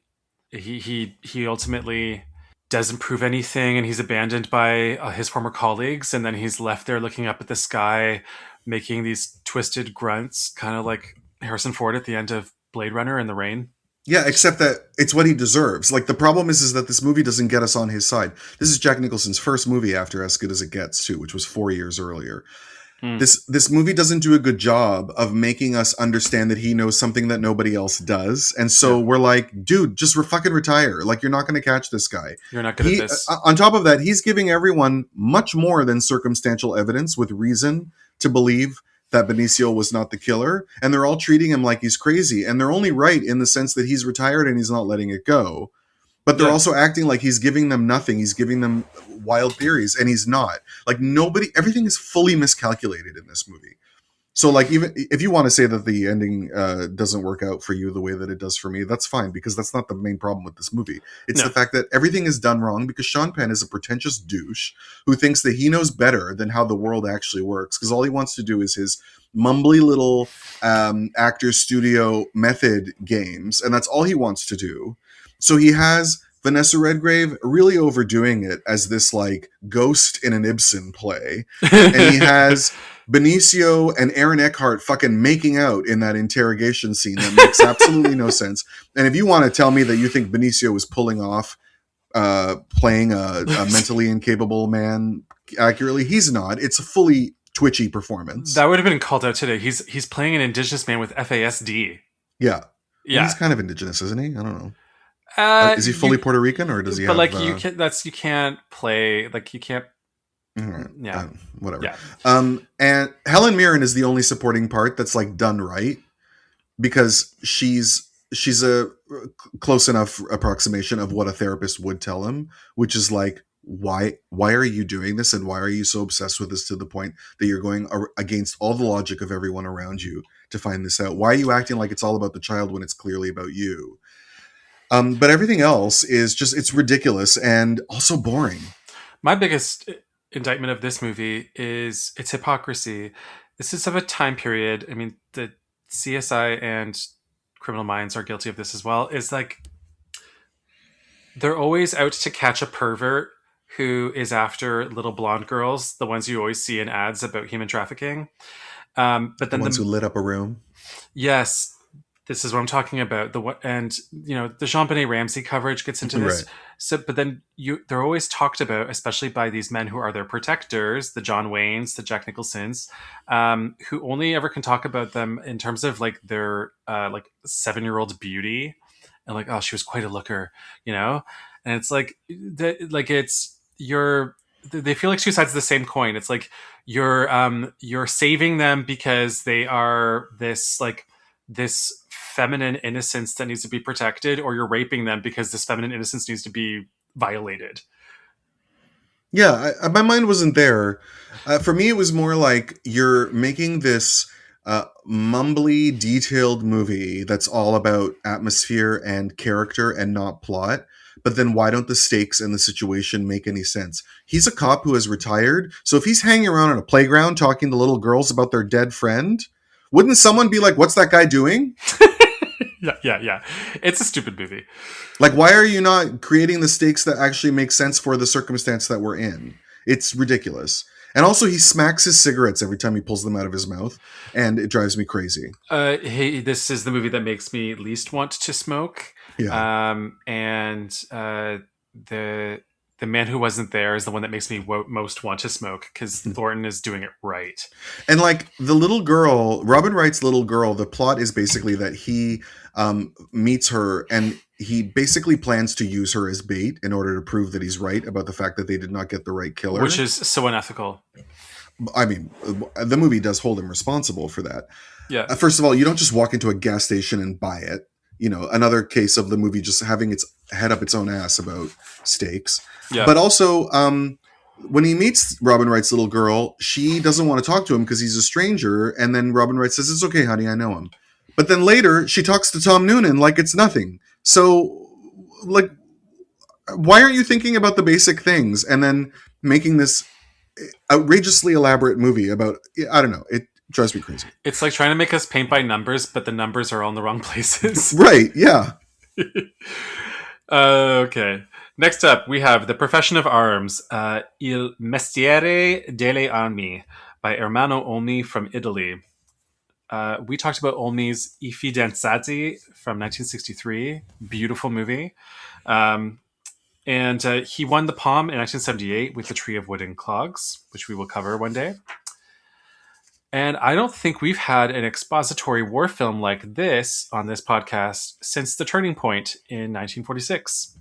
he ultimately doesn't prove anything, and he's abandoned by his former colleagues, and then he's left there looking up at the sky, making these twisted grunts, kind of like Harrison Ford at the end of Blade Runner in the rain. Yeah, except that it's what he deserves. Like the problem is that this movie doesn't get us on his side. This is Jack Nicholson's first movie after As Good as It Gets, too, which was 4 years earlier. This movie doesn't do a good job of making us understand that he knows something that nobody else does, and so we're like, dude, just fucking retire. Like you're not going to catch this guy. You're not good at this. On top of that, he's giving everyone much more than circumstantial evidence with reason to believe that Benicio was not the killer, and they're all treating him like he's crazy, and they're only right in the sense that he's retired and he's not letting it go. But they're also acting like he's giving them nothing. He's giving them wild theories, and he's not. Like everything is fully miscalculated in this movie. So like even if you want to say that the ending doesn't work out for you the way that it does for me, that's fine, because that's not the main problem with this movie. It's the fact that everything is done wrong because Sean Penn is a pretentious douche who thinks that he knows better than how the world actually works, because all he wants to do is his mumbly little actor studio method games, and that's all he wants to do. So he has Vanessa Redgrave really overdoing it as this like ghost in an Ibsen play, and he has Benicio and Aaron Eckhart fucking making out in that interrogation scene that makes absolutely no sense. And if you want to tell me that you think Benicio was pulling off playing a mentally incapable man accurately, he's not. It's a fully twitchy performance. That would have been called out today. He's playing an indigenous man with FASD. Yeah. Yeah. He's kind of indigenous, isn't he? I don't know. Is he fully Puerto Rican, or does he? But have, like you can't play like you can't. Yeah, whatever. Yeah. And Helen Mirren is the only supporting part that's like done right, because she's a close enough approximation of what a therapist would tell him, which is like, why are you doing this, and why are you so obsessed with this to the point that you're going against all the logic of everyone around you to find this out? Why are you acting like it's all about the child when it's clearly about you? But everything else is just, it's ridiculous and also boring. My biggest indictment of this movie is its hypocrisy. This is of a time period. I mean, the CSI and Criminal Minds are guilty of this as well. Is like they're always out to catch a pervert who is after little blonde girls, the ones you always see in ads about human trafficking. But then the ones who lit up a room. Yes. This is what I'm talking about. And the Jean-Benet Ramsey coverage gets into this. Right. So, but then they're always talked about, especially by these men who are their protectors, the John Waynes, the Jack Nicholsons, who only ever can talk about them in terms of like their like 7-year-old beauty, and like, oh, she was quite a looker, And it's like they feel like two sides of the same coin. It's like you're saving them because they are this feminine innocence that needs to be protected, or you're raping them because this feminine innocence needs to be violated. Yeah, my mind wasn't there. For me, it was more like you're making this mumbly, detailed movie that's all about atmosphere and character and not plot. But then why don't the stakes and the situation make any sense? He's a cop who has retired. So if he's hanging around on a playground talking to little girls about their dead friend, wouldn't someone be like, what's that guy doing? Yeah. It's a stupid movie. Like, why are you not creating the stakes that actually make sense for the circumstance that we're in? It's ridiculous. And also, he smacks his cigarettes every time he pulls them out of his mouth, and it drives me crazy. Hey, this is the movie that makes me least want to smoke. Yeah. The man who wasn't there is the one that makes me most want to smoke because Thornton is doing it right. And like the little girl, Robin Wright's little girl, the plot is basically that he meets her and he basically plans to use her as bait in order to prove that he's right about the fact that they did not get the right killer. Which is so unethical. I mean, the movie does hold him responsible for that. Yeah. First of all, you don't just walk into a gas station and buy it. You know, another case of the movie just having its head up its own ass about stakes. Yeah. But also, when he meets Robin Wright's little girl, she doesn't want to talk to him because he's a stranger. And then Robin Wright says, "It's okay, honey, I know him." But then later, she talks to Tom Noonan like it's nothing. So, like, why aren't you thinking about the basic things and then making this outrageously elaborate movie about, I don't know, it drives me crazy. It's like trying to make us paint by numbers, but the numbers are all in the wrong places. Right, yeah. Okay. Next up, we have The Profession of Arms, Il Mestiere delle Armi by Ermanno Olmi from Italy. We talked about Olmi's I Fidanzati from 1963. Beautiful movie. And he won the Palm in 1978 with The Tree of Wooden Clogs, which we will cover one day. And I don't think we've had an expository war film like this on this podcast since The Turning Point in 1946.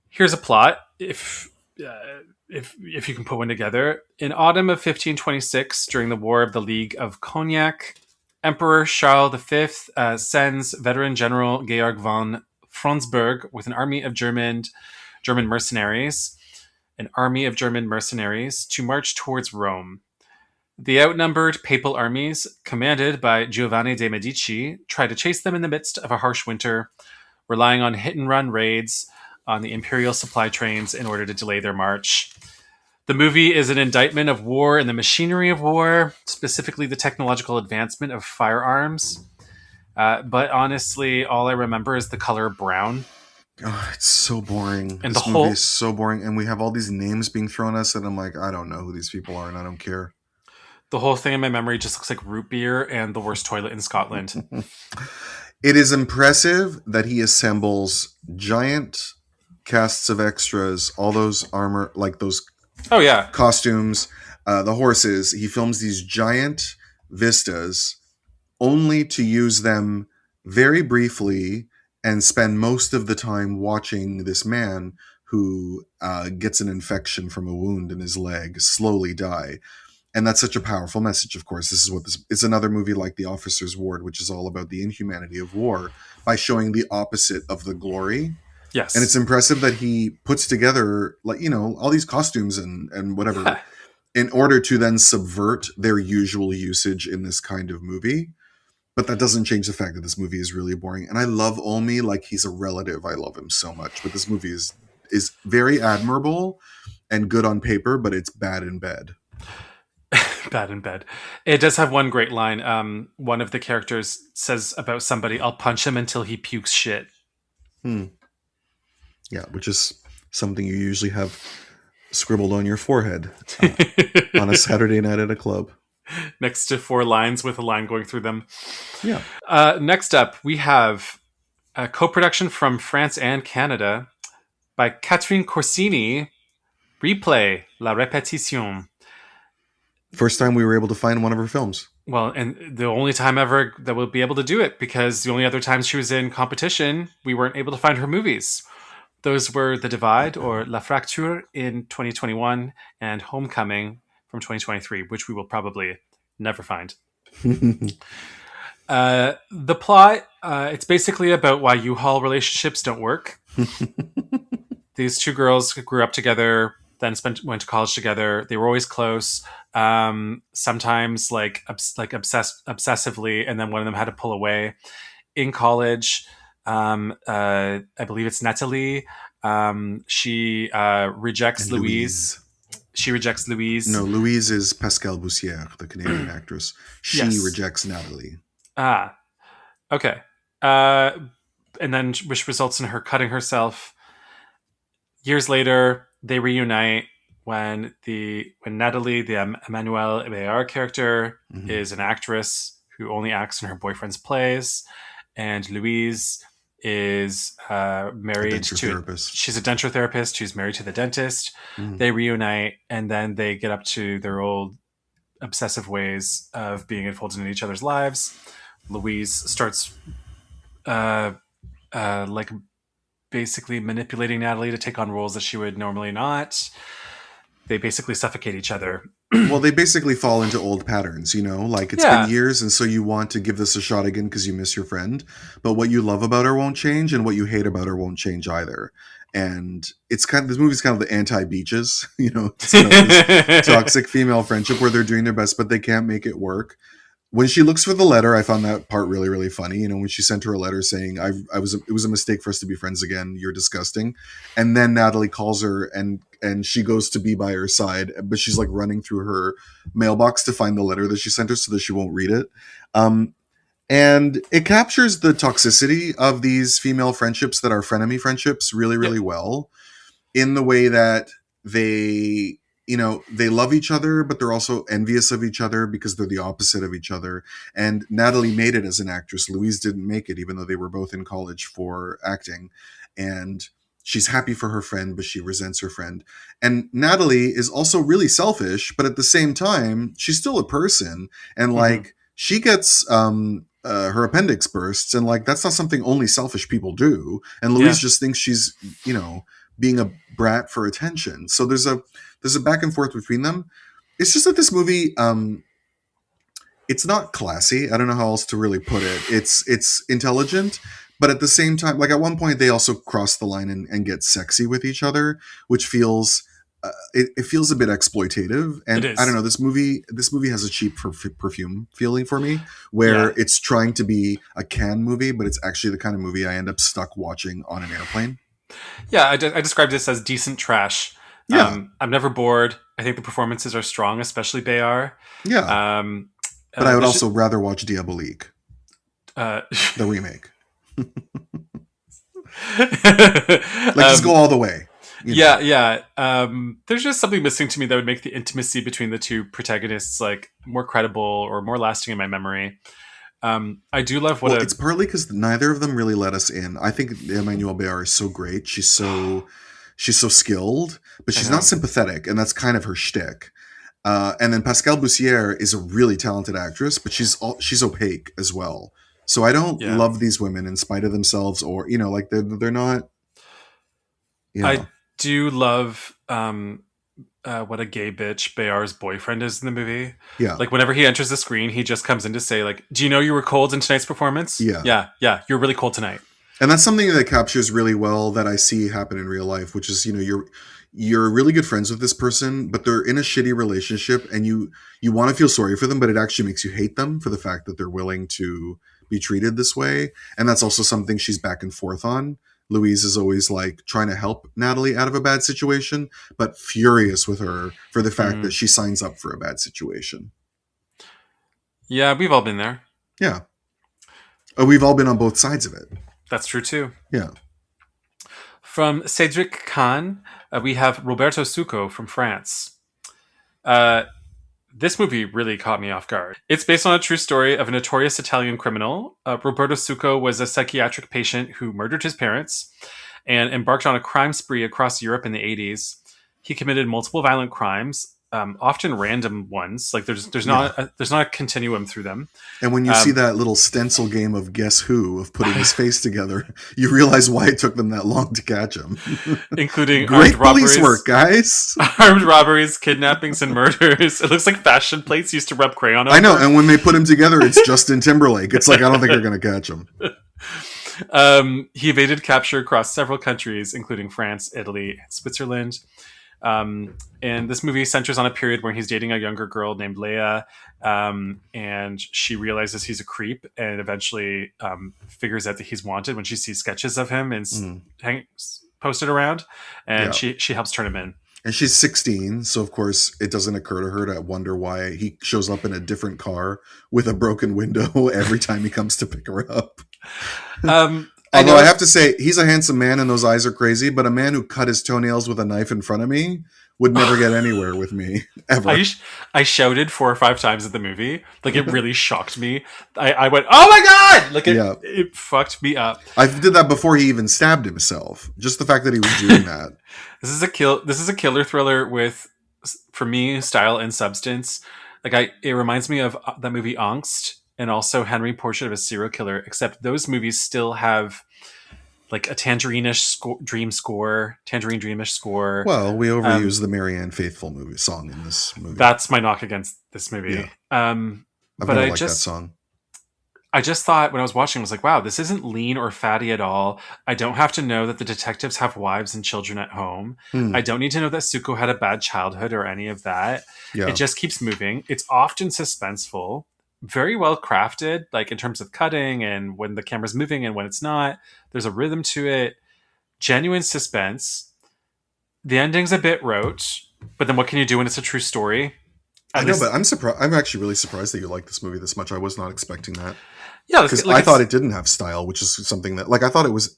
Here's a plot, if you can put one together. In autumn of 1526, during the War of the League of Cognac, Emperor Charles V sends veteran General Georg von Fronsberg with an army of German mercenaries, to march towards Rome. The outnumbered papal armies, commanded by Giovanni de' Medici, try to chase them in the midst of a harsh winter, relying on hit-and-run raids on the imperial supply trains in order to delay their march. The movie is an indictment of war and the machinery of war, specifically the technological advancement of firearms. But honestly, all I remember is the color brown. Oh, it's so boring. And this movie is so boring. And we have all these names being thrown at us, and I'm like, I don't know who these people are, and I don't care. The whole thing in my memory just looks like root beer and the worst toilet in Scotland. It is impressive that he assembles giant casts of extras, all those armor, like those costumes, the horses. He films these giant vistas only to use them very briefly and spend most of the time watching this man who gets an infection from a wound in his leg slowly die. And that's such a powerful message, of course. This is what this it's another movie like The Officer's Ward, which is all about the inhumanity of war by showing the opposite of the glory. Yes. And it's impressive that he puts together, like, you know, all these costumes and whatever in order to then subvert their usual usage in this kind of movie. But that doesn't change the fact that this movie is really boring. And I love Olmi like he's a relative. I love him so much. But this movie is very admirable and good on paper, but it's bad in bed. Bad in bed. It does have one great line. One of the characters says about somebody, "I'll punch him until he pukes shit." Yeah, which is something you usually have scribbled on your forehead on a Saturday night at a club. Next to 4 lines with a line going through them. Yeah. Next up, we have a co-production from France and Canada by Catherine Corsini, Replay, La Répétition. First time we were able to find one of her films. Well, and the only time ever that we'll be able to do it, because the only other times she was in competition, we weren't able to find her movies. Those were The Divide, or La Fracture, in 2021, and Homecoming from 2023, which we will probably never find. The plot, it's basically about why U-Haul relationships don't work. These 2 girls grew up together, then went to college together. They were always close. Sometimes obsessively, and then one of them had to pull away. In college, I believe it's Natalie. She rejects Louise. She rejects Louise. No, Louise is Pascal Boussière, the Canadian actress. She rejects Natalie. Ah, okay. And then, which results in her cutting herself. Years later, they reunite. when Natalie, the Emmanuel Ebear character, is an actress who only acts in her boyfriend's plays, and Louise is married she's a denture therapist who's married to the dentist. They reunite, and then they get up to their old obsessive ways of being enfolded in each other's lives. Louise starts like basically manipulating Natalie to take on roles that she would normally not. They basically suffocate each other. Well, they basically fall into old patterns, you know, like it's been years, and so you want to give this a shot again because you miss your friend, but what you love about her won't change, and what you hate about her won't change either. And it's this movie's kind of the anti-Beaches, you know, it's kind of this toxic female friendship where they're doing their best, but they can't make it work. When she looks for the letter, I found that part really, really funny. You know, when she sent her a letter saying, it was a mistake for us to be friends again. You're disgusting. And then Natalie calls her and she goes to be by her side, but she's like running through her mailbox to find the letter that she sent her so that she won't read it. And it captures the toxicity of these female friendships that are frenemy friendships really, really well, in the way that they love each other, but they're also envious of each other because they're the opposite of each other. And Natalie made it as an actress. Louise didn't make it, even though they were both in college for acting. And she's happy for her friend, but she resents her friend. And Natalie is also really selfish, but at the same time, she's still a person. And like, she gets her appendix bursts, and like, that's not something only selfish people do. And Louise just thinks she's, you know, being a brat for attention. So there's a back and forth between them. It's just that this movie, it's not classy. I don't know how else to really put it. It's intelligent, but at the same time, like at one point they also cross the line and get sexy with each other, which feels, it feels a bit exploitative. And I don't know, this movie has a cheap perfume feeling for me, where it's trying to be a Cannes movie, but it's actually the kind of movie I end up stuck watching on an airplane. Yeah, I described this as decent trash. Yeah. I'm never bored. I think the performances are strong, especially Bayar. Yeah. But I would also rather watch Diabolique. The remake. Like, just go all the way. Yeah. There's just something missing to me that would make the intimacy between the two protagonists like more credible or more lasting in my memory. I do love it's partly because neither of them really let us in. I think Emmanuelle Béart is so great. She's so skilled, but she's not sympathetic, and that's kind of her shtick. And then Pascale Bussière is a really talented actress, but she's opaque as well. So I don't love these women in spite of themselves, or, you know, like they're not. You know. I do love what a gay bitch Bayar's boyfriend is in the movie. Yeah. Like, whenever he enters the screen, he just comes in to say, like, do you know you were cold in tonight's performance? Yeah. Yeah. You're really cold tonight. And that's something that captures really well that I see happen in real life, which is, you know, you're really good friends with this person, but they're in a shitty relationship, and you want to feel sorry for them, but it actually makes you hate them for the fact that they're willing to be treated this way. And that's also something she's back and forth on. Louise is always like trying to help Natalie out of a bad situation, but furious with her for the fact that she signs up for a bad situation. Yeah, we've all been there. Yeah. We've all been on both sides of it. That's true too. Yeah. From Cédric Kahn, we have Roberto Succo from France. This movie really caught me off guard. It's based on a true story of a notorious Italian criminal. Roberto Succo was a psychiatric patient who murdered his parents and embarked on a crime spree across Europe in the 80s. He committed multiple violent crimes, often random ones. Like there's not a continuum through them. And when you see that little stencil game of Guess Who, of putting his face together, you realize why it took them that long to catch him. Including great police work, guys. Armed robberies, kidnappings, and murders. It looks like fashion plates used to rub crayon over. I know, and when they put him together, it's Justin Timberlake. It's like, I don't think they're going to catch him. He evaded capture across several countries, including France, Italy, and Switzerland. And this movie centers on a period where he's dating a younger girl named Leia, and she realizes he's a creep, and eventually figures out that he's wanted when she sees sketches of him and posted around, and she helps turn him in. And she's 16, so of course it doesn't occur to her to wonder why he shows up in a different car with a broken window every time he comes to pick her up. Although I have to say, he's a handsome man and those eyes are crazy, but a man who cut his toenails with a knife in front of me would never get anywhere with me ever. I shouted 4 or 5 times at the movie. Like, it really shocked me. I went, oh my God! Like, it fucked me up. I did that before he even stabbed himself. Just the fact that he was doing that. This is a killer thriller with, for me, style and substance. Like, it reminds me of that movie Angst and also Henry Portrait of a Serial Killer, except those movies still have like a Tangerine Dreamish score. Well, we overuse the Marianne Faithfull movie song in this movie. That's my knock against this movie. Yeah. I've never liked that song. I just thought when I was watching, I was like, wow, this isn't lean or fatty at all. I don't have to know that the detectives have wives and children at home. I don't need to know that Suko had a bad childhood or any of that. Yeah. It just keeps moving. It's often suspenseful. Very well crafted, like in terms of cutting and when the camera's moving and when it's not. There's a rhythm to it. Genuine suspense. The ending's a bit rote, but then what can you do when it's a true story? I know, but I'm surprised. I'm actually really surprised that you like this movie this much. I was not expecting that. Yeah, because I thought it didn't have style, which is something that, like, I thought it was.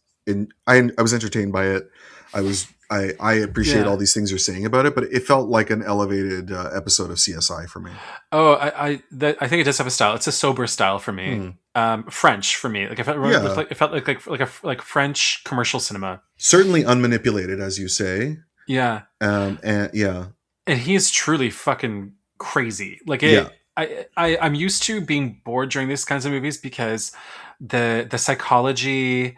I was entertained by it. I appreciate all these things you're saying about it, but it felt like an elevated episode of CSI for me. Oh, I think it does have a style. It's a sober style for me. French for me. Like, it felt like French commercial cinema. Certainly unmanipulated, as you say. Yeah. And he's truly fucking crazy. Like, I'm used to being bored during these kinds of movies because the psychology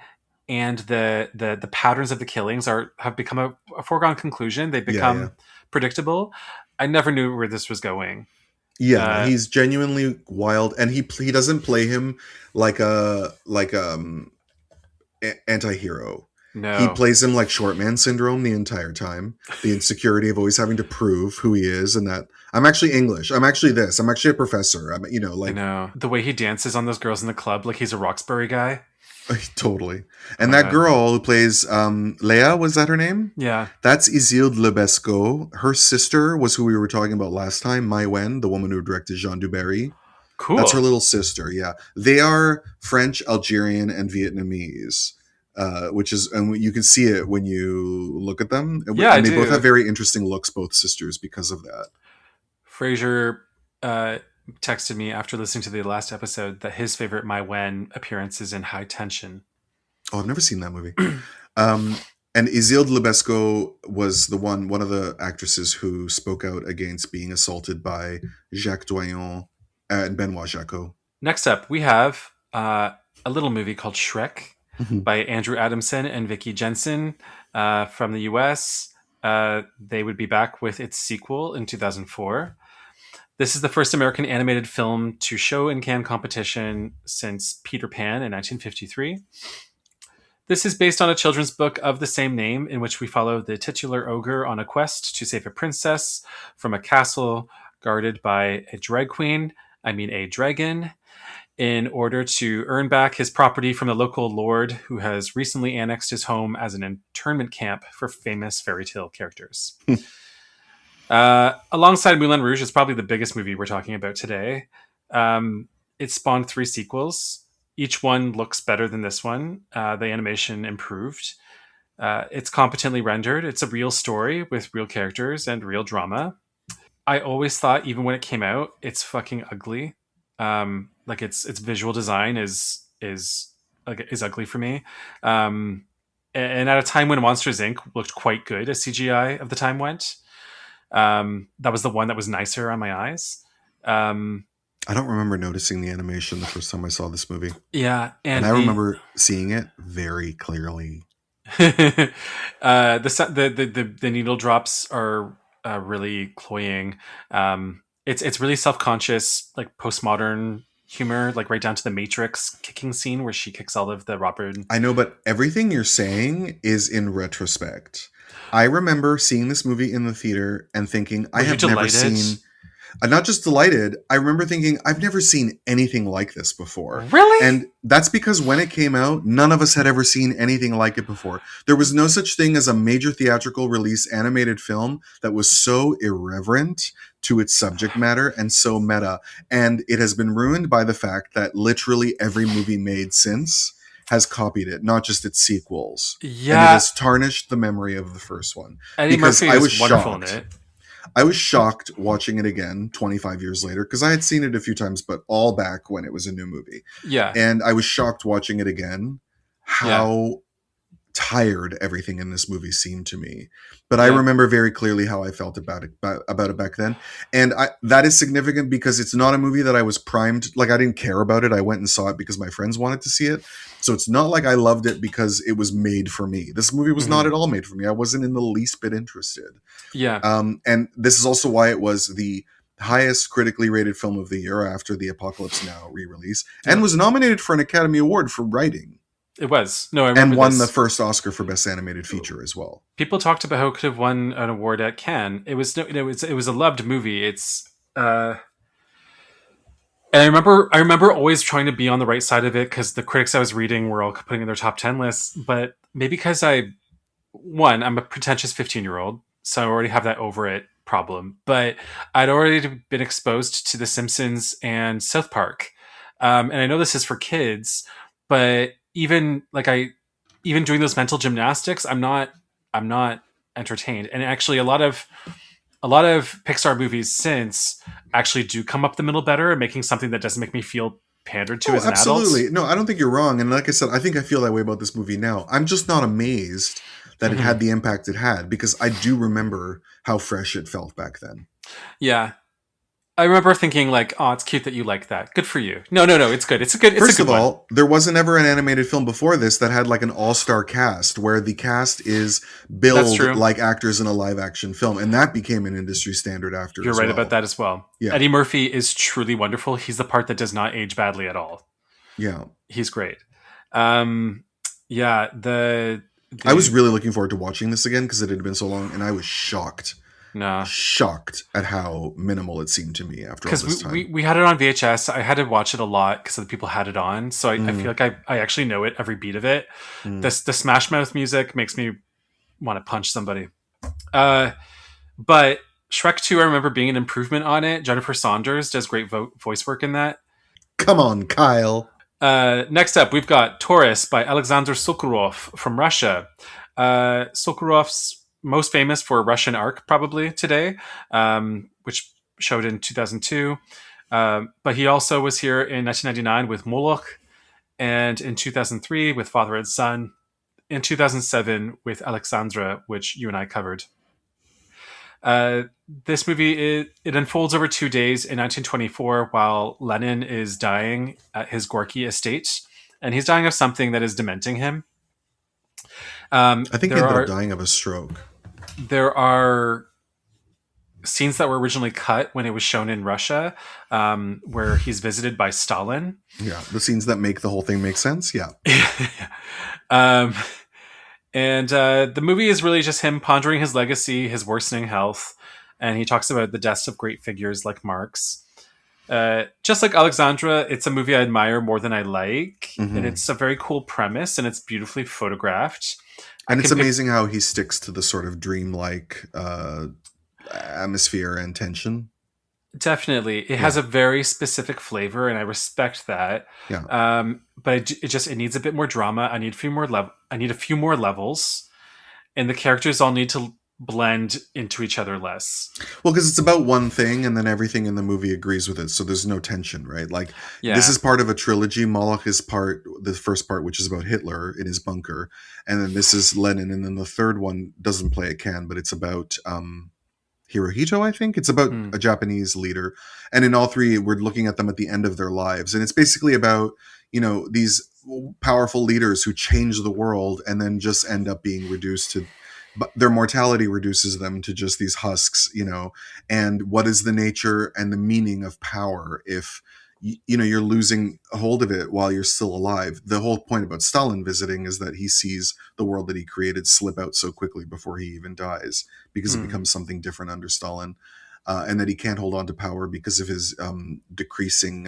and the patterns of the killings have become a foregone conclusion. They become predictable. I never knew where this was going. Yeah, he's genuinely wild, and he doesn't play him like a anti-hero. No. He plays him like short man syndrome the entire time. The insecurity of always having to prove who he is, and that I'm actually English. I'm actually this. I'm actually a professor. I know the way he dances on those girls in the club, like he's a Roxbury guy. Totally. And that girl who plays Leia, was that her name? Yeah. That's Isilde Lebesco. Her sister was who we were talking about last time, Mai Wen, the woman who directed Jean Dubarry. Cool. That's her little sister, yeah. They are French, Algerian, and Vietnamese. Which is, and you can see it when you look at them. Yeah, and they both have very interesting looks, both sisters, because of that. Fraser texted me after listening to the last episode that his favorite Mai Wen appearance is in High Tension. Oh, I've never seen that movie. And Isilde Lebesco was one of the actresses who spoke out against being assaulted by Jacques Doyon and Benoit Jacot. Next up, we have a little movie called Shrek by Andrew Adamson and Vicky Jensen from the US. They would be back with its sequel in 2004. This is the first American animated film to show in Cannes competition since Peter Pan in 1953. This is based on a children's book of the same name, in which we follow the titular ogre on a quest to save a princess from a castle guarded by a dragon, in order to earn back his property from the local lord who has recently annexed his home as an internment camp for famous fairy tale characters. Alongside Moulin Rouge, is probably the biggest movie we're talking about today. It spawned 3 sequels. Each one looks better than this one. The animation improved. It's competently rendered. It's a real story with real characters and real drama. I always thought, even when it came out, it's fucking ugly. Like its visual design is ugly for me. And at a time when Monsters Inc. looked quite good as CGI of the time went. That was the one that was nicer on my eyes. I don't remember noticing the animation the first time I saw this movie. Yeah, and I remember seeing it very clearly. The needle drops are really cloying. It's really self-conscious, like postmodern humor, like right down to the Matrix kicking scene where she kicks all of the Robert. I know, but everything you're saying is in retrospect. I remember seeing this movie in the theater and thinking, I have never seen... not just delighted, I remember thinking, I've never seen anything like this before. Really? And that's because when it came out, none of us had ever seen anything like it before. There was no such thing as a major theatrical release animated film that was so irreverent to its subject matter and so meta. And it has been ruined by the fact that literally every movie made since has copied it, not just its sequels. Yeah. And it has tarnished the memory of the first one. Eddie Murphy is wonderful in it. I was shocked watching it again 25 years later, because I had seen it a few times, but all back when it was a new movie. Yeah. And I was shocked watching it again how tired everything in this movie seemed to me. But I remember very clearly how I felt about it back then. And that is significant because it's not a movie that I was primed. Like, I didn't care about it. I went and saw it because my friends wanted to see it. So it's not like I loved it because it was made for me. This movie was not at all made for me. I wasn't in the least bit interested. Yeah. And this is also why it was the highest critically rated film of the year after the Apocalypse Now re-release, and was nominated for an Academy Award for writing. It was. No, I remember. And won the first Oscar for Best Animated Feature as well. People talked about how it could have won an award at Cannes. It was a loved movie. It's and I remember always trying to be on the right side of it because the critics I was reading were all putting in their top 10 lists. But maybe because I'm a pretentious 15-year-old, so I already have that over it problem. But I'd already been exposed to The Simpsons and South Park, and I know this is for kids, but even doing those mental gymnastics, I'm not entertained. And actually, a lot of Pixar movies since actually do come up the middle better, making something that doesn't make me feel pandered to as an adult. Absolutely. No, I don't think you're wrong. And like I said, I think I feel that way about this movie now. I'm just not amazed that it had the impact it had, because I do remember how fresh it felt back then. Yeah. I remember thinking like, oh, it's cute that you like that. Good for you. No, it's good. First of all, there wasn't ever an animated film before this that had like an all-star cast where the cast is billed like actors in a live-action film. And that became an industry standard after. You're right about that as well. Yeah. Eddie Murphy is truly wonderful. He's the part that does not age badly at all. Yeah. He's great. I was really looking forward to watching this again because it had been so long, and I was shocked at how minimal it seemed to me after all this time. We had it on VHS. I had to watch it a lot because other people had it on, so I feel like I actually know it, every beat of it. The Smash Mouth music makes me want to punch somebody. But Shrek 2, I remember being an improvement on it. Jennifer Saunders does great voice work in that. Come on, Kyle. Next up, we've got Taurus by Alexander Sokurov from Russia. Sokurov's most famous for Russian Ark probably today, which showed in 2002. But he also was here in 1999 with Moloch, and in 2003 with Father and Son, in 2007 with Alexandra, which you and I covered. This movie, it unfolds over 2 days in 1924 while Lenin is dying at his Gorky estate, and he's dying of something that is dementing him. I think they're dying of a stroke. There are scenes that were originally cut when it was shown in Russia, where he's visited by Stalin. Yeah, the scenes that make the whole thing make sense. Yeah. And the movie is really just him pondering his legacy, his worsening health, and he talks about the deaths of great figures like Marx. Just like Alexandra, it's a movie I admire more than I like, and it's a very cool premise, and it's beautifully photographed. And it's amazing how he sticks to the sort of dreamlike atmosphere and tension. Definitely. It has a very specific flavor, and I respect that. Yeah. But it needs a bit more drama. I need a few more levels, and the characters all need to blend into each other less. Well, because it's about one thing, and then everything in the movie agrees with it, so there's no tension, right? Like, this is part of a trilogy. Moloch is the first part, which is about Hitler in his bunker, and then this is Lenin, and then the third one doesn't play at Cannes, but it's about Hirohito, I think. It's about a Japanese leader. And in all three, we're looking at them at the end of their lives. And it's basically about, these powerful leaders who change the world and then just end up being reduced to, their mortality reduces them to just these husks, and what is the nature and the meaning of power if, you're losing a hold of it while you're still alive. The whole point about Stalin visiting is that he sees the world that he created slip out so quickly before he even dies, because it becomes something different under Stalin, and that he can't hold on to power because of his decreasing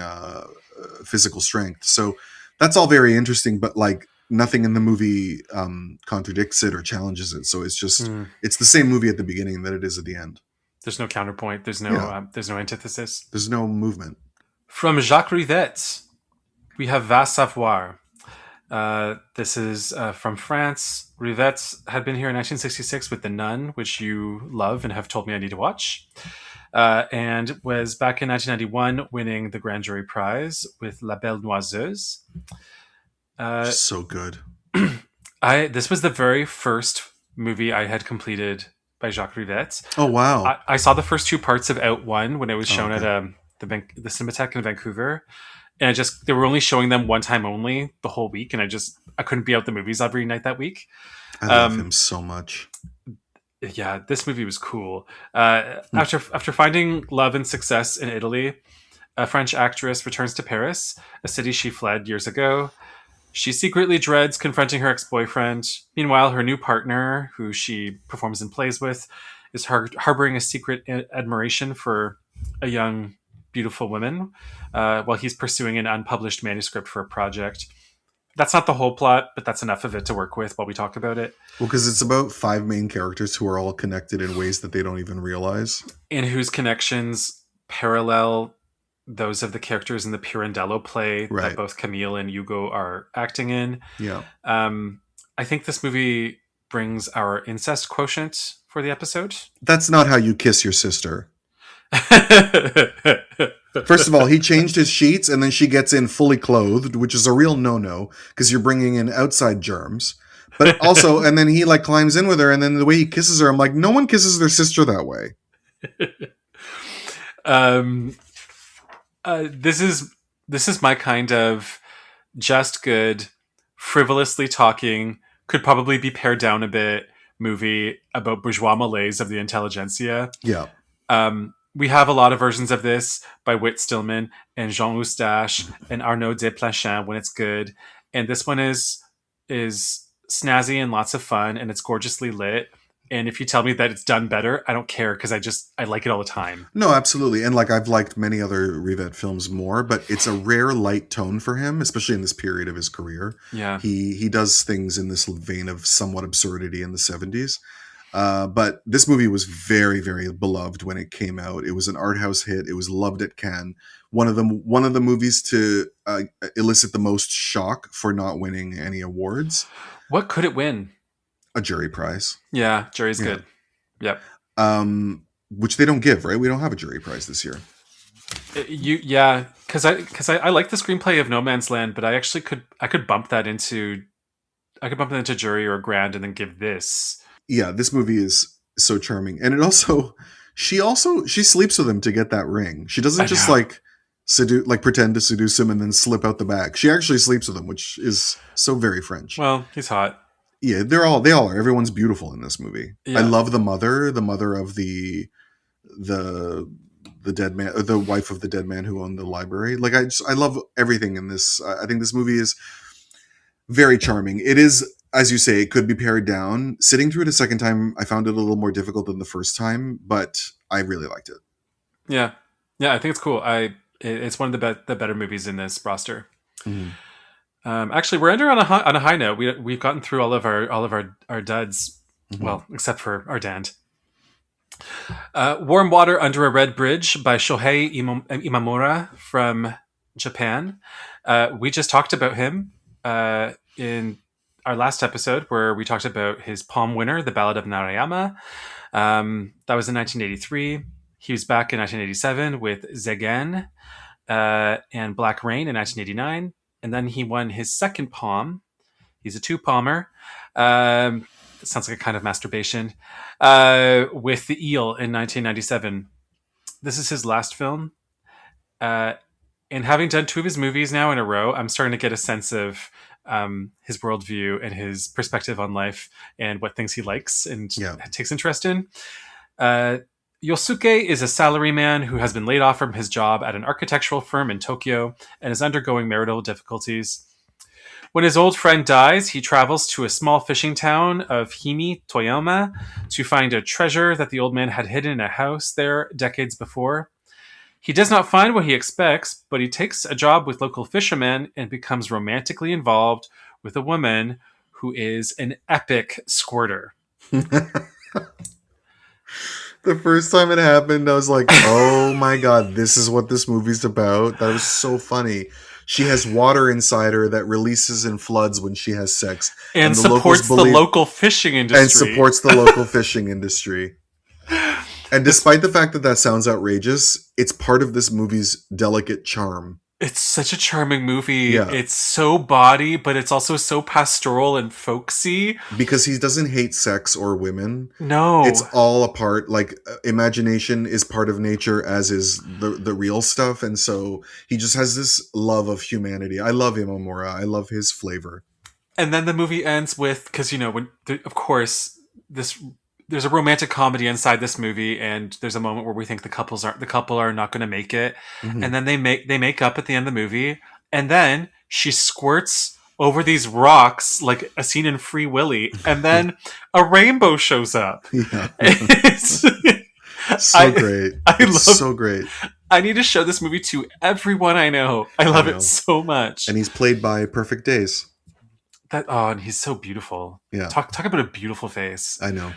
physical strength. So that's all very interesting, but like nothing in the movie contradicts it or challenges it. So it's just it's the same movie at the beginning that it is at the end. There's no counterpoint. There's no antithesis. There's no movement. From Jacques Rivette, we have Va Savoir. This is from France. Rivette had been here in 1966 with The Nun, which you love and have told me I need to watch. And was back in 1991 winning the Grand Jury Prize with La Belle Noiseuse. So good. This was the very first movie I had completed by Jacques Rivette. Oh, wow. I saw the first two parts of Out One when it was shown okay. at the Cinematheque in Vancouver. And they were only showing them one time only the whole week. And I couldn't be out the movies every night that week. I love him so much. Yeah, this movie was cool. After finding love and success in Italy, a French actress returns to Paris, a city she fled years ago. She secretly dreads confronting her ex-boyfriend. Meanwhile, her new partner, who she performs in plays with, is harboring a secret admiration for a young, beautiful woman, while he's pursuing an unpublished manuscript for a project. That's not the whole plot, but that's enough of it to work with while we talk about it. Well, because it's about 5 main characters who are all connected in ways that they don't even realize. And whose connections parallel those of the characters in the Pirandello play that both Camille and Hugo are acting in. Yeah. I think this movie brings our incest quotient for the episode. That's not how you kiss your sister. First of all, he changed his sheets and then she gets in fully clothed, which is a real no-no because you're bringing in outside germs. But also, and then he like climbs in with her and then the way he kisses her, I'm like, no one kisses their sister that way. This is my kind of just good, frivolously talking, could probably be pared down a bit movie about bourgeois malaise of the intelligentsia. Yeah. We have a lot of versions of this by Whit Stillman and Jean Eustache and Arnaud Desplechin when it's good. And this one is snazzy and lots of fun and it's gorgeously lit. And if you tell me that it's done better, I don't care because I like it all the time. No, absolutely. And like I've liked many other Rivette films more, but it's a rare light tone for him, especially in this period of his career. Yeah. He does things in this vein of somewhat absurdity in the 70s. But this movie was very, very beloved when it came out. It was an art house hit. It was loved at Cannes. One of the movies to elicit the most shock for not winning any awards. What could it win? A jury prize. Yeah, jury's good. Yep. Which they don't give, right? We don't have a jury prize this year. Because I like the screenplay of No Man's Land, but I could bump that into jury or grand and then give this. Yeah, this movie is so charming, and she sleeps with him to get that ring. She doesn't just pretend to seduce him and then slip out the back. She actually sleeps with him, which is so very French. Well, he's hot. Yeah, they all are. Everyone's beautiful in this movie. Yeah. I love the mother of the dead man, or the wife of the dead man who owned the library. Like I love everything in this. I think this movie is very charming. It is, as you say, it could be pared down. Sitting through it a second time, I found it a little more difficult than the first time, but I really liked it. Yeah, I think it's cool. It's one of the better movies in this roster. Mm-hmm. Actually, we're ending on a high note. We've gotten through all of our duds, mm-hmm. Well, except for our dand. Warm Water Under a Red Bridge by Shohei Imamura from Japan. We just talked about him in our last episode where we talked about his Palm winner, The Ballad of Narayama. That was in 1983. He was back in 1987 with Zegen and Black Rain in 1989. And then he won his second Palm. He's a 2-palmer. That sounds like a kind of masturbation. With The Eel in 1997. This is his last film. And having done 2 of his movies now in a row, I'm starting to get a sense of his worldview and his perspective on life and what things he likes and takes interest in. Yosuke is a salaryman who has been laid off from his job at an architectural firm in Tokyo and is undergoing marital difficulties. When his old friend dies, he travels to a small fishing town of Himi, Toyama, to find a treasure that the old man had hidden in a house there decades before. He does not find what he expects, but he takes a job with local fishermen and becomes romantically involved with a woman who is an epic squirter. The first time it happened, I was like, oh my God, this is what this movie's about. That was so funny. She has water inside her that releases and floods when she has sex. And the supports the local fishing industry. And supports the local fishing industry. And despite the fact that that sounds outrageous, it's part of this movie's delicate charm. It's such a charming movie. Yeah. It's so bawdy, but it's also so pastoral and folksy. Because he doesn't hate sex or women. No. It's all a part. Like, imagination is part of nature, as is the real stuff. And so he just has this love of humanity. I love Imamura. I love his flavor. And then the movie ends with, because, you know, when of course, there's a romantic comedy inside this movie, and there's a moment where we think the couple are not going to make it, and then they make up at the end of the movie, and then she squirts over these rocks like a scene in Free Willy, and then a rainbow shows up. Yeah. It's great. So great. I need to show this movie to everyone I know. I love it so much. And he's played by Perfect Days. And he's so beautiful. Yeah. Talk about a beautiful face. I know.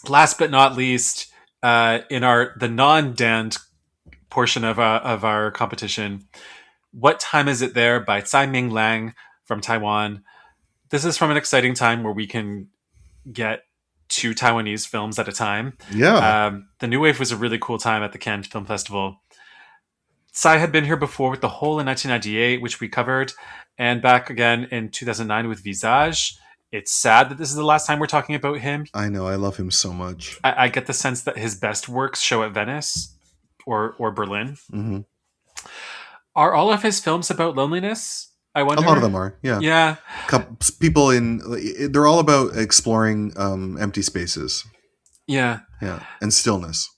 Last but not least, in the non-dand portion of our competition, What Time Is It There by Tsai Ming Lang from Taiwan. This is from an exciting time where we can get 2 Taiwanese films at a time. Yeah. The New Wave was a really cool time at the Cannes Film Festival. Tsai had been here before with The Hole in 1998, which we covered, and back again in 2009 with Visage. It's sad that this is the last time we're talking about him. I know. I love him so much. I get the sense that his best works show at Venice or Berlin. Mm-hmm. Are all of his films about loneliness? I wonder. A lot of them are. Yeah. Yeah. They're all about exploring empty spaces. Yeah. Yeah. And stillness.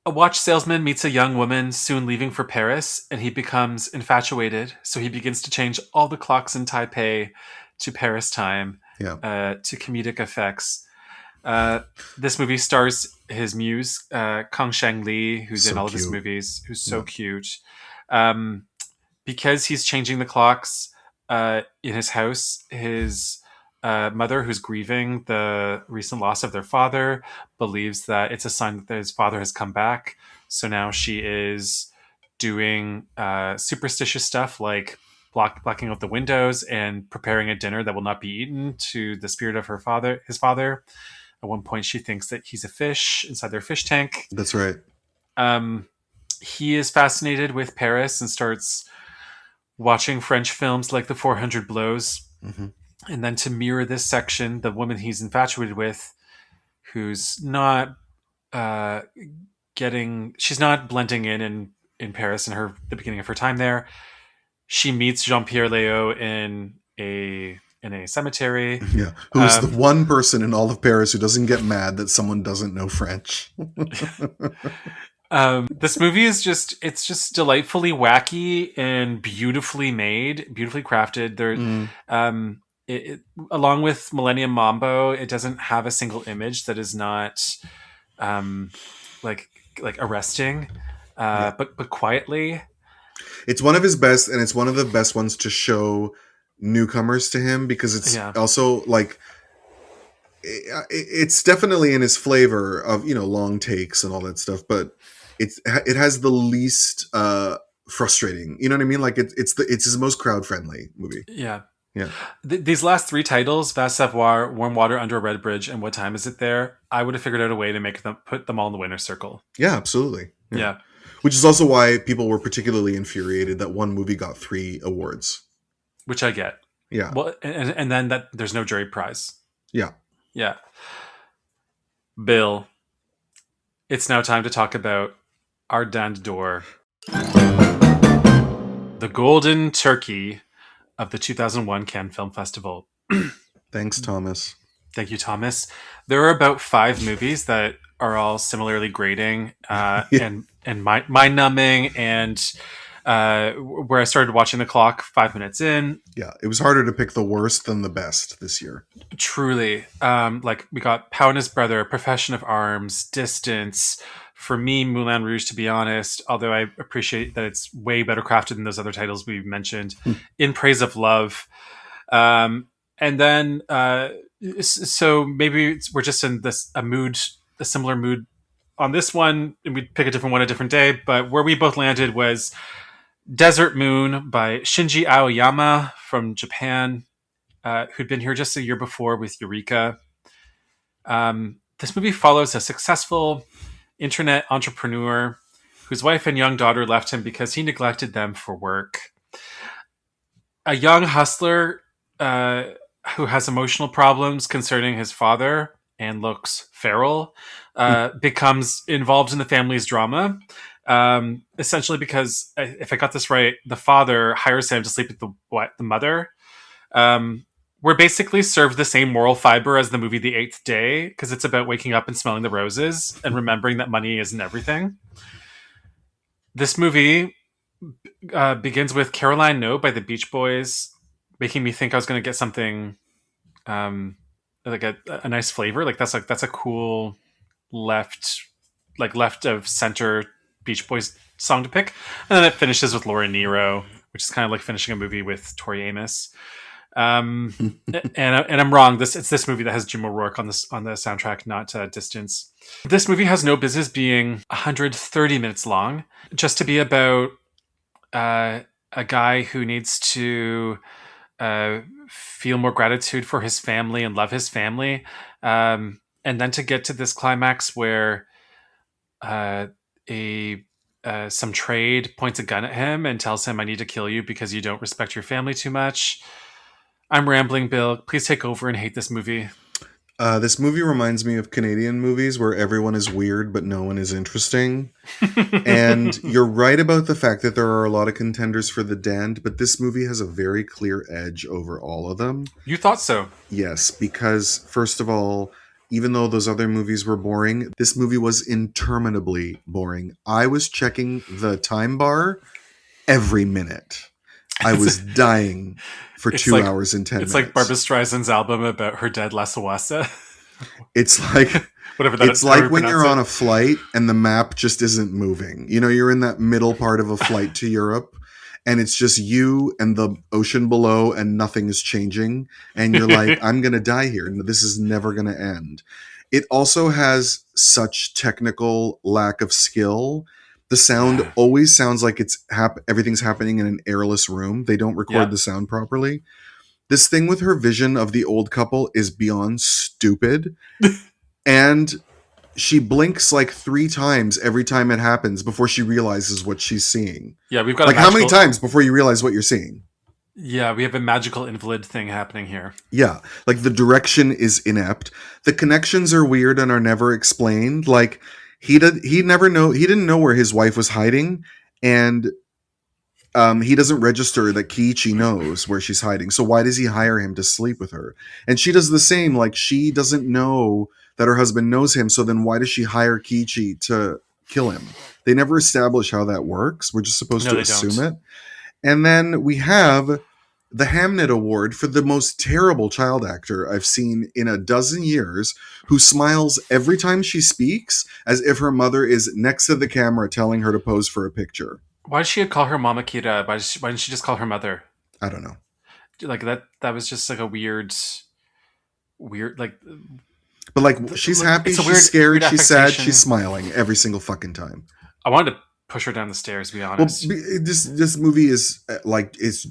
A watch salesman meets a young woman soon leaving for Paris, and he becomes infatuated. So he begins to change all the clocks in Taipei to Paris time. Yeah. To comedic effects. This movie stars his muse, Kang Sheng Li, who's in all of his movies, who's so cute. Because he's changing the clocks in his house, his mother, who's grieving the recent loss of their father, believes that it's a sign that his father has come back. So now she is doing superstitious stuff like blocking out the windows and preparing a dinner that will not be eaten to the spirit of his father. At one point, she thinks that he's a fish inside their fish tank. That's right. He is fascinated with Paris and starts watching French films like The 400 Blows. Mm-hmm. And then to mirror this section, the woman he's infatuated with, who's not she's not blending in Paris in the beginning of her time there. She meets Jean-Pierre Léaud in a cemetery. Yeah, who is the one person in all of Paris who doesn't get mad that someone doesn't know French. This movie is just delightfully wacky and beautifully made, beautifully crafted. Along with Millennium Mambo, it doesn't have a single image that is not like arresting, but quietly. It's one of his best, and it's one of the best ones to show newcomers to him, because it's also like it's definitely in his flavor of, you know, long takes and all that stuff, but it has the least frustrating, you know what I mean? Like it's his most crowd friendly movie. Yeah. These last 3 titles, Vast Savoir, Warm Water Under a Red Bridge, and What Time Is It There, I would have figured out a way to put them all in the winner's circle. Yeah, absolutely. Yeah. Which is also why people were particularly infuriated that one movie got 3 awards. Which I get. Yeah. Well, and then that there's no jury prize. Yeah. Yeah. Bill, it's now time to talk about our Dand d'Or. The Golden Turkey of the 2001 Cannes Film Festival. Thanks, Thomas. Thank you, Thomas. There are about 5 movies that are all similarly grating and mind-numbing, and where I started watching the clock 5 minutes in. Yeah, it was harder to pick the worst than the best this year. Truly. Like, we got Pau and His Brother, Profession of Arms, Distance. For me, Moulin Rouge, to be honest, although I appreciate that it's way better crafted than those other titles we mentioned, In Praise of Love. And then, so maybe we're just in a similar mood on this one, and we'd pick a different one a different day, but where we both landed was Desert Moon by Shinji Aoyama from Japan, who'd been here just a year before with Eureka. This movie follows a successful internet entrepreneur whose wife and young daughter left him because he neglected them for work. A young hustler who has emotional problems concerning his father and looks feral becomes involved in the family's drama. Essentially because, if I got this right, the father hires him to sleep with the mother. We're basically served the same moral fiber as the movie The Eighth Day, because it's about waking up and smelling the roses and remembering that money isn't everything. This movie begins with Caroline No by the Beach Boys, making me think I was going to get something like a nice flavor. Like that's a cool left of center Beach Boys song to pick. And then it finishes with Laura Nero, which is kind of like finishing a movie with Tori Amos. And I'm wrong. It's this movie that has Jim O'Rourke on the soundtrack, not Distance. This movie has no business being 130 minutes long, just to be about a guy who needs to feel more gratitude for his family and love his family, and then to get to this climax where some trade points a gun at him and tells him, "I need to kill you because you don't respect your family too much." I'm rambling, Bill. Please take over and hate this movie. This movie reminds me of Canadian movies where everyone is weird but no one is interesting. And you're right about the fact that there are a lot of contenders for the Dand, but this movie has a very clear edge over all of them. You thought so? Yes, because first of all, even though those other movies were boring, this movie was interminably boring. I was checking the time bar every minute. I was dying for 2 hours and 10 minutes. It's like Barbra Streisand's album about her dead Lhasa. It's like whatever that it's like when you're on a flight and the map just isn't moving. You know, you're in that middle part of a flight to Europe and it's just you and the ocean below and nothing is changing. And you're like, I'm going to die here. And this is never going to end. It also has such technical lack of skill. The sound always sounds like everything's happening in an airless room. They don't record the sound properly. This thing with her vision of the old couple is beyond stupid. And she blinks like 3 times every time it happens before she realizes what she's seeing. Yeah, we've got how many times before you realize what you're seeing? Yeah, we have a magical invalid thing happening here. Yeah, like the direction is inept. The connections are weird and are never explained. Like he didn't know where his wife was hiding, and he doesn't register that Kiichi knows where she's hiding. So why does he hire him to sleep with her? And she does the same. Like she doesn't know that her husband knows him. So then why does she hire Kiichi to kill him? They never establish how that works. We're just supposed to assume it. And then we have the Hamnet Award for the most terrible child actor I've seen in a dozen years, who smiles every time she speaks as if her mother is next to the camera telling her to pose for a picture. Why did she call her Mama Kira? Why didn't she just call her mother? I don't know. Like that was just like a weird like. But like she's happy, she's scared, she's sad, she's smiling every single fucking time. I wanted to push her down the stairs, to be honest. Well, this movie is like it's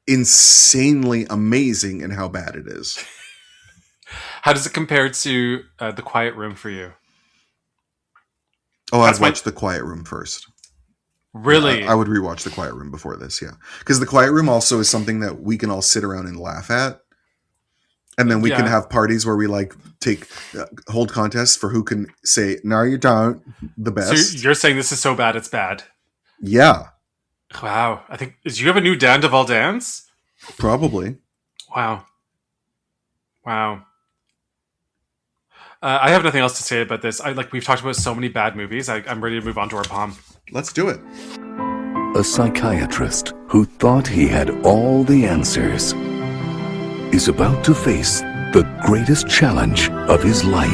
insanely amazing in how bad it is. How does it compare to The Quiet Room for you? Oh, I'd watch The Quiet Room first. Really? I would rewatch The Quiet Room before this, yeah. Because The Quiet Room also is something that we can all sit around and laugh at. And then we can have parties where we like hold contests for who can say, no, you don't, the best. So you're saying this is so bad, it's bad? Yeah. Wow. Do you have a new Dan Duval dance? Probably. Wow. I have nothing else to say about this. We've talked about so many bad movies. I'm ready to move on to our palm. Let's do it. A psychiatrist who thought he had all the answers is about to face the greatest challenge of his life.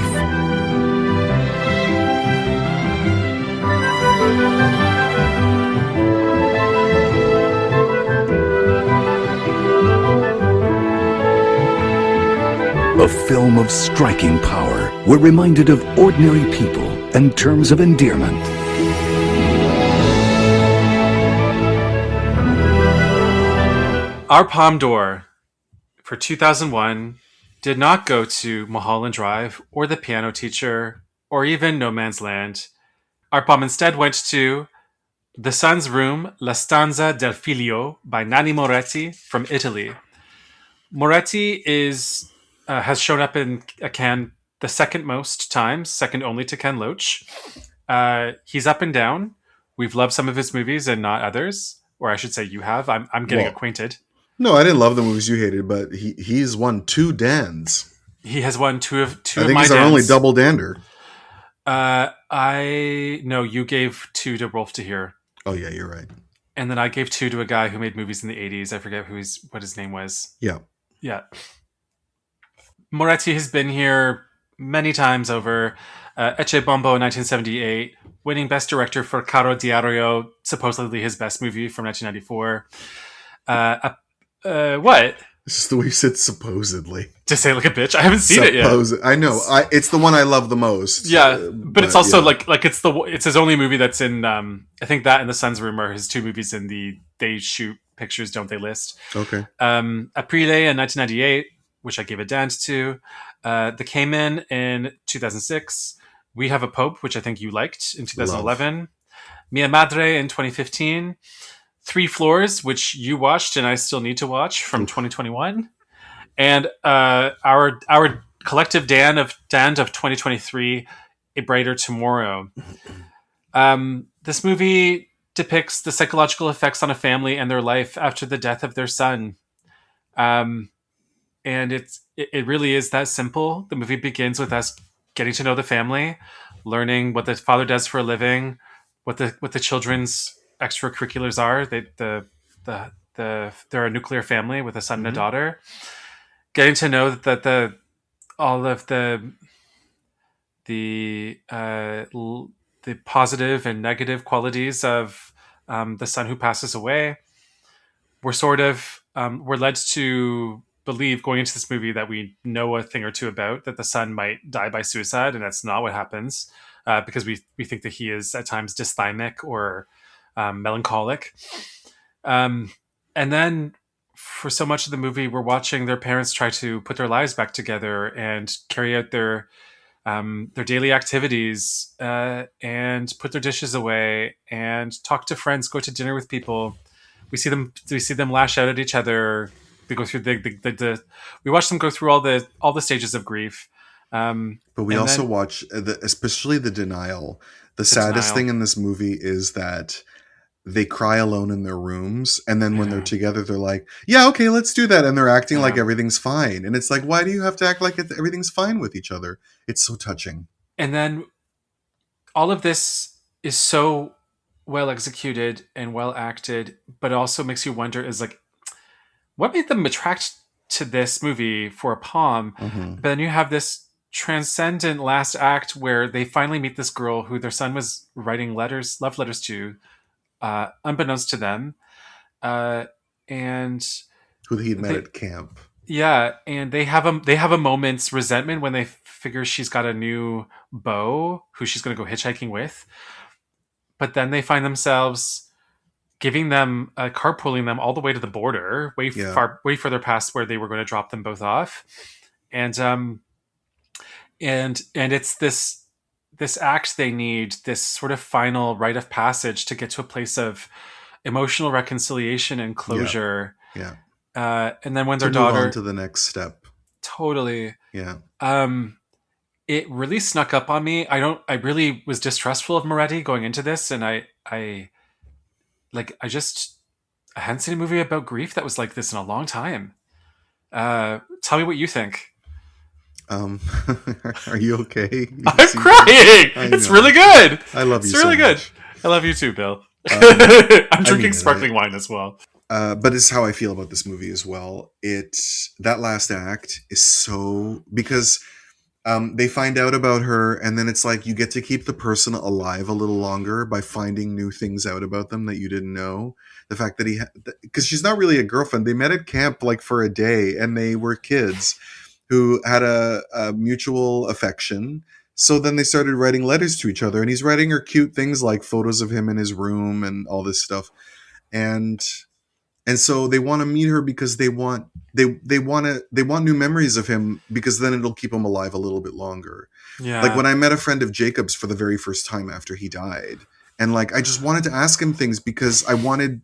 A film of striking power. We're reminded of ordinary people and terms of endearment. Our Palme d'Or for 2001 did not go to Mulholland Drive or The Piano Teacher or even No Man's Land. Our palm instead went to The Sun's Room, La Stanza del Figlio by Nanni Moretti from Italy. Moretti has shown up in Cannes the second most times, second only to Ken Loach. He's up and down. We've loved some of his movies and not others, or I should say you have. I'm getting acquainted. No, I didn't love the movies you hated, but he's won 2 Dans. He has won two of my Dans. I think he's our only double dander. You gave 2 to Rolf de Heer. Oh yeah, you're right. And then I gave 2 to a guy who made movies in the 80s. I forget what his name was. Yeah. Yeah. Moretti has been here many times over. Ecce Bombo in 1978, winning Best Director for Caro Diario, supposedly his best movie from 1994. What? This is the way you said supposedly. To say like a bitch? I haven't seen it yet. I know. It's the one I love the most. Yeah, but it's also like it's his only movie that's in. I think that and The Sun's Room are his 2 movies in the They Shoot Pictures, Don't They List. Okay. Aprile in 1998, which I gave a dance to. The Cayman in 2006. We Have a Pope, which I think you liked in 2011. Love. Mia Madre in 2015. 3 Floors, which you watched and I still need to watch from 2021. And our collective Dan of 2023, A Brighter Tomorrow. This movie depicts the psychological effects on a family and their life after the death of their son. And it really is that simple. The movie begins with us getting to know the family, learning what the father does for a living, what the children's extracurriculars are. They're a nuclear family with a son and a daughter. Getting to know that all of the positive and negative qualities of the son who passes away. We're led to believe going into this movie that we know a thing or two about, that the son might die by suicide, and that's not what happens, because we think that he is at times dysthymic or melancholic. And then for so much of the movie, we're watching their parents try to put their lives back together and carry out their daily activities, and put their dishes away and talk to friends, go to dinner with people. We see them lash out at each other. They go through we watch them go through all the stages of grief. But we also watch especially the denial. The saddest thing in this movie is that they cry alone in their rooms, and then when they're together, they're like, "Yeah, okay, let's do that," and they're acting like everything's fine. And it's like, why do you have to act like everything's fine with each other? It's so touching. And then all of this is so well executed and well acted, but it also makes you wonder: is like, what made them attract to this movie for a Palm? But then you have this transcendent last act where they finally meet this girl who their son was writing love letters to, unbeknownst to them, and who he'd met at camp. Yeah, and they have a moment's resentment when they figure she's got a new beau who she's going to go hitchhiking with, but then they find themselves giving them carpooling them all the way to the border, way further past where they were going to drop them both off, and it's this act they need, this sort of final rite of passage to get to a place of emotional reconciliation and closure. Yeah. And then when their daughter daughter move on to the next step. Totally. Yeah. It really snuck up on me. I really was distrustful of Moretti going into this, and I hadn't seen a movie about grief that was like this in a long time. Tell me what you think. Are you okay? I'm crying. It's really good. I love you. It's really so good. Much. I love you too, Bill. I'm drinking sparkling wine as well. But it's how I feel about this movie as well. That last act is so, because they find out about her, and then it's like you get to keep the person alive a little longer by finding new things out about them that you didn't know. The fact that because she's not really a girlfriend. They met at camp like for a day, and they were kids who had a mutual affection. So then they started writing letters to each other, and he's writing her cute things like photos of him in his room and all this stuff. And And so they want to meet her because they want new memories of him, because then it'll keep him alive a little bit longer. Yeah. Like when I met a friend of Jacob's for the very first time after he died, and like I just wanted to ask him things because I wanted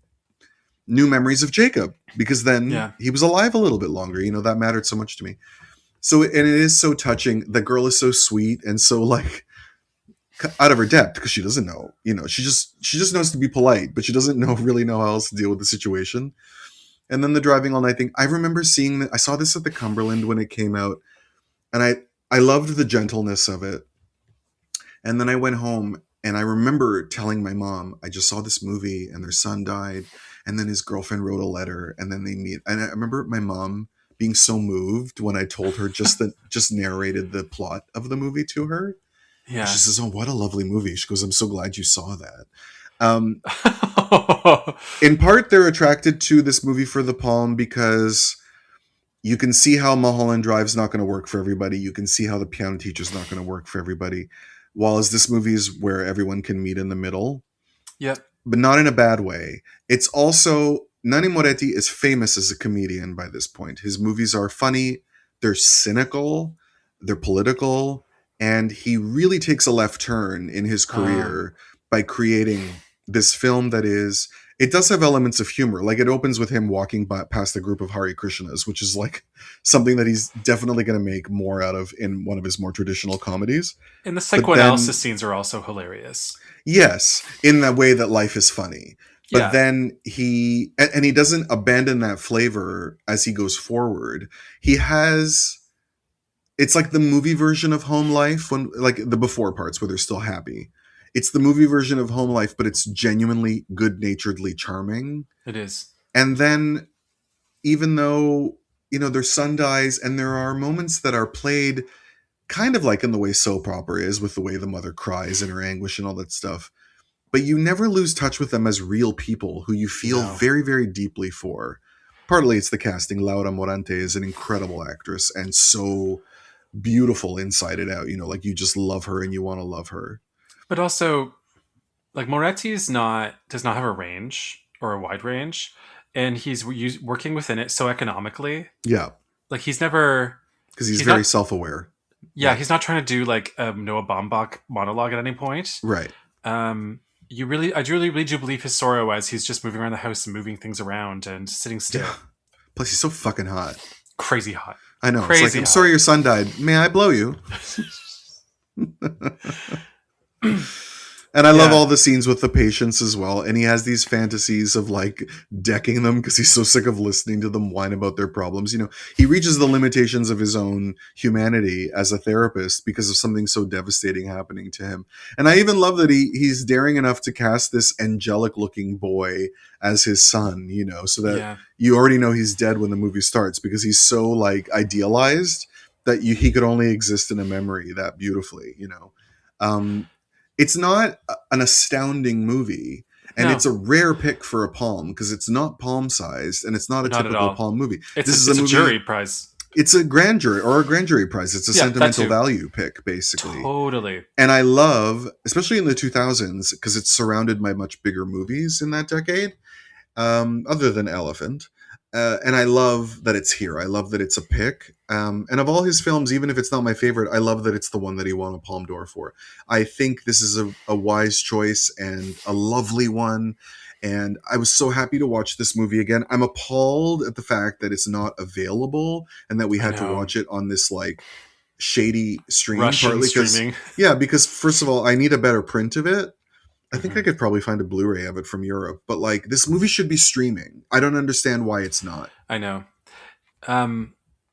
new memories of Jacob, because then he was alive a little bit longer. You know, that mattered so much to me. So, and it is so touching. The girl is so sweet and so like out of her depth, because she doesn't know, you know, she just knows to be polite, but she doesn't really know how else to deal with the situation. And then the driving all night thing. I remember seeing that. I saw this at the Cumberland when it came out, and I loved the gentleness of it. And then I went home and I remember telling my mom, I just saw this movie and their son died, and then his girlfriend wrote a letter, and then they meet. And I remember my mom being so moved when I told her just narrated the plot of the movie to her. Yeah. She says, "Oh, what a lovely movie." She goes, "I'm so glad you saw that." In part, they're attracted to this movie for the Palm because you can see how Mulholland Drive's not going to work for everybody. You can see how the piano teacher's not going to work for everybody. While as this movie is where everyone can meet in the middle. Yep. But not in a bad way. It's also, Nanni Moretti is famous as a comedian by this point. His movies are funny, they're cynical, they're political, and he really takes a left turn in his career by creating this film that is, it does have elements of humor. Like it opens with him walking past a group of Hare Krishnas, which is like something that he's definitely going to make more out of in one of his more traditional comedies. And the psychoanalysis scenes are also hilarious. Yes, in the way that life is funny. But then he doesn't abandon that flavor as he goes forward. He has, it's like the movie version of Home Life, when like the before parts where they're still happy. It's the movie version of Home Life, but it's genuinely good-naturedly charming. It is. And then even though, you know, their son dies and there are moments that are played kind of like in the way soap opera is, with the way the mother cries in her anguish and all that stuff. But you never lose touch with them as real people who you feel very, very deeply for. Partly it's the casting. Laura Morante is an incredible actress and so beautiful inside and out. You know, like you just love her and you want to love her. But also, like Moretti does not have a range or a wide range, and he's working within it so economically. Yeah, like he's never, because he's very self-aware. Yeah, he's not trying to do like a Noah Baumbach monologue at any point. Right. I really do believe his sorrow as he's just moving around the house and moving things around and sitting still. Yeah. Plus, he's so fucking hot. Crazy hot. I know. Crazy it's like, I'm sorry your son died. May I blow you? And I love all the scenes with the patients as well. And he has these fantasies of like decking them because he's so sick of listening to them whine about their problems. You know, he reaches the limitations of his own humanity as a therapist because of something so devastating happening to him. And I even love that he's daring enough to cast this angelic looking boy as his son, you know, so that you already know he's dead when the movie starts because he's so like idealized that he could only exist in a memory that beautifully, you know. It's not an astounding movie, and it's a rare pick for a Palm because it's not Palm-sized and it's not a typical Palm movie. This is a jury prize. It's a grand jury prize. It's a sentimental value pick, basically. Totally. And I love, especially in the 2000s, because it's surrounded by much bigger movies in that decade, other than Elephant. And I love that it's here. I love that it's a pick. And of all his films, even if it's not my favorite, I love that it's the one that he won a Palme d'Or for. I think this is a wise choice and a lovely one. And I was so happy to watch this movie again. I'm appalled at the fact that it's not available and that we had to watch it on this like shady stream. Russian streaming. Yeah, because first of all, I need a better print of it. I think I could probably find a Blu-ray of it from Europe, but like this movie should be streaming. I don't understand why it's not. I know.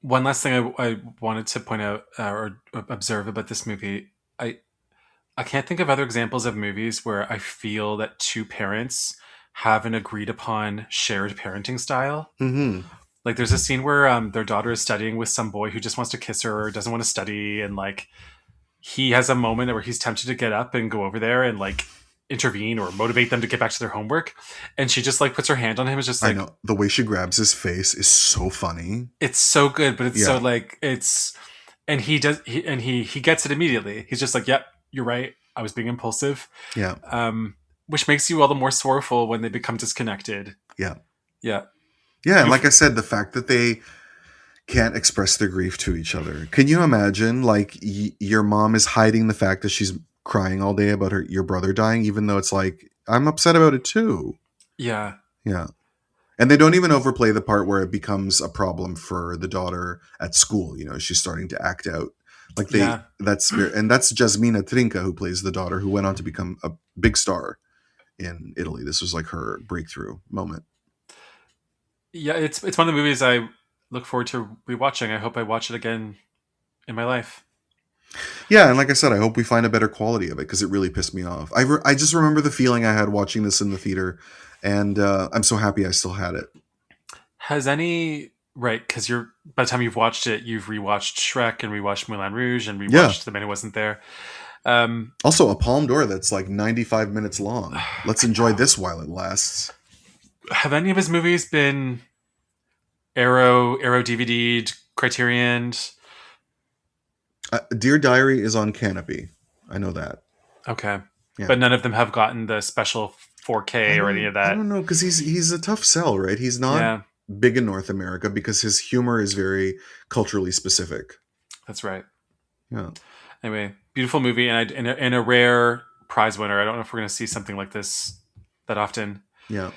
One last thing I wanted to point out or observe about this movie. I can't think of other examples of movies where I feel that two parents have an agreed upon shared parenting style. Mm-hmm. Like there's a scene where their daughter is studying with some boy who just wants to kiss her or doesn't want to study. And like he has a moment where he's tempted to get up and go over there and like intervene or motivate them to get back to their homework, and she just like puts her hand on him. It's just like, I know the way she grabs his face is so funny. It's so good, but it's so like it's, and he gets it immediately. He's just like, "Yep, you're right. I was being impulsive." Yeah. Which makes you all the more sorrowful when they become disconnected. Yeah. Yeah. Yeah, and like I said, the fact that they can't express their grief to each other. Can you imagine, like, your mom is hiding the fact that she's crying all day about your brother dying, even though it's like, I'm upset about it too. Yeah. Yeah. And they don't even overplay the part where it becomes a problem for the daughter at school. You know, she's starting to act out. Like that's Jasmina Trinca, who plays the daughter, who went on to become a big star in Italy. This was like her breakthrough moment. Yeah, it's one of the movies I look forward to rewatching. I hope I watch it again in my life. Yeah, and like I said, I hope we find a better quality of it because it really pissed me off. I just remember the feeling I had watching this in the theater, and I'm so happy I still had it. Has any right? Because by the time you've watched it, you've rewatched Shrek and rewatched Moulin Rouge and rewatched The Man Who Wasn't There. Also, a Palme d'Or that's like 95 minutes long. Let's enjoy this while it lasts. Have any of his movies been Arrow DVD'd, Criterioned? Dear Diary is on Canopy. I know that. Okay. Yeah. But none of them have gotten the special 4K or any of that. I don't know, because he's a tough sell, right? He's not big in North America because his humor is very culturally specific. That's right. Yeah. Anyway, beautiful movie, and a rare prize winner. I don't know if we're going to see something like this that often. Yeah.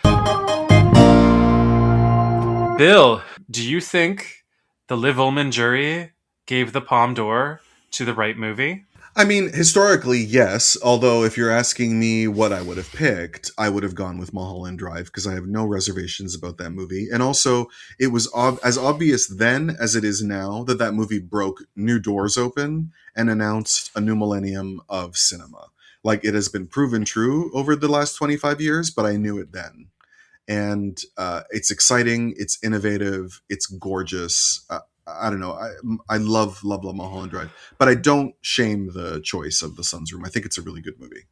Bill, do you think the Liv Ullmann jury gave the Palme d'Or to the right movie? I mean, historically, yes. Although, if you're asking me what I would have picked, I would have gone with Mulholland Drive because I have no reservations about that movie. And also, it was as obvious then as it is now that movie broke new doors open and announced a new millennium of cinema. Like, it has been proven true over the last 25 years, but I knew it then. And it's exciting, it's innovative, it's gorgeous. I don't know. I love Mulholland Drive, but I don't shame the choice of The Sun's Room. I think it's a really good movie.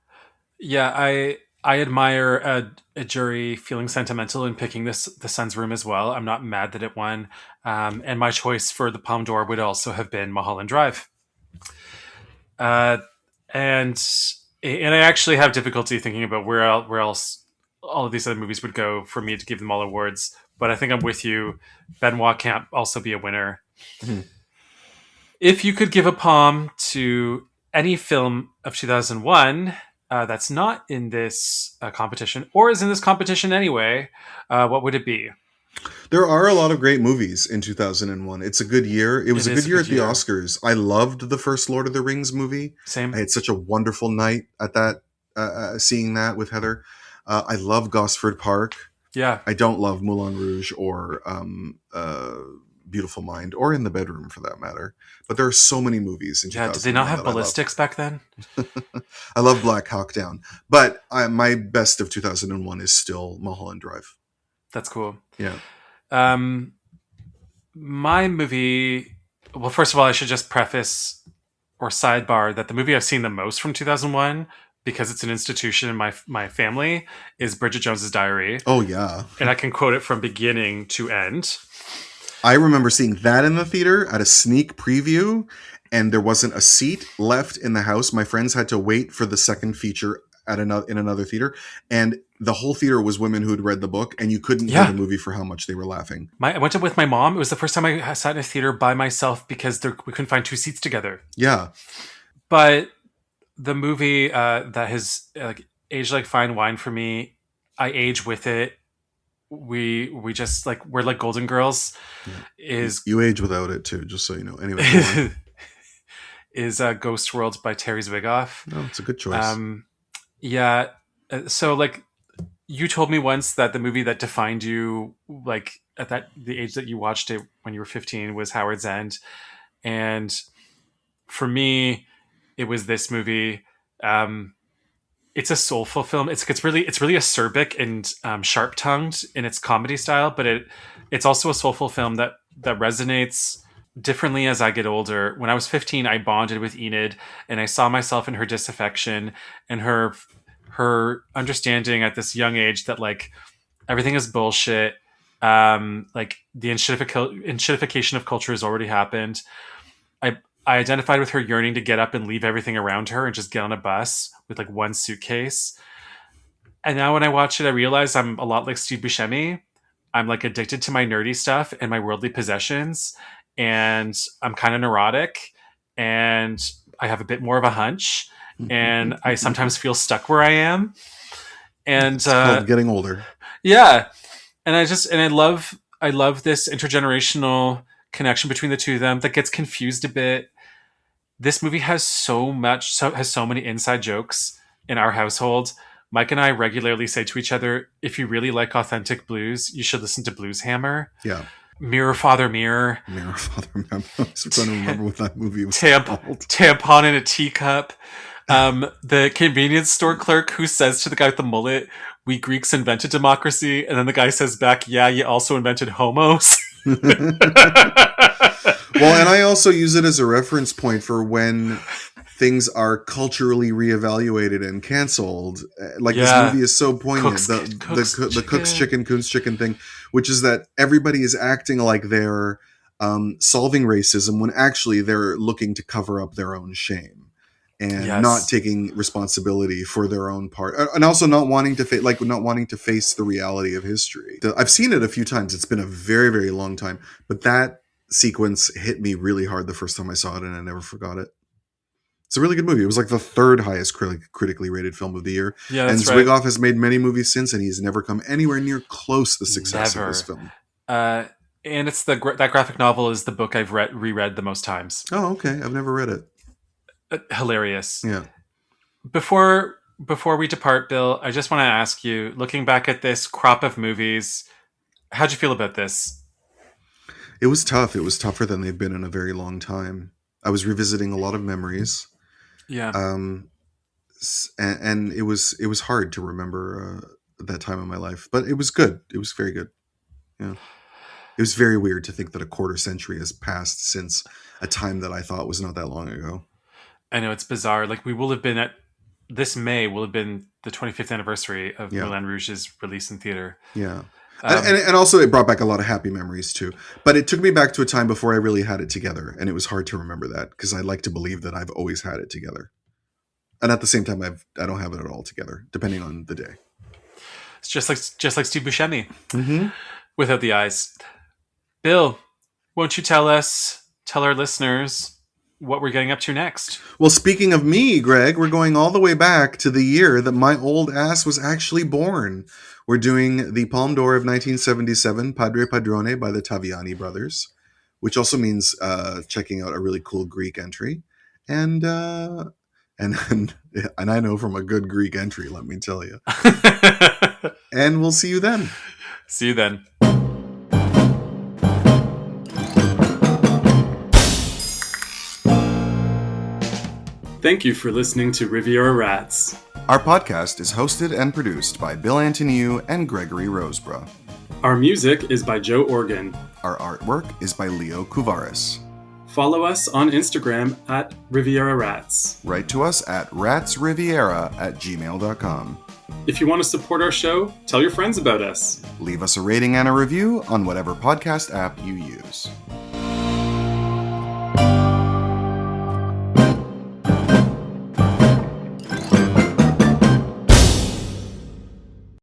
Yeah, I admire a jury feeling sentimental in picking The Sun's Room as well. I'm not mad that it won, and my choice for the Palme d'Or would also have been Mulholland Drive. And I actually have difficulty thinking about where else all of these other movies would go for me to give them all awards. But I think I'm with you. Benoit can't also be a winner. Mm-hmm. If you could give a palm to any film of 2001 that's not in this competition, or is in this competition anyway, what would it be? There are a lot of great movies in 2001. It's a good year. It was a good year at the Oscars. I loved the first Lord of the Rings movie. Same. I had such a wonderful night at that, seeing that with Heather. I love Gosford Park. Yeah. I don't love Moulin Rouge or Beautiful Mind, or In the Bedroom for that matter. But there are so many movies in 2001. Yeah, did they not have ballistics back then? I love Black Hawk Down. But my best of 2001 is still Mulholland Drive. That's cool. Yeah. My movie... Well, first of all, I should just preface or sidebar that the movie I've seen the most from 2001, because it's an institution in my family, is Bridget Jones's Diary. Oh, yeah. And I can quote it from beginning to end. I remember seeing that in the theater at a sneak preview, and there wasn't a seat left in the house. My friends had to wait for the second feature in another theater, and the whole theater was women who had read the book, and you couldn't hear the movie for how much they were laughing. I went with my mom. It was the first time I sat in a theater by myself because we couldn't find two seats together. Yeah. But the movie that has aged like fine wine for me, I age with it. We just we're like Golden Girls. Yeah. You age without it too, just so you know. Anyway, is Ghost World by Terry Zwigoff. No, it's a good choice. Yeah. So you told me once that the movie that defined you, at the age that you watched it when you were 15, was Howard's End, and for me, it was this movie. It's a soulful film. It's really acerbic and sharp tongued in its comedy style, but it's also a soulful film that resonates differently as I get older. When I was 15, I bonded with Enid, and I saw myself in her disaffection and her understanding at this young age that everything is bullshit. The enshittification of culture has already happened. I identified with her yearning to get up and leave everything around her and just get on a bus with one suitcase. And now when I watch it, I realize I'm a lot like Steve Buscemi, I'm like addicted to my nerdy stuff and my worldly possessions, and I'm kind of neurotic, and I have a bit more of a hunch, and I sometimes feel stuck where I am. And It's called getting older. yeah, and I love this intergenerational connection between the two of them that gets confused a bit. This movie has so many inside jokes in our household. Mike and I regularly say to each other, if you really like authentic blues, you should listen to Blues Hammer. Yeah. Mirror Father Mirror. Mirror Father Mirror. I was trying to remember what that movie was called. Tampon in a teacup. The convenience store clerk who says to the guy with the mullet, we Greeks invented democracy. And then the guy says back, yeah, you also invented homos. Well, and I also use it as a reference point for when things are culturally reevaluated and canceled. Like this movie is so poignant. The Cook's Chicken, Coon's Chicken thing, which is that everybody is acting like they're solving racism when actually they're looking to cover up their own shame and not taking responsibility for their own part, and also not wanting to face the reality of history. I've seen it a few times. It's been a very, very long time, but that sequence hit me really hard the first time I saw it, and I never forgot it. It's a really good movie. It was like the third highest critically rated film of the year. Yeah, and Zwigoff has made many movies since, and he's never come anywhere near close to the success of this film. And it's that graphic novel is the book I've reread the most times. Oh, okay. I've never read it. Hilarious. Yeah. Before we depart, Bill, I just want to ask you, looking back at this crop of movies, how'd you feel about this? It was tough. It was tougher than they've been in a very long time. I was revisiting a lot of memories. Yeah. And it was hard to remember that time in my life, but it was good. It was very good. Yeah. It was very weird to think that a quarter century has passed since a time that I thought was not that long ago. I know, it's bizarre. Like, we will have been this May will have been the 25th anniversary of Moulin Rouge's release in theater. Yeah. And also it brought back a lot of happy memories too. But it took me back to a time before I really had it together. And it was hard to remember that because I like to believe that I've always had it together. And at the same time, I don't have it at all together, depending on the day. It's just like Steve Buscemi without the eyes. Bill, won't you tell our listeners what we're getting up to next? Well, speaking of me, Greg, we're going all the way back to the year that my old ass was actually born. We're doing the Palme d'Or of 1977, Padre Padrone by the Taviani brothers, which also means checking out a really cool Greek entry. And I know from a good Greek entry, let me tell you. And we'll see you then. See you then. Thank you for listening to Riviera Rats. Our podcast is hosted and produced by Bill Antoniou and Gregory Roseborough. Our music is by Joe Organ. Our artwork is by Leo Kuvaris. Follow us on Instagram at Riviera Rats. Write to us at ratsriviera@gmail.com. If you want to support our show, tell your friends about us. Leave us a rating and a review on whatever podcast app you use.